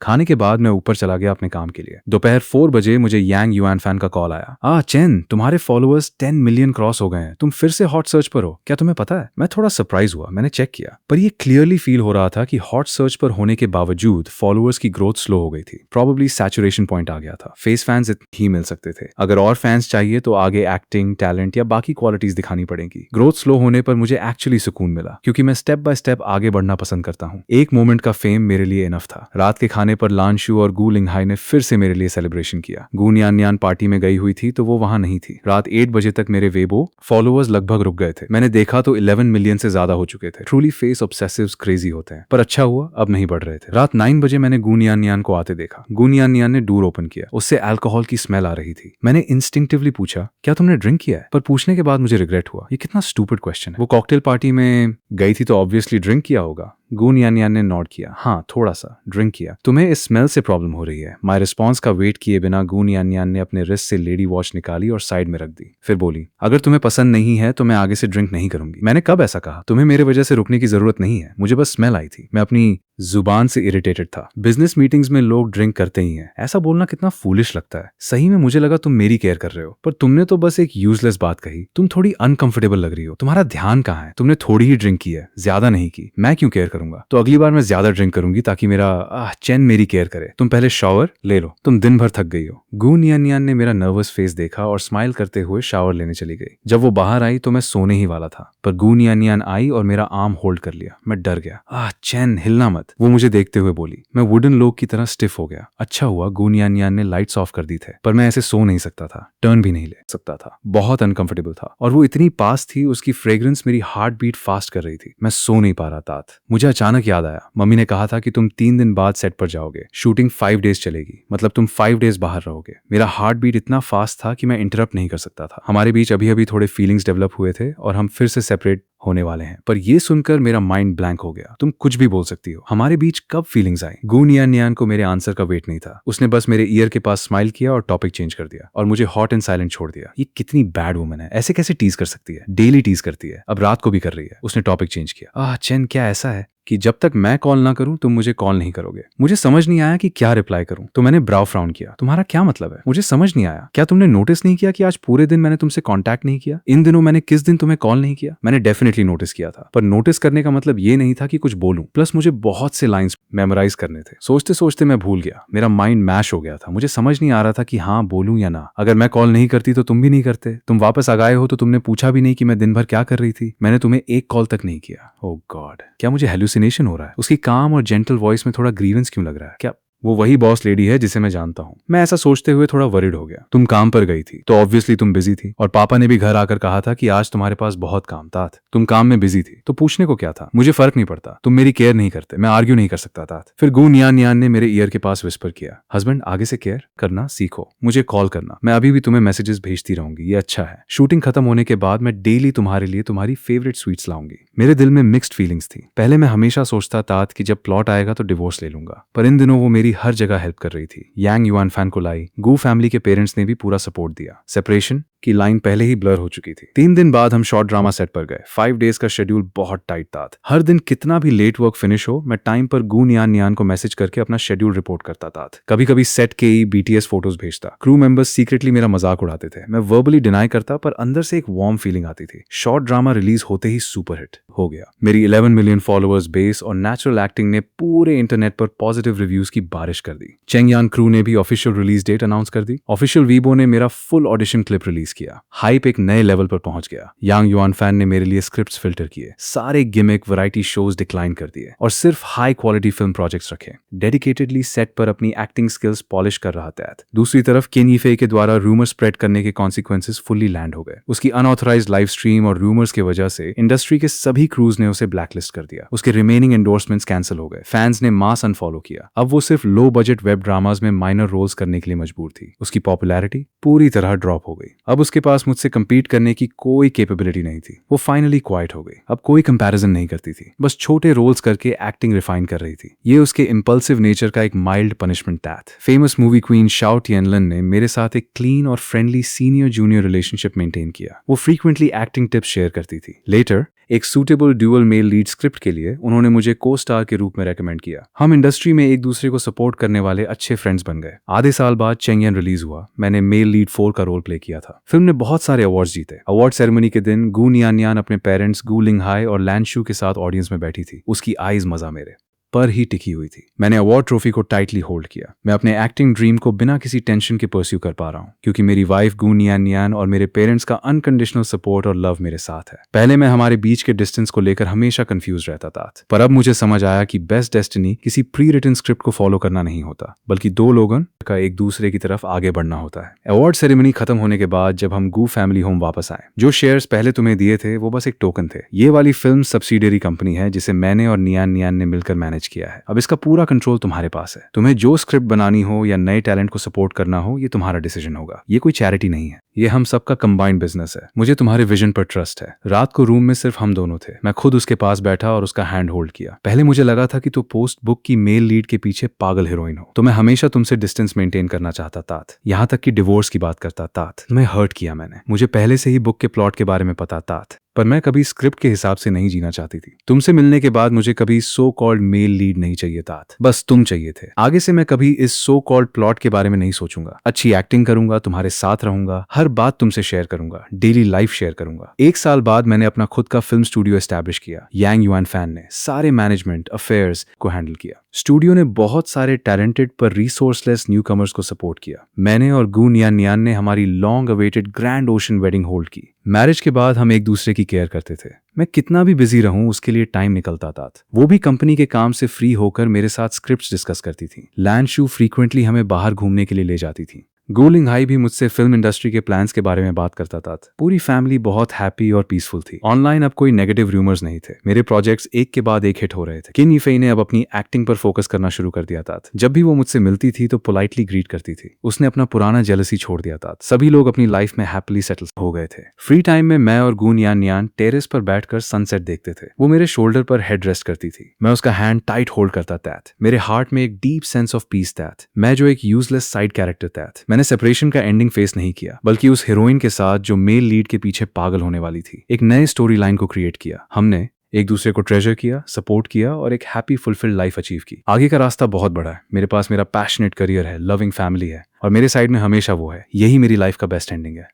खाने के बाद मैं ऊपर चला गया अपने काम के लिए। दोपहर 4 बजे मुझे यांग युआन फैन का कॉल आया। चेन, तुम्हारे फॉलोअर्स 10 मिलियन क्रॉस हो गए हैं। तुम फिर से हॉट सर्च पर हो, क्या तुम्हें पता है? मैं थोड़ा सरप्राइज हुआ। मैंने चेक किया, पर ये क्लियरली फील हो रहा था कि हॉट सर्च पर होने के बावजूद फॉलोअर्स की ग्रोथ स्लो हो गई थी। प्रॉबेबली सैचुरेशन पॉइंट आ गया था। फेस फैंस ही मिल सकते थे। अगर और फैंस चाहिए तो आगे एक्टिंग, टैलेंट या बाकी क्वालिटीज दिखानी पड़ेगी। ग्रोथ स्लो होने पर मुझे एक्चुअली सुकून मिला, क्योंकि मैं स्टेप बाय स्टेप आगे बढ़ना पसंद करता हूँ। एक मोमेंट का फेम मेरे लिए इनफ था। रात के खाने पर लांशू और गू लिंगहाई ने फिर से मेरे लिए सेलिब्रेशन किया। गू न्यान पार्टी में गई हुई थी तो वो वहां नहीं थी। रात 8 बजे तक मेरे वेबो फॉलोअर्स लगभग रुक गए थे। मैंने देखा तो 11 मिलियन से ज्यादा हो चुके थे। ट्रूली फेस ऑब्सेसिव्स क्रेजी होते हैं, पर अच्छा हुआ अब नहीं बढ़ रहे थे। रात 9 बजे मैंने गू न्यान को आते देखा। गू न्यान ने डोर ओपन किया। उससे अल्कोहल की स्मेल आ रही थी। मैंने इंस्टिंक्टिवली पूछा, क्या तुमने ड्रिंक किया है? पर पूछने के बाद मुझे रिग्रेट हुआ। ये कितना स्टूपिड क्वेश्चन है। वो कॉकटेल पार्टी में गई थी तो ऑब्वियसली ड्रिंक किया होगा। गू न्यान ने नॉट किया। हाँ, थोड़ा सा ड्रिंक किया। तुम्हें इस स्मेल से प्रॉब्लम हो रही है। माय रिस्पॉन्स का वेट किए बिना गू न्यान ने अपने रिस्ट से लेडी वॉच निकाली और साइड में रख दी। फिर बोली, अगर तुम्हें पसंद नहीं है तो मैं आगे से ड्रिंक नहीं करूंगी। मैंने कब ऐसा कहा? तुम्हें मेरे वजह से रुकने की जरूरत नहीं है। मुझे बस स्मेल आई थी। मैं अपनी जुबान से इरिटेटेड था। बिजनेस मीटिंग्स में लोग ड्रिंक करते ही हैं। ऐसा बोलना कितना फूलिश लगता है। सही में मुझे लगा तुम मेरी केयर कर रहे हो, पर तुमने तो बस एक यूजलेस बात कही। तुम थोड़ी अनकंफर्टेबल लग रही हो। तुम्हारा ध्यान कहाँ है? तुमने थोड़ी ही ड्रिंक की है, ज्यादा नहीं की। मैं क्यों केयर करूंगा? तो अगली बार मैं ज्यादा ड्रिंक करूंगी ताकि मेरा चैन मेरी केयर करे। तुम पहले शावर ले लो, तुम दिन भर थक गई हो। गू न्यान ने मेरा नर्वस फेस देखा और स्माइल करते हुए शावर लेने चली गई। जब वो बाहर आई तो मैं सोने ही वाला था, पर गू न्यान आई और मेरा आर्म होल्ड कर लिया। मैं डर गया। चैन, हिलना मत। वो मुझे देखते हुए बोली। मैं वुडन लोग की तरह स्टिफ हो गया। अच्छा हुआ गू न्यान ने लाइट्स ऑफ कर दी थे, पर मैं ऐसे सो नहीं सकता था। टर्न भी नहीं ले सकता था। बहुत अनकंफर्टेबल था और वो इतनी पास थी, उसकी फ्रेग्रेंस मेरी हार्ट बीट फास्ट कर रही थी। मैं सो नहीं पा रहा था। मुझे अचानक याद आया, मम्मी ने कहा था कि तुम 3 दिन बाद सेट पर जाओगे। शूटिंग 5 डेज चलेगी, मतलब तुम 5 डेज बाहर रहोगे। मेरा हार्ट बीट इतना फास्ट था कि मैं इंटरप्ट नहीं कर सकता था। हमारे बीच अभी अभी थोड़े फीलिंग्स डेवलप हुए थे और हम फिर से सेपरेट होने वाले हैं। पर ये सुनकर मेरा माइंड ब्लैंक हो गया। तुम कुछ भी बोल सकती हो। हमारे बीच कब फीलिंग्स आई? गू नियान नियान को मेरे आंसर का वेट नहीं था। उसने बस मेरे ईयर के पास स्माइल किया और टॉपिक चेंज कर दिया और मुझे हॉट एंड साइलेंट छोड़ दिया। ये कितनी बैड वुमन है, ऐसे कैसे टीज कर सकती है? डेली टीज करती है, अब रात को भी कर रही है। उसने टॉपिक चेंज किया। चैन, क्या ऐसा है कि जब तक मैं कॉल ना करूं तुम मुझे कॉल नहीं करोगे? मुझे समझ नहीं आया कि क्या रिप्लाई करूं, तो मैंने ब्राउ फ्राउन किया। तुम्हारा क्या मतलब है? मुझे समझ नहीं आया। क्या तुमने नोटिस नहीं किया कि आज पूरे दिन मैंने तुमसे कांटेक्ट नहीं किया? इन दिनों मैंने किस दिन तुम्हें कॉल नहीं किया? मैंने डेफिनेटली नोटिस किया था, पर नोटिस करने का मतलब ये नहीं था कि कुछ बोलूं। प्लस मुझे बहुत से लाइंस मेमोराइज करने थे। सोचते सोचते मैं भूल गया, मेरा माइंड मैश हो गया था। मुझे समझ नहीं आ रहा था कि हाँ बोलूं या ना। अगर मैं कॉल नहीं करती तो तुम भी नहीं करते। तुम वापस आ गए हो तो तुमने पूछा भी नहीं कि मैं दिन भर क्या कर रही थी। मैंने तुम्हें एक कॉल तक नहीं किया। ओह गॉड, क्या मुझे हेलुसिनेशन हो रहा है? उसकी काम और जेंटल वॉइस में थोड़ा ग्रीवेंस क्यों लग रहा है? क्या वो वही बॉस लेडी है जिसे मैं जानता हूँ? मैं ऐसा सोचते हुए थोड़ा वरिड हो गया। तुम काम पर गई थी तो ऑब्वियसली तुम बिजी थी, और पापा ने भी घर आकर कहा था कि आज तुम्हारे पास बहुत काम तात। तुम काम में बिजी थी तो पूछने को क्या था? मुझे फर्क नहीं पड़ता, तुम मेरी केयर नहीं करते, मैं आर्ग्यू नहीं कर सकता तात। फिर गू नियान नियान ने मेरे ईयर के पास विस्पर किया, हस्बैंड आगे से केयर करना सीखो, मुझे कॉल करना, मैं अभी भी तुम्हें मैसेजेस भेजती रहूंगी, ये अच्छा है। शूटिंग खत्म होने के बाद मैं डेली तुम्हारे लिए तुम्हारी फेवरेट स्वीट्स लाऊंगी। मेरे दिल में मिक्स्ड फीलिंग्स थी। पहले मैं हमेशा सोचता तात कि जब प्लॉट आएगा तो डिवोर्स ले लूंगा, पर इन दिनों वो मेरी हर जगह हेल्प कर रही थी। यांग युआन फैन को लाई, गू फैमिली के पेरेंट्स ने भी पूरा सपोर्ट दिया। सेपरेशन की लाइन पहले ही ब्लर हो चुकी थी। 3 दिन बाद हम शॉर्ट ड्रामा सेट पर गए। 5 डेज का शेड्यूल बहुत टाइट था। हर दिन कितना भी लेट वर्क फिनिश हो, मैं टाइम पर गू नियान नियान को मैसेज करके अपना शेड्यूल रिपोर्ट करता था। कभी कभी सेट के ही BTS फोटोज भेजता। क्रू मेंबर्स सीक्रेटली मेरा मजाक उड़ाते थे। मैं वर्बली डिनाई करता, पर अंदर से एक वार्म फीलिंग आती थी। शॉर्ट ड्रामा रिलीज होते ही सुपर हिट हो गया। मेरी 11 मिलियन फॉलोअर्स बेस और नेचुरल एक्टिंग ने पूरे इंटरनेट पर पॉजिटिव रिव्यूज की बारिश कर दी। चेंगयान क्रू ने भी ऑफिशियल रिलीज डेट अनाउंस कर दी। ऑफिशियल वीबो ने मेरा फुल ऑडिशन क्लिप रिलीज किया। हाइप एक नए लेवल पर पहुंच गया। यांग युआन फैन ने मेरे लिए स्क्रिप्ट्स फिल्टर किए, सारे गिमिक वैरायटी शोज डिक्लाइन कर दिए और सिर्फ हाई क्वालिटी फिल्म प्रोजेक्ट्स रखे। डेडिकेटेडली सेट पर अपनी एक्टिंग स्किल्स पॉलिश कर रहा था। दूसरी तरफ केन यीफे के द्वारा रूमर स्प्रेड करने के कॉन्सिक्वेंसेस फुल्ली लैंड हो गए। उसकी अनऑथराइज्ड लाइव स्ट्रीम और रूमर्स की वजह से इंडस्ट्री के सभी क्रूज ने उसे ब्लैकलिस्ट कर दिया। उसके रिमेनिंग एंडोर्समेंट्स कैंसिल हो गए। फैंस ने मास अनफॉलो किया। अब वो सिर्फ लो बजट वेब ड्रामाज में माइनर रोल्स करने के लिए मजबूर थी। उसकी पॉपुलैरिटी पूरी तरह ड्रॉप हो गई। अब उसके पास मुझसे compete करने की कोई कैपेबिलिटी नहीं थी। वो फाइनली क्वाइट हो गई। अब कोई कंपैरिजन नहीं करती थी, बस छोटे रोल्स करके एक्टिंग रिफाइन कर रही थी। ये उसके इंपल्सिव नेचर का एक माइल्ड पनिशमेंट था। फेमस मूवी क्वीन शाओ टियनलन ने मेरे साथ एक क्लीन और friendly senior junior relationship maintain किया। वो फ्रीक्वेंटली एक्टिंग टिप्स शेयर करती थी। लेटर एक suitable dual male lead script के लिए उन्होंने मुझे को स्टार के रूप में रेकमेंड किया। हम इंडस्ट्री में एक दूसरे को सपोर्ट करने वाले अच्छे फ्रेंड्स बन गए। आधे साल बाद चेंगयन रिलीज हुआ। मैंने मेल लीड 4 का रोल प्ले किया था। फिल्म ने बहुत सारे अवार्ड्स जीते। अवार्ड सेरेमनी के दिन गू नियान नियान अपने पेरेंट्स गू लिंग हाई और लैन शू के साथ ऑडियंस में बैठी थी। उसकी आईज मजा मेरे पर ही टिकी हुई थी। मैंने अवार्ड ट्रॉफी को टाइटली होल्ड किया। मैं अपने एक्टिंग ड्रीम को बिना किसी टेंशन के परस्यू कर पा रहा हूँ, क्योंकि मेरी वाइफ गू नियान नियान और मेरे पेरेंट्स का अनकंडीशनल सपोर्ट और लव मेरे साथ है। पहले मैं हमारे बीच के डिस्टेंस को लेकर हमेशा कंफ्यूज रहता था, पर अब मुझे समझ आया कि बेस्ट डेस्टिनी किसी प्री रिटन स्क्रिप्ट को फॉलो करना नहीं होता, बल्कि दो लोगों का एक दूसरे की तरफ आगे बढ़ना होता है। अवार्ड सेरेमनी खत्म होने के बाद जब हम गू फैमिली होम वापस आए, जो शेयर्स पहले तुम्हें दिए थे वो बस एक टोकन थे। ये वाली फिल्म सब्सिडियरी कंपनी है जिसे मैंने और नियान नियान ने मिलकर मैनेज किया है। अब इसका पूरा कंट्रोल तुम्हारे पास है। तुम्हें जो स्क्रिप्ट बनानी हो या नए टैलेंट को सपोर्ट करना हो, ये तुम्हारा डिसीजन होगा। ये कोई चैरिटी नहीं है, ये हम सबका कंबाइंड बिजनेस है। मुझे तुम्हारे विजन पर ट्रस्ट है। रात को रूम में सिर्फ हम दोनों थे। मैं खुद उसके पास बैठा और उसका हैंड होल्ड किया। पहले मुझे लगा था कि तू पोस्ट बुक की मेल लीड के पीछे पागल हीरोइन हो, तो मैं हमेशा तुमसे डिस्टेंस मेंटेन करना चाहता था, यहाँ तक कि डिवोर्स की बात करता था। तुम्हें हर्ट किया मैंने। मुझे पहले से ही बुक के प्लॉट के बारे में पता था, पर मैं कभी स्क्रिप्ट के हिसाब से नहीं जीना चाहती थी। तुमसे मिलने के बाद मुझे कभी सो कॉल्ड मेल लीड नहीं चाहिए था, बस तुम चाहिए थे। आगे से मैं कभी इस सो कॉल्ड प्लॉट के बारे में नहीं सोचूंगा। अच्छी एक्टिंग करूंगा, तुम्हारे साथ रहूंगा, हर बात तुमसे शेयर करूंगा, डेली लाइफ शेयर करूंगा। 1 साल बाद मैंने अपना खुद का फिल्म स्टूडियो एस्टैब्लिश किया। यांग युआन फैन ने सारे मैनेजमेंट अफेयर्स को हैंडल किया। स्टूडियो ने बहुत सारे टैलेंटेड पर रिसोर्सलेस न्यूकमर्स को सपोर्ट किया। मैंने और गू नियान नियान ने हमारी long awaited grand ocean wedding hold की। मैरिज के बाद हम एक दूसरे की केयर करते थे। मैं कितना भी बिजी रहूं, उसके लिए टाइम निकलता था। वो भी कंपनी के काम से फ्री होकर मेरे साथ स्क्रिप्ट्स डिस्कस करती थी। लैन शू फ्रीक्वेंटली हमें बाहर घूमने के लिए ले जाती थी। गोलिंग हाई भी मुझसे फिल्म इंडस्ट्री के प्लान्स के बारे में बात करता था। पूरी फैमिली बहुत हैप्पी और पीसफुल थी। ऑनलाइन अब कोई नेगेटिव रूमर्स नहीं थे। मेरे प्रोजेक्ट्स एक के बाद एक हिट हो रहे थे। किन यीफेई ने अब अपनी एक्टिंग पर फोकस करना शुरू कर दिया था। जब भी वो मुझसे मिलती थी तो पोलाइटली ग्रीट करती थी। उसने अपना पुराना जेलसी छोड़ दिया था। सभी लोग अपनी लाइफ में हैप्पीली सेटल हो गए थे। फ्री टाइम में मैं और गून यान यान टेरेस पर बैठकर सनसेट देखते थे। वो मेरे शोल्डर पर हेड रेस्ट करती थी। मैं उसका हैंड टाइट होल्ड करता था। मेरे हार्ट में एक डीप सेंस ऑफ पीस था। मैं जो एक यूजलेस साइड कैरेक्टर था। मैंने सेपरेशन का एंडिंग फेस नहीं किया, बल्कि उस हीरोइन के साथ जो मेल लीड के पीछे पागल होने वाली थी, एक नए स्टोरी लाइन को क्रिएट किया। हमने एक दूसरे को ट्रेजर किया, सपोर्ट किया और एक हैप्पी फुलफिल्ड लाइफ अचीव की। आगे का रास्ता बहुत बड़ा है। मेरे पास मेरा पैशनेट करियर है, लविंग फैमिली है और मेरे साइड में हमेशा वो है। यही मेरी लाइफ का बेस्ट एंडिंग है।